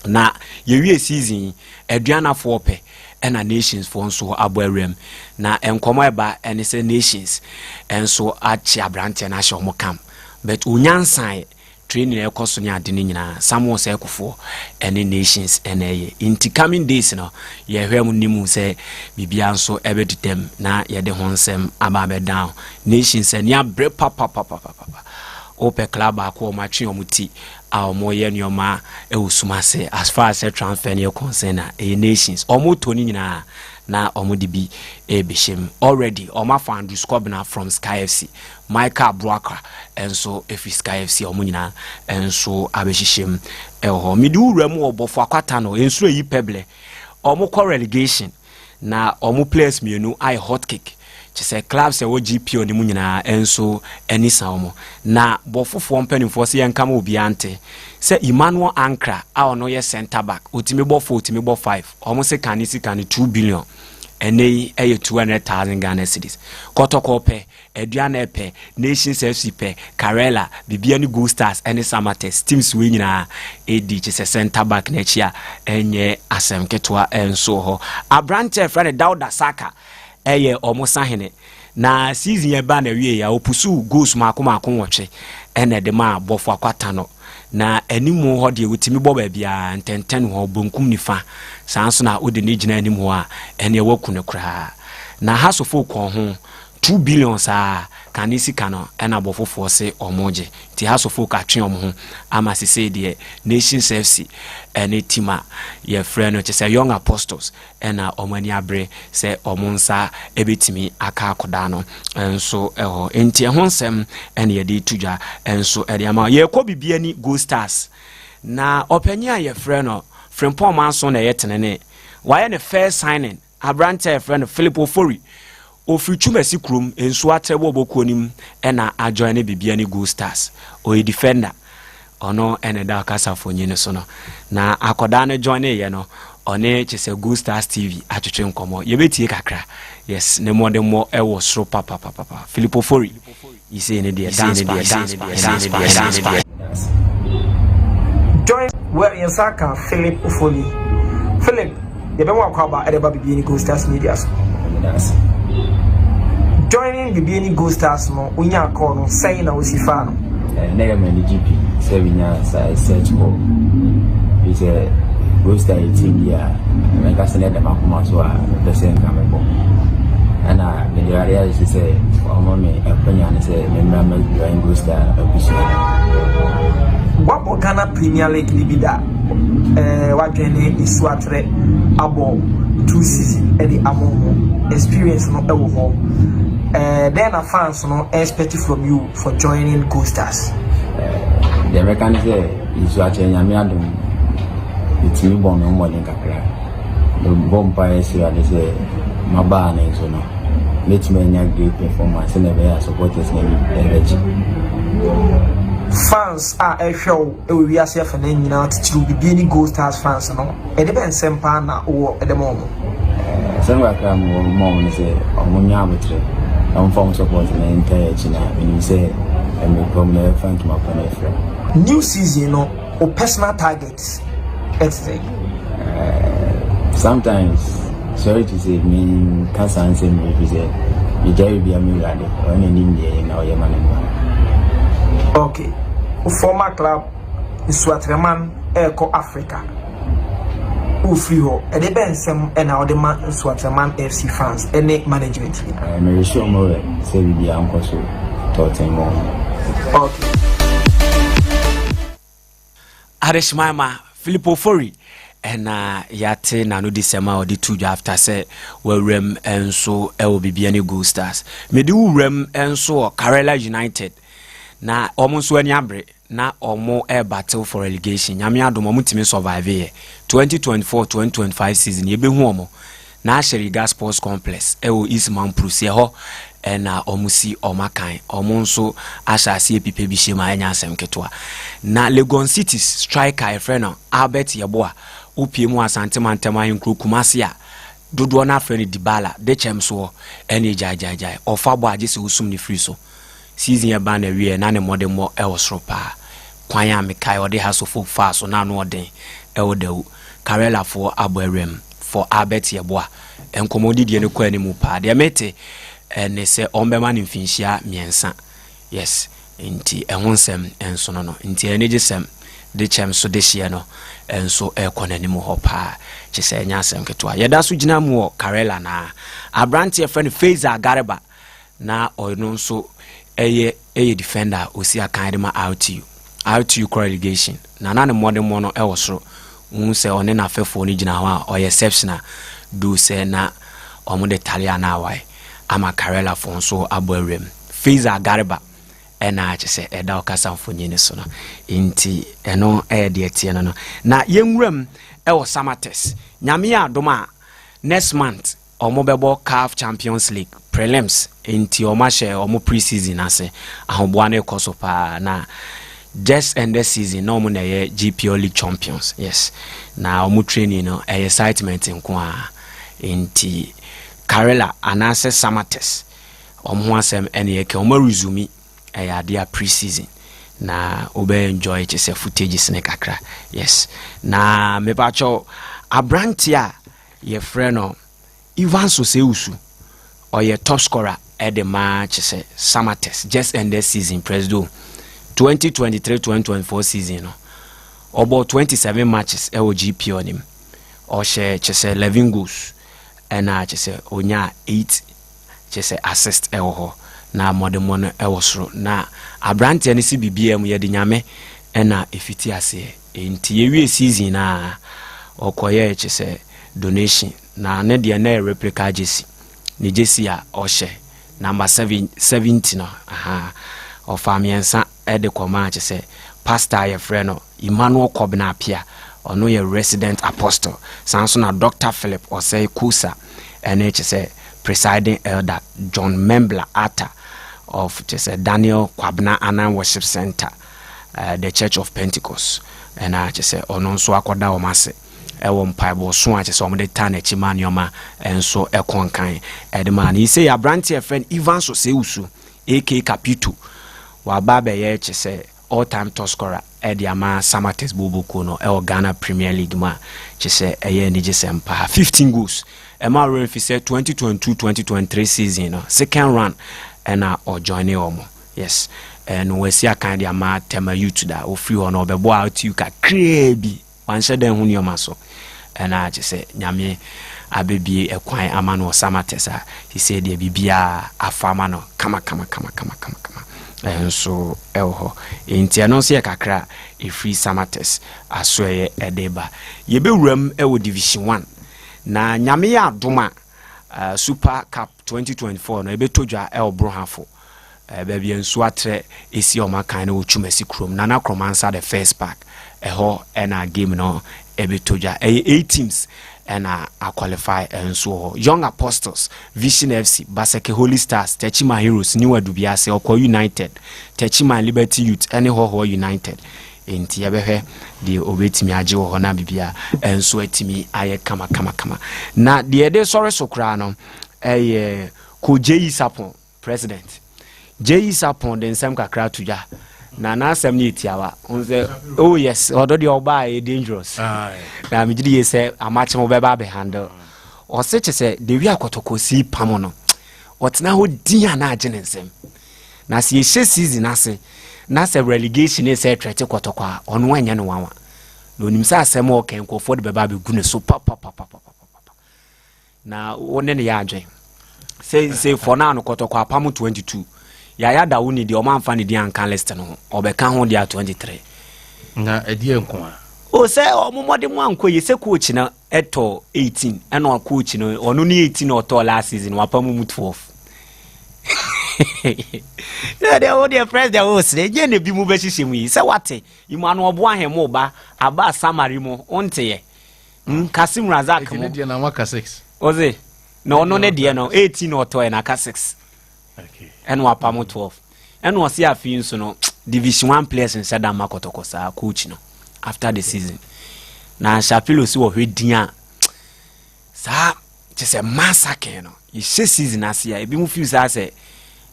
na ye wie season aduana fo pe ena nations fo nso aboarem na enkomo eba ene se nations enso achi abranti na hye omo kam but unyansan training ekoso ni ade ni nyina Samuel Sekofo ene nations ene in coming days no ye hwem nimu se bibia nso ebedidem na ye de honsem aba down nations ene abre papa ope club akọ matwe omuti a omoye nyoma ewusumase as far as transfer ne concern nations omoto ni nyina na omudibi Bechem already omafa Andrew Scobner from Sky FC Michael Broka enso efi Sky FC omunyina enso abehihim eho midu ramu obofo akwata no enso yi peble omukọ relegation na omu players mienu I hot kick chese clubs e wo GPO ni munyina enso enisa omo na bofofo mpanimfo se yankama obi ante se Emmanuel Ankra a ono ye center back otimi bofo otimi bo 5 omo se kanisi 2 billion ene eye 200,000 Ghana cedis kotoko pe eduana pe Nations FC pe Karela bibia ni Gold Stars ene Samates teams we nyina edi chese center back na chia enye asem ketwa enso ho abrante friend Dauda Saka eye omosahene na season ye ba na wie ya opusu goals makoma nwotwe ene de ma bofo akwata no na animu ho de wutimi boba bia ntenten ho bonkum nifa sanso na ode ne gina animu a ene waku ne kra na House of Folk ho 2 billion saa kan sika no ena bofofo se omoje ti hasofo ka twe omo ama se say de Nations FC ene tima ye frɛ no chese Young Apostles ena omani abre se omonsa ebetimi aka akoda no enso eho enti ho nsɛm ene ye de tudwa enso ede ama ye kɔ bibia ni Go Stars na opanya ye frɛ no Frimpong Manso na ye tenene why ne first signing abrante frɛ no Philip Ofori Ofrichumesi krum enso atrebo bokonim ena ajoin bibia ni Go Stars o defender ono ene da kasa fonyi ne so no na akoda ne join ye no one chese Go Stars TV atwetwe nkomo ye betie kakra yes ne modern mo ewo sro papa Philip Ofori you say ne dey dance join where in Saka Philip Ofori Philip ye be wa kwa ba edeba bibia ni Go Stars media so joining the BNI Go Stars no unya call no say na osifa no na me the GP say we nya search for is a Go Stars team ya me ka sene da makoma so a person ka me bo ana me the area is say omo me epanya ne say me na me join Go Stars official what Ghana Premier League ni bida what join isu atre abo 2 season e di amomo experience no e wo ho then a fans no expect from you for joining Go Stars. The American say is watching Nyame adom. It's me born no more than kakra. The bomb pie say they say maba na so no. Let me nya great performance and be supporters na energy. Fans are show e we ase fa na nyina to be any Go Stars fans no. E de ben sempa na o e de mo. Sanwa ka mo ni say omunya abutre. I'm from support in the entire China. When you say, I'm a problem, thank my friend. New season, or personal targets. Sometimes, sorry to say, me can't answer me if you say, you dare be a millionaire or in India in our Yemen. Okay. Former club in Swaziland, Eco Africa. Ufriho, and the Bensem and our demand Swaziland FC fans, any management. I'm very sure more say we be uncle so taught more. Okay. Arishmama Philip Ofori and yate na no December or the 2 after say well rem and so will be any Go Stars. Me do rem and so Karela United na almost when yabre. Na omo air battle for relegation nyame adom omo timi survive here 2024-2025 season ye be hu omo na Sheriga Sports Complex o Eastman Prus ye ho na omo si omakan omo nso ashase epipe bi shema anya asem ketwa na Legon Cities striker e friend Albert Yeboa opie mu Asante Mantema Hinkro Kumasi a dodo na friend Dibala de chem so ene jajajai ofabo agese usum ni free so season ya ba na wie na ne modern mo e wosro pa kwanya mekai ode hasofo fa so na no ode e wodewu Karela for Abuerem for Albert Yeboa enkomodi die ne kwa animu pa de mete ne se ombema ne mfinhia miensa yes nti ehonsem enso no nti enegesem de chem so de hie no enso ekonanimu ho pa chese nya asem ketwa yeda so gina mu Karela na abrante friend Faiza Gareba na ono nso eye defender osi akan de ma RTU relegation na na modern mono e wosoro un se one na fefo ni gina ho a o exceptional do se na omo de Italian awai ama Karela fon so Abuerem Faiza Gareba ena achese eda okasa mfonyi ne so no nti eno de tie no na yenwuram e wo Samates nyame adoma next month omo bebo CAF Champions League prelims nti omo share omo pre-season ase ahoboa na ekoso pa na just end the season no mo na ye GPO League champions yes na omo training no excitement nko a nti Karela anase Samates omo asem ene ye ke omo resume dia pre-season na obe enjoy chese footage ne kakra yes na mepacho abrantia ye freno Ivan Soseusu or ye top scorer at the match Samates just ended season presdo 2023-2024 season about 27 matches LGP on him or share chese 11 goals and chese onya 8 kyese assist ɛwɔ hɔ na modemo no ɛwɔ soro na abrante ne si BBM ye de nyame ɛna efiti ase enti yewie season na okoye kyese donation na ne de na replica jersey ne jersey a ɔhyɛ number 70 no of amiensa ɛde kɔma kyese pastor ye frɛ no Emmanuel Kobna Pia ono ye resident apostle sanso na Dr. Philip Osei Kusa ene kyese presiding elder John Membla Atta of just Daniel Kwabna Anan Worship Center, the Church of Pentecost, and I just say, "Onon so akoda omase." Ewon paibo so I just omde tan echiman yoma and so ekonkan. Edman he say abranti friend Ivan so se usu AK Capitu. Wa baba ye say all-time top scorer Ediama Samates Bobuko no El Ghana Premier League ma say eye ni sempa 15 goals. Emma Renfi said 2022-2023 season no second run and or joining omo. Yes. And we see a kind of ma tema youth that o free on obebo out you ka crebi wan shede hu ni omaso. And I just say nyame abebi ekwan amano Samatesa. He said the bibia afama no kama. And so elho inti anonse ye kakra e free Samates asoye edeba. Yebe wuram e wo division 1. Na nyame ya adoma Super Cup 2024 no ebe tojwa el brohafo baby enso atre esi oma kan na ochumasi krom nana krom answer the first pack ho na game no ebe tojwa 8 teams na qualify enso Young Apostles, Vision FC, Baseke Holy Stars, Techima Heroes, New Adubiase, Oko United, Techima Liberty Youth, any ho United. Enti yebehwe de obetimi age wo na bibia enso atimi aye kama na de ede sore sokra no ko Jeyi Sapon president Jeyi Sapon den sam kakra tuja na asem ni etiawa onse oh yes odo de oba e dangerous na migidi ye se amache mo beba be handle o se che de wi akotokosi pam no otena ho dia na age nsem na se ye season ase na se relegation is a trete kwotokwa ono anya no wawa na onim sa asem o ken ko for the beba be gune so pa na one ne ya adwen say for now no kwotokwa pam 22 ya da woni de o man fa ne di ankan list no obeka ho dia 23 na edi enko a o se o momode mu anko ye se coach na eto 18 and o coach no ono ni 18 o to last season wa pam mu 12 no they all their friends they host they je ne bi mu be hihye mu yi se wate imanu obo ahemo ba aba samari mo onte ye Kasim Razak mo de na waka 6 oze no ono ne de no 18 o to na ka 6 okay and wa pam 12 and was here fin so no division 1 players in Sada Makotoko sa coach no after the season na Shapiro si wo hwedian sa just massacre no you see season asia e bi mu feel say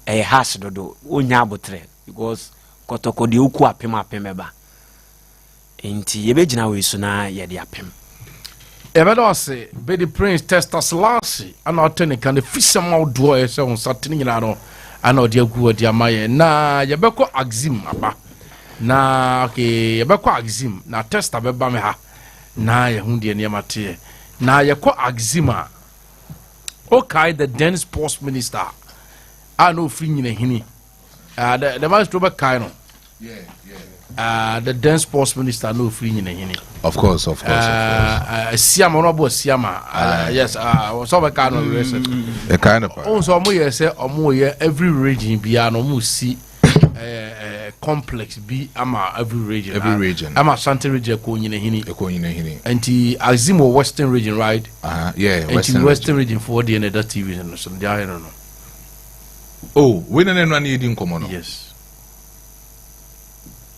a hash dodo onya abotre because Kotoko de oku apem ba enti ye begina we so na ye de apem ebedo se be the prince Testa Slasi ana otenika ne fisama odo e se on satini nyina no ana odi agu odi amaye na ye beko axim aba na okay ye beko axim na Testa beba me ha na ye hu de ne mate na ye ko axima okay the then sports minister I know free nyina hini the master be kai no the then sports minister no free nyina hini of course siama no bo siama yes so be kai no a kind of so mo ye say omo ye every region bia no mo si complex bi ama every region ama Ashanti region ko nyina hini anti Azimo Western region right Western region for the another TV no so they no oh when and when you didn't come on yes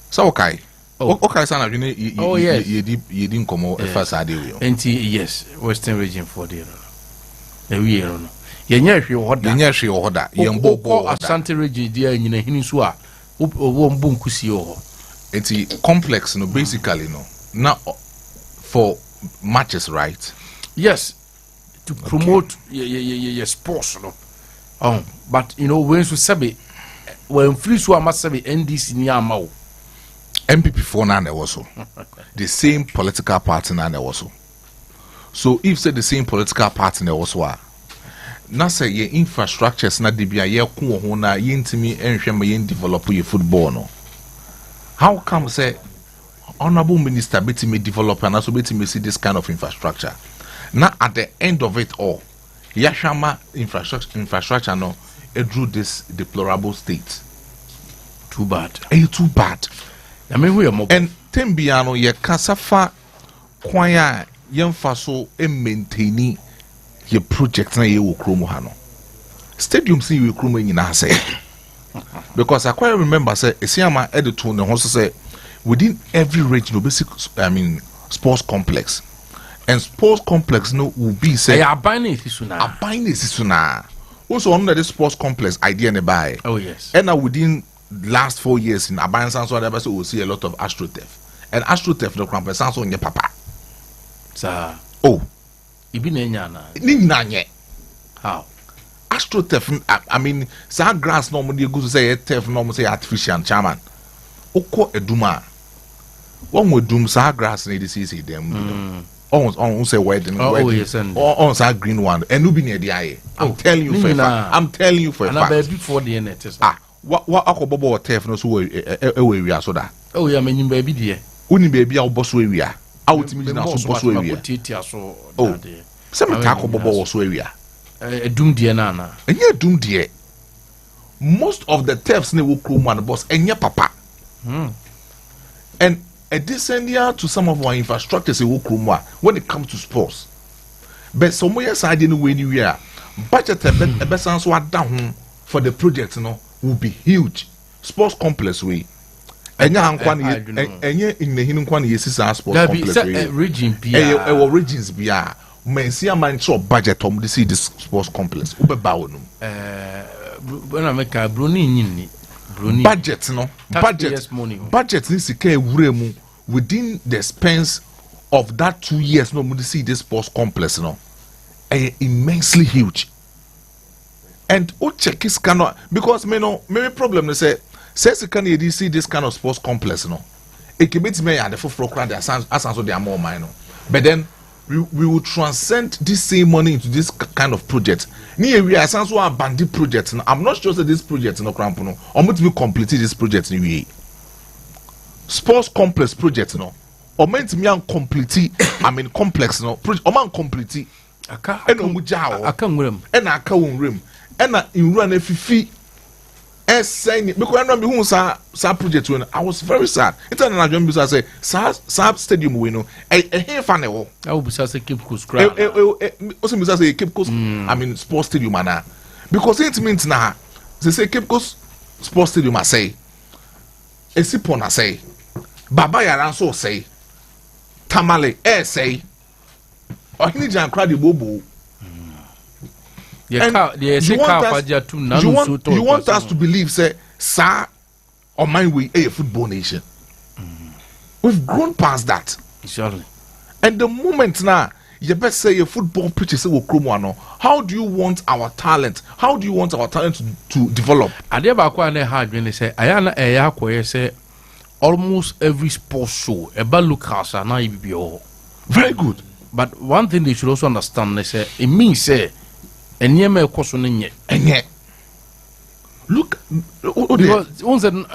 so okay sana you didn't come on first ade we anti yes Western region for the no we no ye nya hwe hoda ye mbobo Ashanti region dia nyina hini so a wo mbu nkusi ho anti complex no basically no now for matches right yes to promote your sports no but you know when so sabe when free so amasabe NDC ni amawo MPP for na there was the same political party na there was so if say the same political party there was na say ye infrastructures na de bia ye ko ho na ye ntimi enhwe ma ye develop ye football no. How come say honorable minister betimi develop and also betimi see this kind of infrastructure? Now at the end of it all, Yashama infrastructure no it drew this deplorable state. Too bad. Too bad. I mean we are more and tembiano ye kasafa kwaya yemfa so maintaining your project na ye wo kromo ha no. Stadium see we kromo nyina say. Because I quite remember say Esiama editor ne ho say within every region basic sports complex. And sports complex no will be say abine sisuna. Also under the sports complex idea ne buy. Oh yes. And now within last 4 years in Abine Sanso we will see a lot of AstroTurf. And AstroTurf no cramp Sanso nye papa. Sir. Oh. Ibi ne nyana. Ni nyanye. How? AstroTurf I mean sa grass normally go to say turf normally say artificial chairman. Oko eduma. One would doom sa grass need to see them. On say wedding. Oh yes, on sa green one. And you be near the eye. I'm telling you for a fact. I'm telling you for a fact. And before the net. What akobobo turf no so we are so that. Oh yeah, me baby dear. Uni baby a boss we are. Out me na so boss we are. Oh. Some akobobo so we are. Doom dear nana. Enye doom dear. Most of the turfs ne wo krom man boss enye papa. And a descendant to some of our infrastructures when it comes to sports. But some way aside in the way you are, budget a best answer down for the project will be huge. Sports complex way. And in the hidden quantity sports complex way. Region regions be men see a man show budget to see this sports complex. When I make a Bruni. Budget budget needs to carry within the expense of that 2 years no to see this sports complex immensely huge. And check is cannot because maybe problem they say says can you see this kind of sports complex it can be me and the full crowd as also they are more minor. But then we will transcend this same money into this kind of project. Near we are also a bandit project. I'm not sure that this project no crampono. I'm going to be completed this project in sports complex project or meant me complete complex project or complete and rim and in run a fee saying because I remember who saw project when I was very sad. It's an adjournment because I say stadium winner a fan. I will say keep coast also say Cape Coast sports stadium because it means now they say Cape Coast sports stadium I say a sipon I say Baba Yaranso say Tamale say or he can cry the bobo. You want us to believe say sir on my way a football nation. We've grown past that. Surely. And the moment now you best say a football pitch is how do you want our talent? How do you want our talent to develop? Say almost every sports show about Lucas and IBBO. Very good. But one thing they should also understand, they say it means say and yet look once an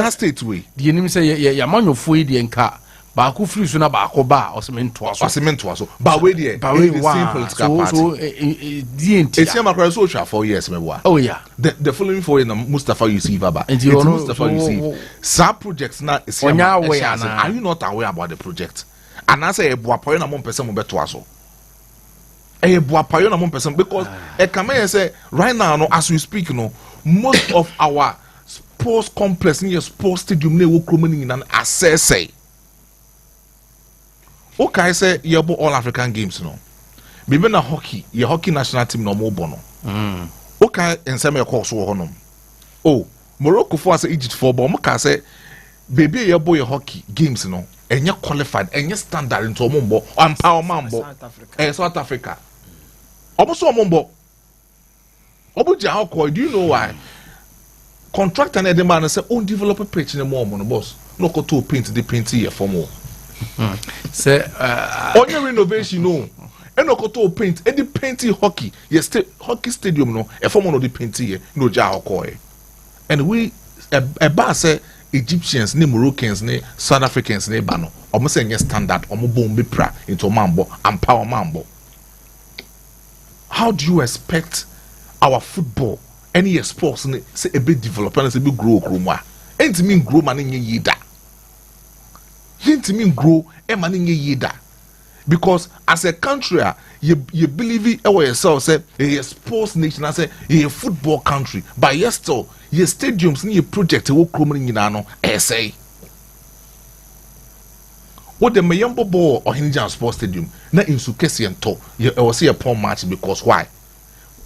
state way the enemy say ya man your food the nka ba ko free so na ba ko ba osemento aso ba we there simple so DNT it's my cry social 4 years me boy. Oh yeah, the following 4 years Mustafa Yusuf Baba it's Mustafa Yusuf some projects na are you not aware about the project and I say e boa point na mo person mo beto aso because say right now as we speak most of our sports complex in your sports stadium will come in and assess okay say you all African games maybe na hockey your hockey national team no more bono okay and some course Morocco for say Egypt for but mo say baby your boy hockey games and you qualified and you standard into ombo empowerment South Africa almost ombo do you know why contractor and the man say own developer pitch in the more boss no go to paint the paint here for more say on your renovation eno koto paint e di painting hockey hockey stadium no e form no di painting ye no ja hokoe and we e ba say Egyptians ne Moroccans ne South Africans ne ba no omo say nye standard omo bombe pra into mambo and power mambo. How do you expect our football any sports ne say a bit develop and say be grow kromwa enti mean grow man nye yida enti mean grow e man nye yida because as a country you believe it yourself say a sports nation I say a football country but yes still your stadiums ni project wo kromni nyina no say what the Mayambo ball or Hinjan Sports Stadium na insu kesi ento ye was a poor match because why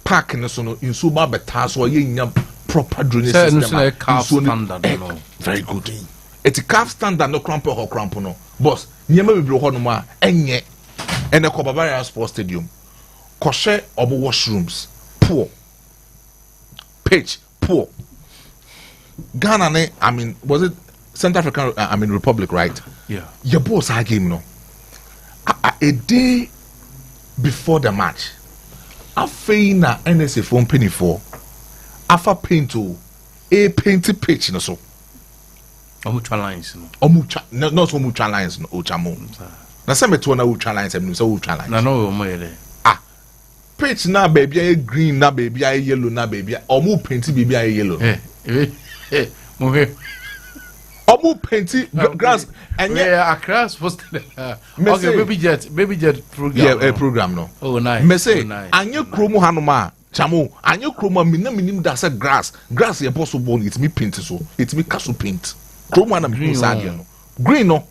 park in so no insu ba beta so ye nya proper drainage system standard very good it's a calf standard no cramp or cramp no boss nyema bibiro ho no ma enye ene ko Bavaria Sports Stadium koshe obo washrooms poor pitch poor Ghana ne I mean was it Central African Republic right yeah your boss a game no a day before the match afei na NSA phone penny for afa paint o a painted pitch no so omucha lines no omucha no so omucha lines no ochamo na se meto na omucha lines em so omucha lines na no mo yele pitch na baby a green na baby a yellow na baby omu paint baby a yellow mo he omu paint grass and yeah grass was okay baby jet program yeah program no oh nice me say anye kromo hanoma chamo anye kromo minim da say grass ye possible it me paint so it me castle paint kromo na me inside no green no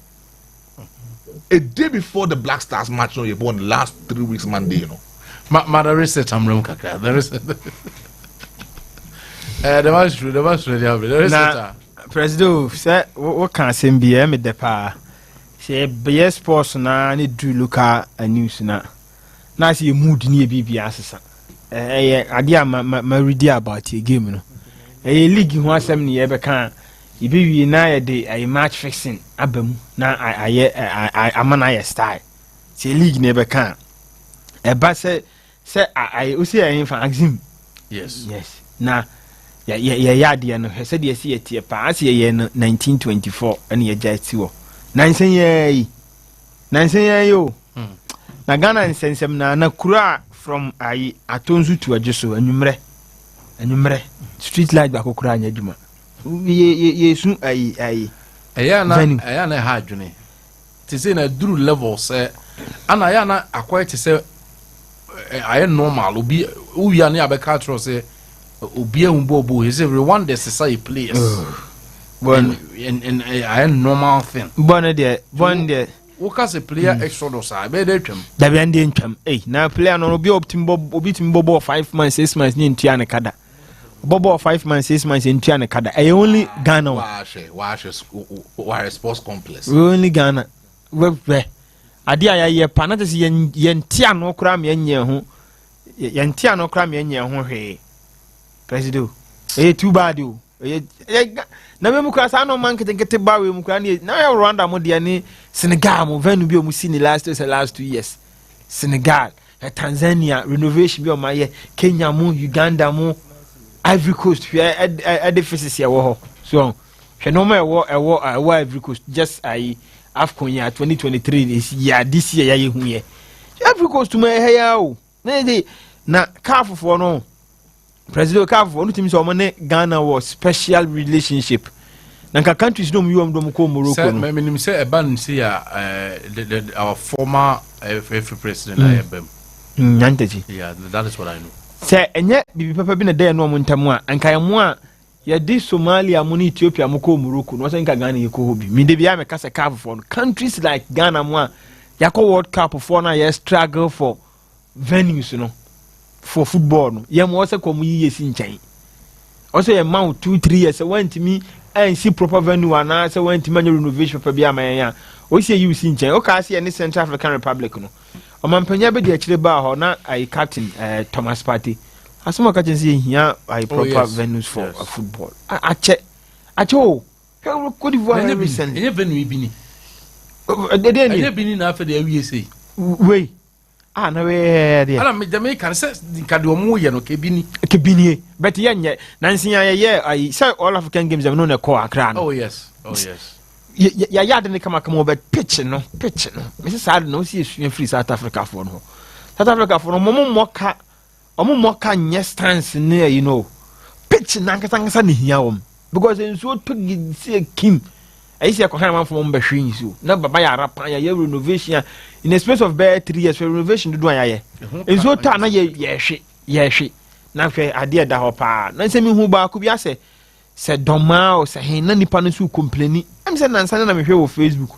a day before the Black Stars match no you born last 3 weeks Monday you know the research amrom kaka the research the was true the research President say what can say be me de pa say be sports na ni do local news na say mood ni bibia asesa ade ma read about a game no league ho asem ni ye be kan ibe na ye de a match fixing abam na amana ye style say league ne be kan e ba say o see ayin fa axim yes na ya de no he said yes ye pa as ye no 1924 and ye jati wo nansen ye yo na Ghana nsensem na kura from atonzu to ajeso anwumre street light ba kokura anya djuma ye su eya na ha adwene ti say na duru level say ana ya na akwai ti say aye normal obi uya na abeka tro say obi ehunbobo he say Rwanda society players and aye normal thing bon there woka say player exodus be dey twam da be ande ntwam na player no obi timbo 5 months 6 months ni ntua ne kada bobo 5 months 6 months ntua ne kada only Ghana wa sports complex only Ghana we ade ye pa na tese ye ntia no kra me nye ho ye ntia no kra me nye ho hwe president too bad o na me mukra sa no man kete ba we mukra na ya Rwanda mo de ni Senegal mo venu bi o mu si ni last 2 years Senegal Tanzania renovation bi o ma ye Kenya mo Uganda mo Ivory Coast edifices ya wo ho so hwe no ma ewo Ivory Coast just AFCON ya 2023 this year ya ye hu ye Ivory Coast mo he ya o na CAF for no President CAF no timi so mo ne Ghana was special relationship na ka countries no mu do ko Morocco no me nim say ban see ya our former FA president Ayabem Nyantaji yeah that is what I know say enye bibi papa bi na dey no mo ntamu a anka yemo a ya di Somalia mo ni Ethiopia mo ko Morocco no so nka Ghana ye ko hobi mi de bia me ka say CAF for countries like Ghana mo a yakọ World Cup for na ye struggle for venues no for football no ye mo se ko mu yiye si nchen also ye man 2-3 years want me and see proper venue and say want to manage renovation for bia man ya o se you si nchen o ka se any Central African Republic no o man panya be de akire ba ho na captain Thomas Partey asoma ka chense hia proper venues for football ache o Cote d'Ivoire recently any venue bi ni de any bi ni na afa de awie sei we na we there ana me Jamaica say nka de omo ye no kebini but yenye nansia ye ai say all African games no na call Accra no. Oh yes ya yard ne kama but pitch no me say sad no see esu free South Africa for no South Africa for no mo ka nye stance ne you know pitch na nkasa ne hia wom because enso to see Kim I see a command from Bashing you. No, Baba Rapa, ya renovation in a space of bare 3 years for renovation to do. And so, Tana, yes, now idea that hopa. Nancy who back could be said Doma, say, hey, none punish who complaining. I'm saying, I'm saying, here on Facebook.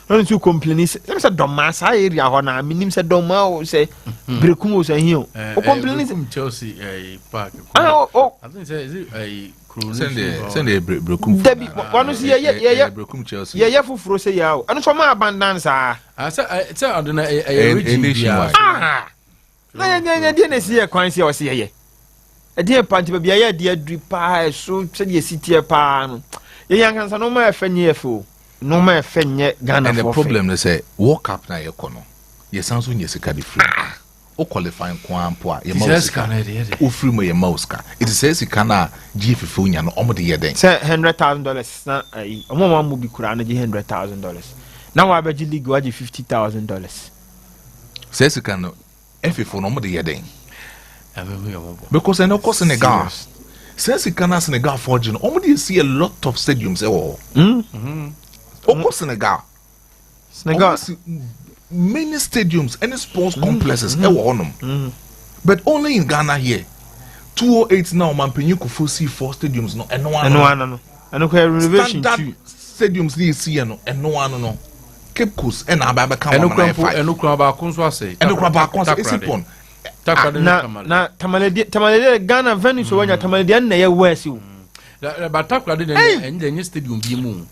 None to complaining. I'm said Domas, I area on a minimum said Doma, say, Brecumo, say, here. Oh, complaining from Chelsea, a park. Oh, I think a Send a Brokum. Debbie, one see Brokum Chelsea. Yeah, for Frost, yeah, and from my abundance. I said, I don't know a nation. I didn't see a coincy or see a dear party, be a dear drip pie, so said ye city a pan. The young hands are no more fenye no more fenye Ghana. And the problem is say, walk up na your corner. Yes, sounds when you see free. O qualifying kwampo ye mauska o free mo ye mauska it says you kana gfifu nya no omo de ye den say $100,000 na omo mo bi kura na $100,000 na wa be league wa $50,000 says you kana efifu no omo de ye den because I know cause Senegal says you kana Senegal fortune omo de see a lot of stadiums o Senegal many stadiums and sports complexes but only in Ghana here 208 now man penyu kufu see 4 stadiums no and no renovation too stadiums dey see no and no Cape Coast and ababa come and no ba konso ase and no ba konso isipon na tamalede Ghana venue so wanya tamalede na ye west you but takrade dey stadium bi mu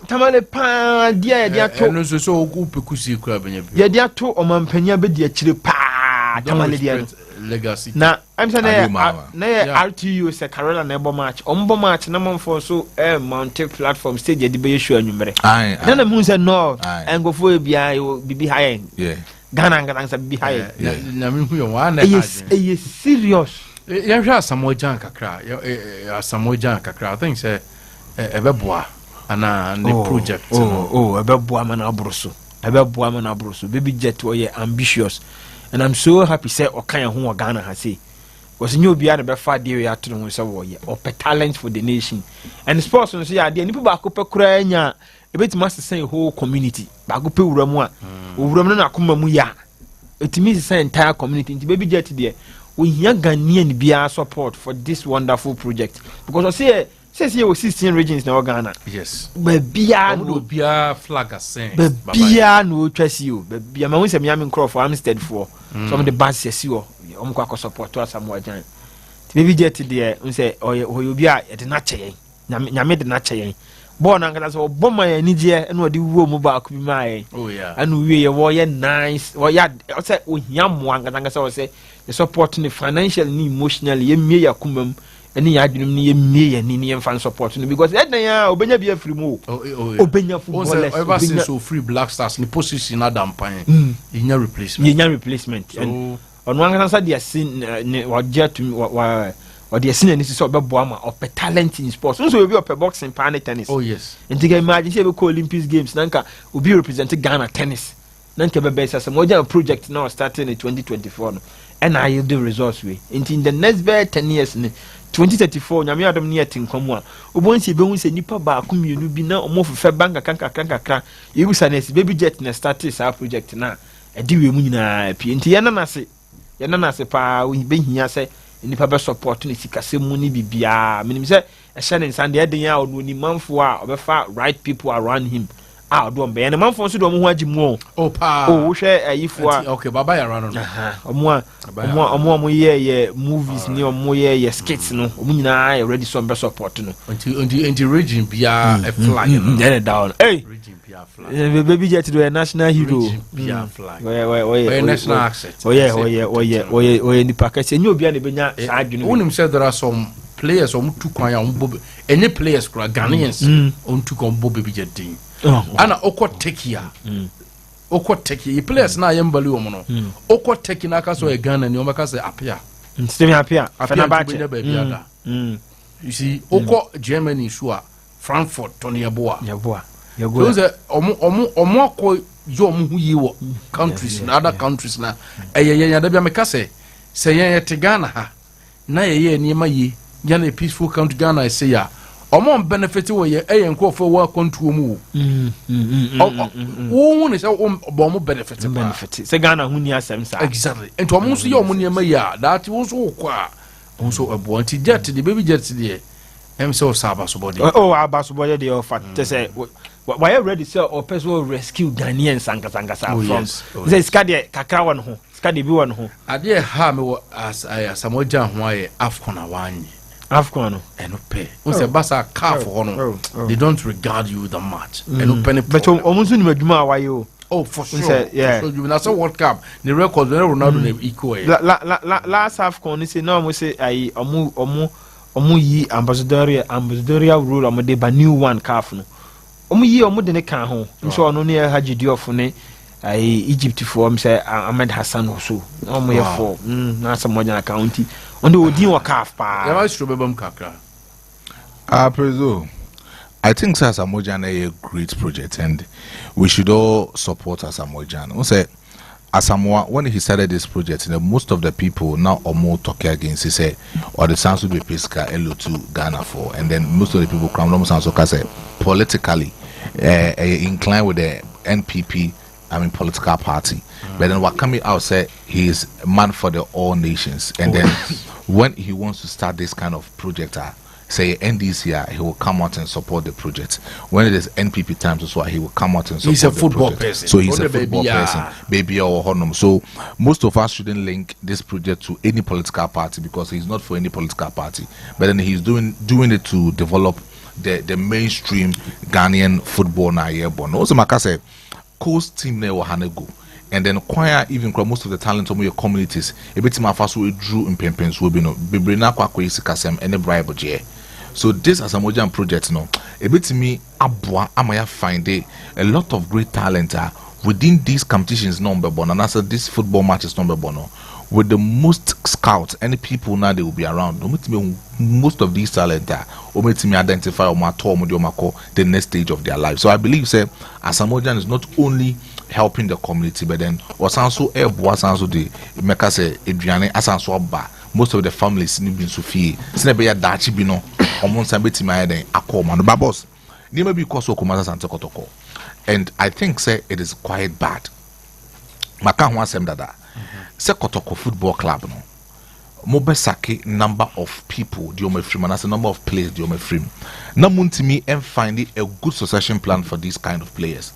tamale pa dia dia to no so ku pekusi kura benya bi ya dia to omampanya be dia chire pa tamale dia legacy na I'm saying na RTU se Carola na ebo match na monfo so mount platform stage de be show anwumere na mu say no engofo bia bibi high Ghana ngata bibi high na me hu yo wa na yes serious ya hwa samojan kakra I think say ebeboa ana the project ebeboa man abroso baby jet we ambitious and I'm so happy say okan ho Ghana ha say because new bia na be fa dey we ato ho say we or talent for the nation and sports no say ya dey nipa ba ko pe kura nya ebetima sesen whole community ba ko pe wuramu a wuramu no na akoma mu ya etimi sesen entire community nti baby jet there we hear Ghanaian bia support for this wonderful project because I say says here was 16 regions in Ghana. Yes. Bebia no bia flag asen. Bebia no trust you. Bebia ma won say me am crop for Amstead for some of the bands yes you. Omo kwa support to Samoa Jan. Baby jet there we say o bia e de na che yen. Nyame de na che yen. Born Angala so bomma ya ni je e no de wo mu ba ku bi mai. Oh yeah. And we wo ye nice. Wo ya say o hia mo Angala say the support ni financially ni emotionally ye mie ya kumam. Any adwum ni me ni fan support no because that na obenya bia free mu obenya footballers ever since so free Black Stars ni position Adam Pan inya replacement and ono angansa dia sin ne wagia to wa dia sin ani so obeboa ma op talent in sports so we be op boxing pan tennis yes and you can imagine say we call Olympics games nanka obi represent Ghana tennis nanka be be say mo project now starting in 2024 no and I yield the results we in the next 10 years 2034 nyame adam ne yatinkwam a obonsi be hu se nipa ba ko mienu bi na omofefe bank kanka yebusa na si baby jet na start sa project na edi we mu nyina pie nti yana na se pa we be hia se nipa be support ne sikase mu ni bibia menim se ehye ne nsande eden a ono ni manfo a obefa right people around him do mbe na manfo so do mo ho agimu wo hwe ayifo a okay baba ya run omo ye movies ni omo ye skits no omo nyina ya ready so mbe support no until region bia a flag no down hey region bia flag baby jet do a national hero bia flag we national asset we ni package enyo bia na benya sa adwunu wonim say there are some players on tu kwan ya on any players kura Ghanaians on tu kon baby jet din ana okọ take here oko teki players na yembali wo no oko teki na aka so e Ghana ni o maka say apia nsemi apia Fenerbahce you see oko Germany so Frankfurt Tony Yeboah so say omo ko yo omo hu yi wo countries na other countries na ya da bia meka say ye te Ghana ha na ye niema yi Ghana a peaceful country Ghana say ya omo benefit wo ye enko for wa control mu wo ne say omo benefit say Ghana hu ni asem sa exactly ento omo so ye omo niema ya that wo so kwa so abo anti jet the baby jet there so saba so body abaso body dey offer to say why ready sir or person rescue Ghanaian sanga from say skade kakra won ho skade bi won ho ade ha me as Samoja ho aye Afcon awanye Afcon eno pe we say basa calf ho no they don't regard you that much eno pe but omunso ni madwuma awaye o oh for sure so you na say World Cup the record Ronaldo na equal last Afcon ni say no mo say ai omu yi ambassadorial role omu de ba new one calf no omu yi omu de ne kan ho nso ono ne Haji Diouf ne Egypt for am say Ahmed Hassan so omu ye for na Samoja na county on the odin wa calf pa ya was probably kakra Prezo, I think Samoja is a great project and we should all support Samoja. We say Asamoah, when he started this project, most of the people now are more talking against. He said, or the sounds will be Pesca Elo to Ghana for, and then most of the people come from Sansoka say politically inclined with the NPP, political party. But then what coming out say he is man for the all nations, and then when he wants to start this kind of project, say NDC, he will come out and support the project. When it is NPP times as well, he will come out and support. He's a football person. So he's a football person, baby or honor. So most of us shouldn't link this project to any political party because he's not for any political party. But then he's doing it to develop the mainstream Ghanaian football na yearborn. Also, like I said, coast team ne Hanego. And then choir even most of the talent of your communities. A bit my first we drew in Pempens will be no Bibrina Kwakwe Sikasem and a bribe. So this as a Mojan project no a bit to me abwa amaya find a lot of great talent within these competitions number one and as this football matches number one with the most scouts any people now they will be around most of these talent me identify the next stage of their life. So I believe say Asamoah is not only helping the community but then also the make us say Adriane asanso ba most of the families in Sofie sinebe dachi bi no omonsa beti ma den akoma no babos ni maybe because okomasa sante kotoko and I think say it is quite bad maka ho asem dada say kotoko football club no mo besake number of people the omefrim and as a number of players the omefrim na muntimi and find a good succession plan for these kind of players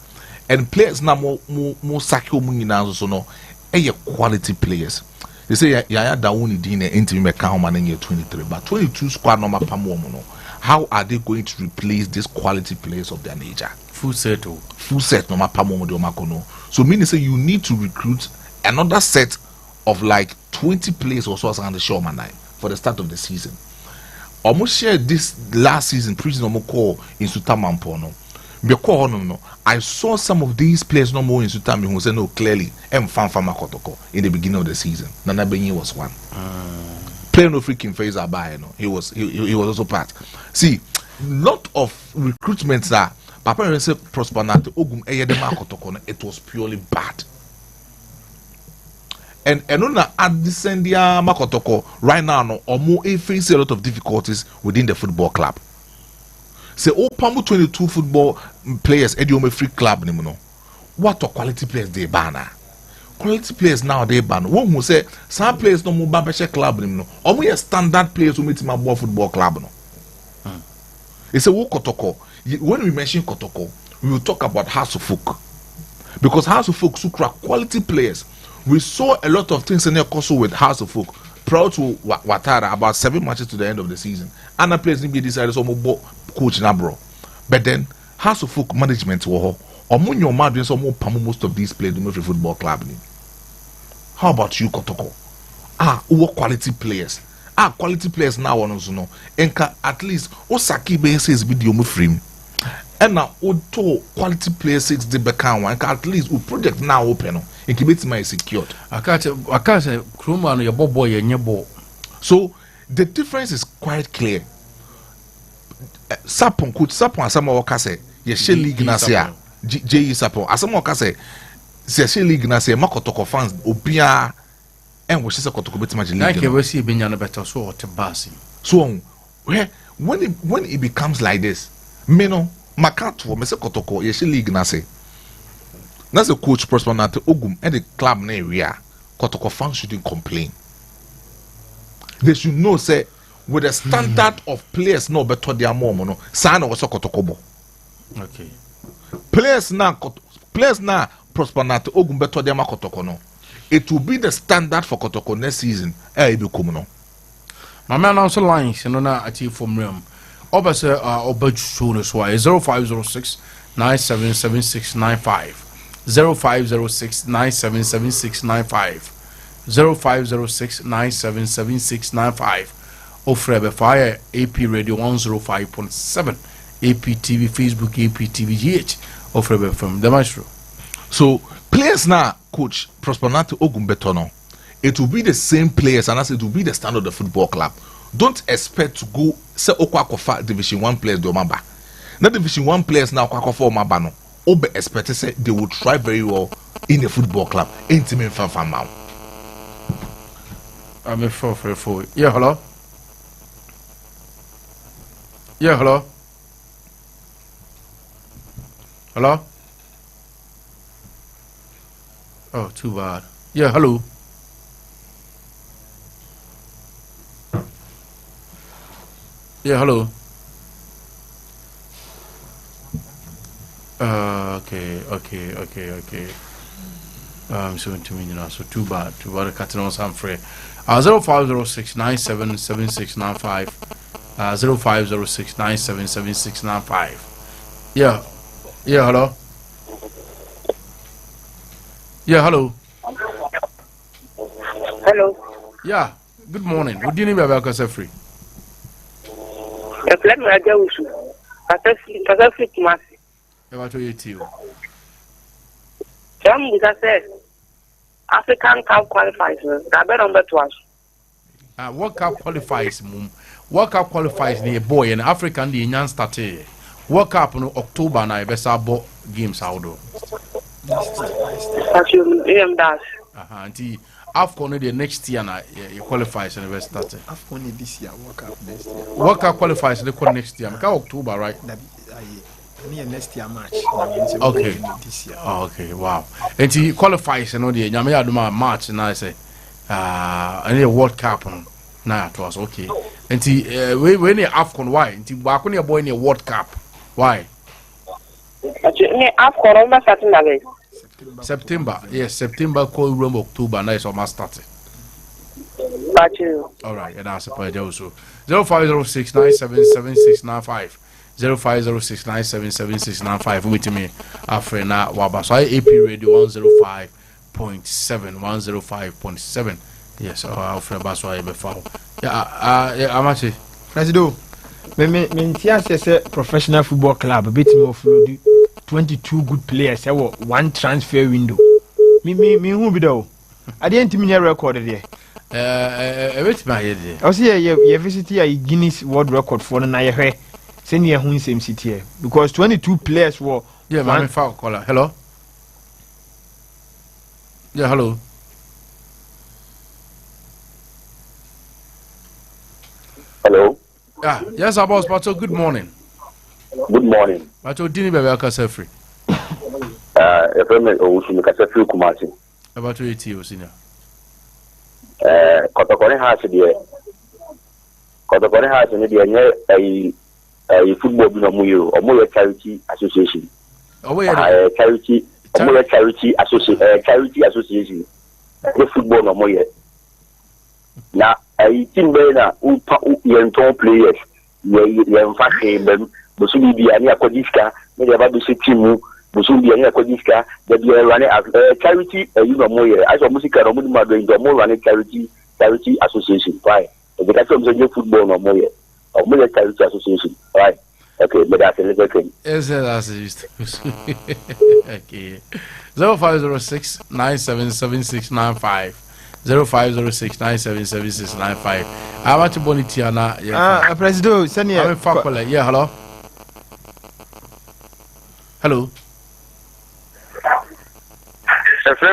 and players na mo sake omu nyina so no quality players. They say Yaya Dawuni Dine into Mekahoma in year 23, but 22 squad number Pamono. How are they going to replace this quality players of their nature? Full set no Pamomo de Makono. So meaning say you need to recruit another set of like 20 players or so as on the show man for the start of the season. Almost share this last season preaching Omoko in Sutamampono. I saw some of these players no more in Sutami who said no clearly Fama Kotoko in the beginning of the season. Nana Benyi was one. Playing no freaking phase Abaye, no. He was also part. See, lot of recruitments that Papa said Prospernato Ogum Eyedema Kotoko, it was purely bad. And on Adisendia Makotoko right now no or more face a lot of difficulties within the football club. Say oh Pamu 22 football players Ediome free club no. What a quality players they ban. Quality players now they ban. One who say some players no more babeshe club no. Or we standard players who meet my football club no. It's a wo Kotoko. When we mention Kotoko, we will talk about House of Folk. Because House of Folk sukra quality players. We saw a lot of things in there also with House of Folk. Proud to Watara about 7 matches to the end of the season. And the players be decided some coach Nabro. But then House of Folk management or Munyo Madrid some more most of these players in the football club. How about you, Kotoko? What quality players? Quality players now on us no. Enka at least Osaki bases video frame. and now auto quality players 6 the back one at least we project now open it keep it my secured. I can't say Kruma your boy and your ball. So the difference is quite clear. Sapon could Sapon asama waka say ye she league na say JE Sapon asama waka say she league na say makotoko fans obia and we say kotoko beti match league. Like we see benya no better so to basi. So when it becomes like this, me no makato me say kotoko ye she league na say. That's the coach Prosper Nate Ogum and the club na area kotoko fans shouldn't complain. They should know say with the standard of players no better their mom no sana was kotokobo. Okay. Players now Prosper Nate Ogum better their kotoko no. It will be the standard for kotoko next season. Be come no. My man also lines and na ati from realm. Obase obaj show no so 0506 977695 0506 977695 0506 977695 Ofrebe Fire AP Radio 105.7 AP TV Facebook AP TV GH Ofrebe from the Maestro. So players now coach Prosper Nate Ogum Betono, it will be the same players and as it will be the standard of the football club. Don't expect to go say Okwakofa Division 1 players do maba. Not Division 1 players now Okwakofa maba no. Obe expect say they will try very well in the football club. Intimate fan now. I'm a 4. Yeah, hello. Yeah, hello. Hello. Oh, too bad. Yeah, hello. Yeah, hello. Okay. So to me now, so too bad. Cutting on some free. 0506 977695 0506 977695. Yeah, hello. Yeah, hello. Hello. Yeah, good morning. What do you need about free? Let me get with you. Pacific Kumasi. About to eat you. Jam with us African Cup qualifies. That bet on that was. World Cup qualifies, mum. World Cup qualifies near boy and African the Nyan started. World Cup no October na best abo games out do. As you dash. Anti AFCON the next year na qualifies and best started. AFCON this year, World Cup next year. World Cup qualifies the next year. October, right? Next year March. Okay. This year. Oh, okay, wow. And he qualifies and the Nyame aduma March and I say and the World Cup na it was okay. And he when the AFCON why? And he back on your boy in the World Cup. Why? AFCON almost starting September. Yes, September call room October na is almost started. All right, and that's a point also. 0506 977695 0506 977695 with me Afrina Waba. So AP Radio 105.7 105.7. Yes, Afrina Baswa before. Yeah, Amakye. Presido. Me say professional football club bit me offload 22 good players. Say one transfer window. Me who be do? I didn't mean your record there. Wait my head. I see you visit here Guinness World Record for na ye send you who same city here because 22 players were my phone caller. Hello. Yeah, hello. Hello. Yeah, yes, boss Pato, good morning. Good morning. Pato Dini Bebe Akasefri. Efreme Owusu Kasefri Kumasi. About 80 years senior. Kotokone has the football bi no muyo omo charity association. Charity association. The football no moye. Na team be na yenton players ye mfa hwebem bosu bi ani akodiska me dey ba be team bosu bi ani akodiska dey be run charity no moye aso music no mo ma do mo run charity association right. The football no moye charity association right. Okay, but that's a little thing. Yes, that's it. Okay. 0506 977695. 0506 977695. I want to bonitiana. Ah, President, send you. Yeah, hello. Hello.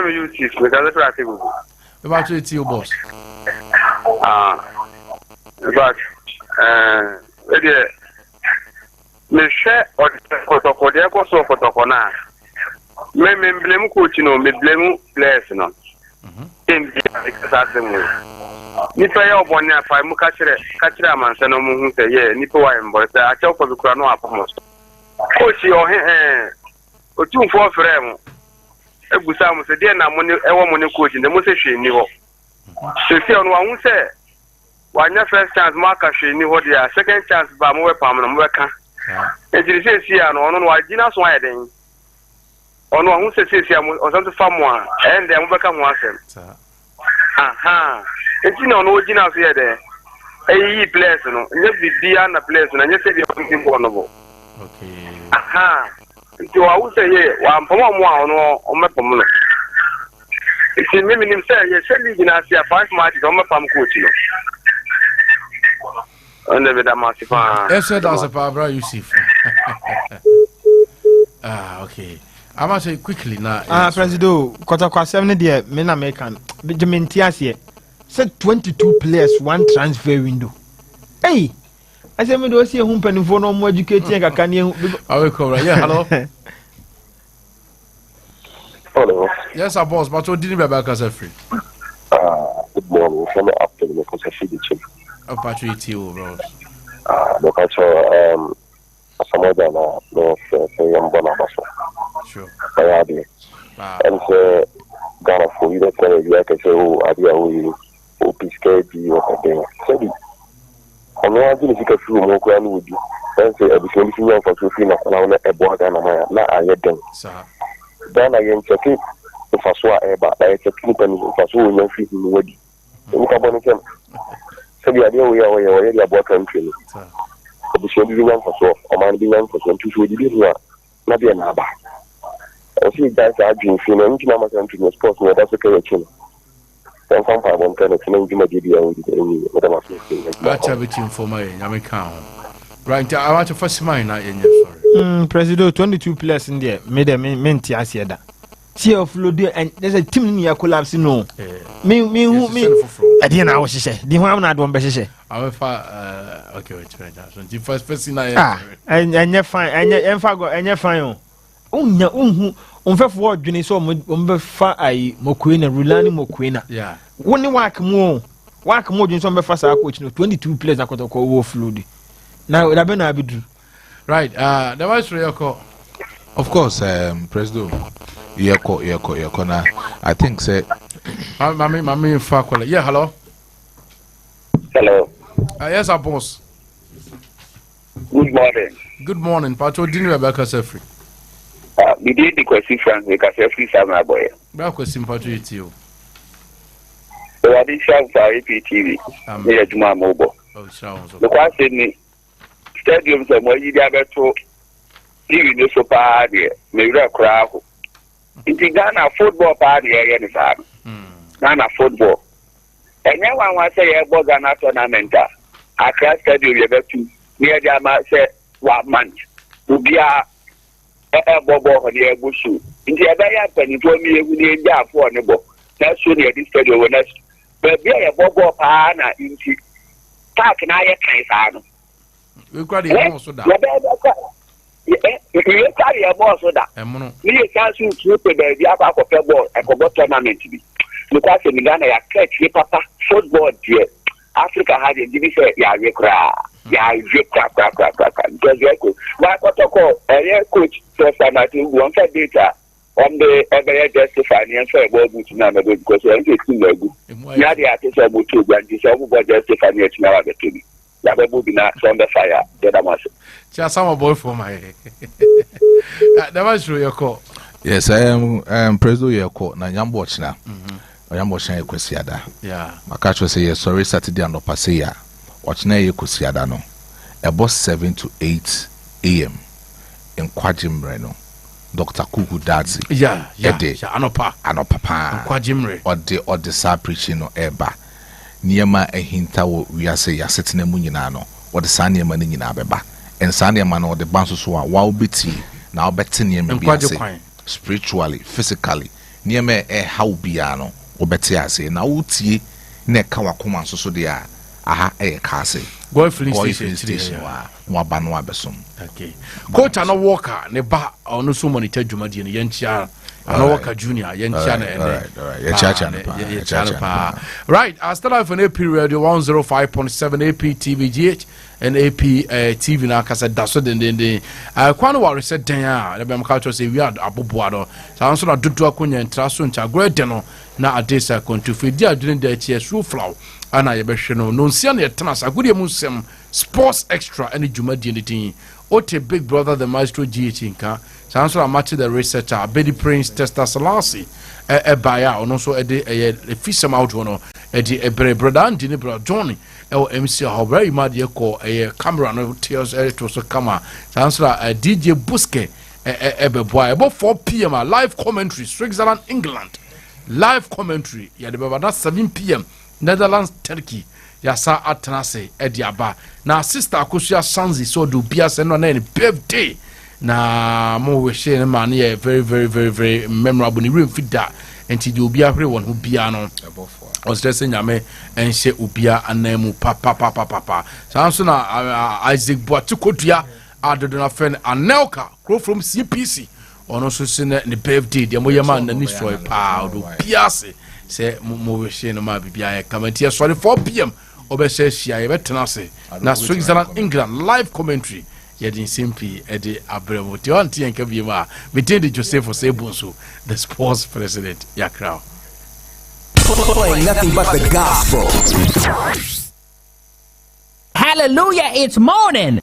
You chief, because that's about to you, boss. But me share or the course of Tokona. Me blame coach, me blame players, no. In the Nipa ya obone afa mu kachire amansa no mu hu se ye nipa wa embo se a chew for the kura no apomos coach yo otumfo frem egusa mu se de na mo ne ewo mo ne coach de mo se hwe ni ho se se ono hu se wanya first chance ma ka hwe ni ho dia second chance ba mo we pam no mo be ka ejiri se si ya no ono no agina so ayeden ono hu se si ya mo o so fa mo a ende mo be ka mo asem aha enti na ono ogina so ye de eyi place no nye bibia na place na nye se bi o no bo okay aha enti wa wo se ye wa mpomo mo a ono o mepom no enti me nim se ye se league na sia 5 matches o mepam coach no on the damasifa ese da se pa bra Yusuf. Okay, I'm going to say quickly now. President, Kotokwa 7 there, men American. Benjamin Tiasie said 22 players, one transfer window. Hey, I said, me do see a humpen for no more educating. Can you? I will call right. Yeah, hello. Hello. Yes, our boss, but what didn't be back as a free? Good morning. From the afternoon, because I see the chip. A patriot, bro. Look at your some other no young Bonabaso. Sure. And so Ghana for you that you can say, oh, I will Piscay or something. So, I'm not going to few more grand with you. And say, I became young for 2 feet and a board and I had them. Then again, check it. If I saw a check and if I saw young feet in the wedding. Look upon him. So the idea we are already about country. The show be one for so, or man be one for so, to do this, not be an abba. I see guys are doing film, and I'm going to sports, and that's okay. Then some part one kind of thing, you might be able to what I'm saying. That's everything for my account. Right, I want to first mine. Sorry. President, 22 players in there, made a minty as yet. See of Lodi, and there's a team near collapse. No, me. I didn't know what she said. The one not one better. I will okay, wait, the first person and you're fine, and you're fine. Unfair Guinea so Mumbefa I Moquina, Rulani Moquina. Yeah. When you walk more in some fast coach, 22 players I could call Wolf Lodi. Now, I be right, the vice real. Of course, President. I think say Mammy Fakola. Yeah, hello. Hello. Yes, our boss. Good morning. Good morning. Patrol didn't Rebecca Sefri. We did the question from the Cassefri Sama boy. Back with sympathy to you. So I did shout for APTV. Near to my mobile. The question stadiums and where you gather to TV news for party, maybe a crowd. It's Ghana football party again, Ghana football. And then one was say about Ghana tournament. I can't stadium you have to near Jama say 1 month. To be a bobo on the bush. In the other happened, it will be a good day for a nebo. That's soon at this stadium when us. But be a bobo pana in the park and I can't. We've got it also down. If you carry a boss with that, you can't shoot the other football and football tournament to be. Because in Ghana, I catch papa football here. Africa had a division, you cry. Because you could. Why, what I call a coach, Testa, and I think one data on the every justify and say, well, because I'm getting good. Now the artist are good too, and this everybody justify it now at the TV. Yeah, but moving out from the fire, the Damas. Just some boy for my that was true, your call. Yes, I am President your call. Now, young watch now. I am watching a Quesiada. Yeah, my catch was say, sorry, Saturday and no Passia. Watch now, you Quesiada no. A boss 7 to 8 AM in Kwajimre no Dr. Kuku Dadzi anopa pa Kwajimre or the sa preaching no eba niema ehinta wo wiase ya setena mu nyina no or the sa niema ni nyina beba and sa niema no the banso so a wa obeti na obeti niema bi ase spiritually physically niema how bia no obeti ase na utie na ka wakoma so de a aha kase go filling station wa ba no abesom. Okay, coach Anna Walker ne ba ono so monitor dwumadi ne yenchia Anna Walker Junior yenchia na right I start off on AP radio 105.7 AP TVGH and AP TV na kasa daso den kwano wa reset den a le bem culture say we are aboboa do so so na dodo akonya ntra so ncha grade no na adesa kontufi di adwene da chi so flow ana yebehwe no nsia na yetena agudie mu nsem sports extra any dwumadi ne tin ote big brother the maestro GH nka sanso amati the researcher Betty Prince Testa Salasi baya ono so ede fisem out no ede Broda and ne bro Johnny MC how very mad ye call camera no tears to so kama sanso DJ Buske boy about 4 p.m. live commentary Switzerland England live commentary ya de baba 7 p.m. Netherlands Turkey yasa atanase ediaba na sister akosia sanzi so do bia se no na birthday na mo we share man here very memorable ni real fida enti di obi ahre won ho bia no o stress nyame enhye obia anamu papa sanso na Isaac Boatukodua adodo na fen Anelka crow from CPC ono so se ne birthday de mo yema na ni so pa do bia se mo we share no ma bibia e kamati sorry 4 p.m. Obese shia ye betenase na Switzerland England live commentary yedin simpi ede abremo ti on ti enka biema between the Joseph Osebunso the sports president yakra playing nothing but the gospel. Hallelujah, it's morning.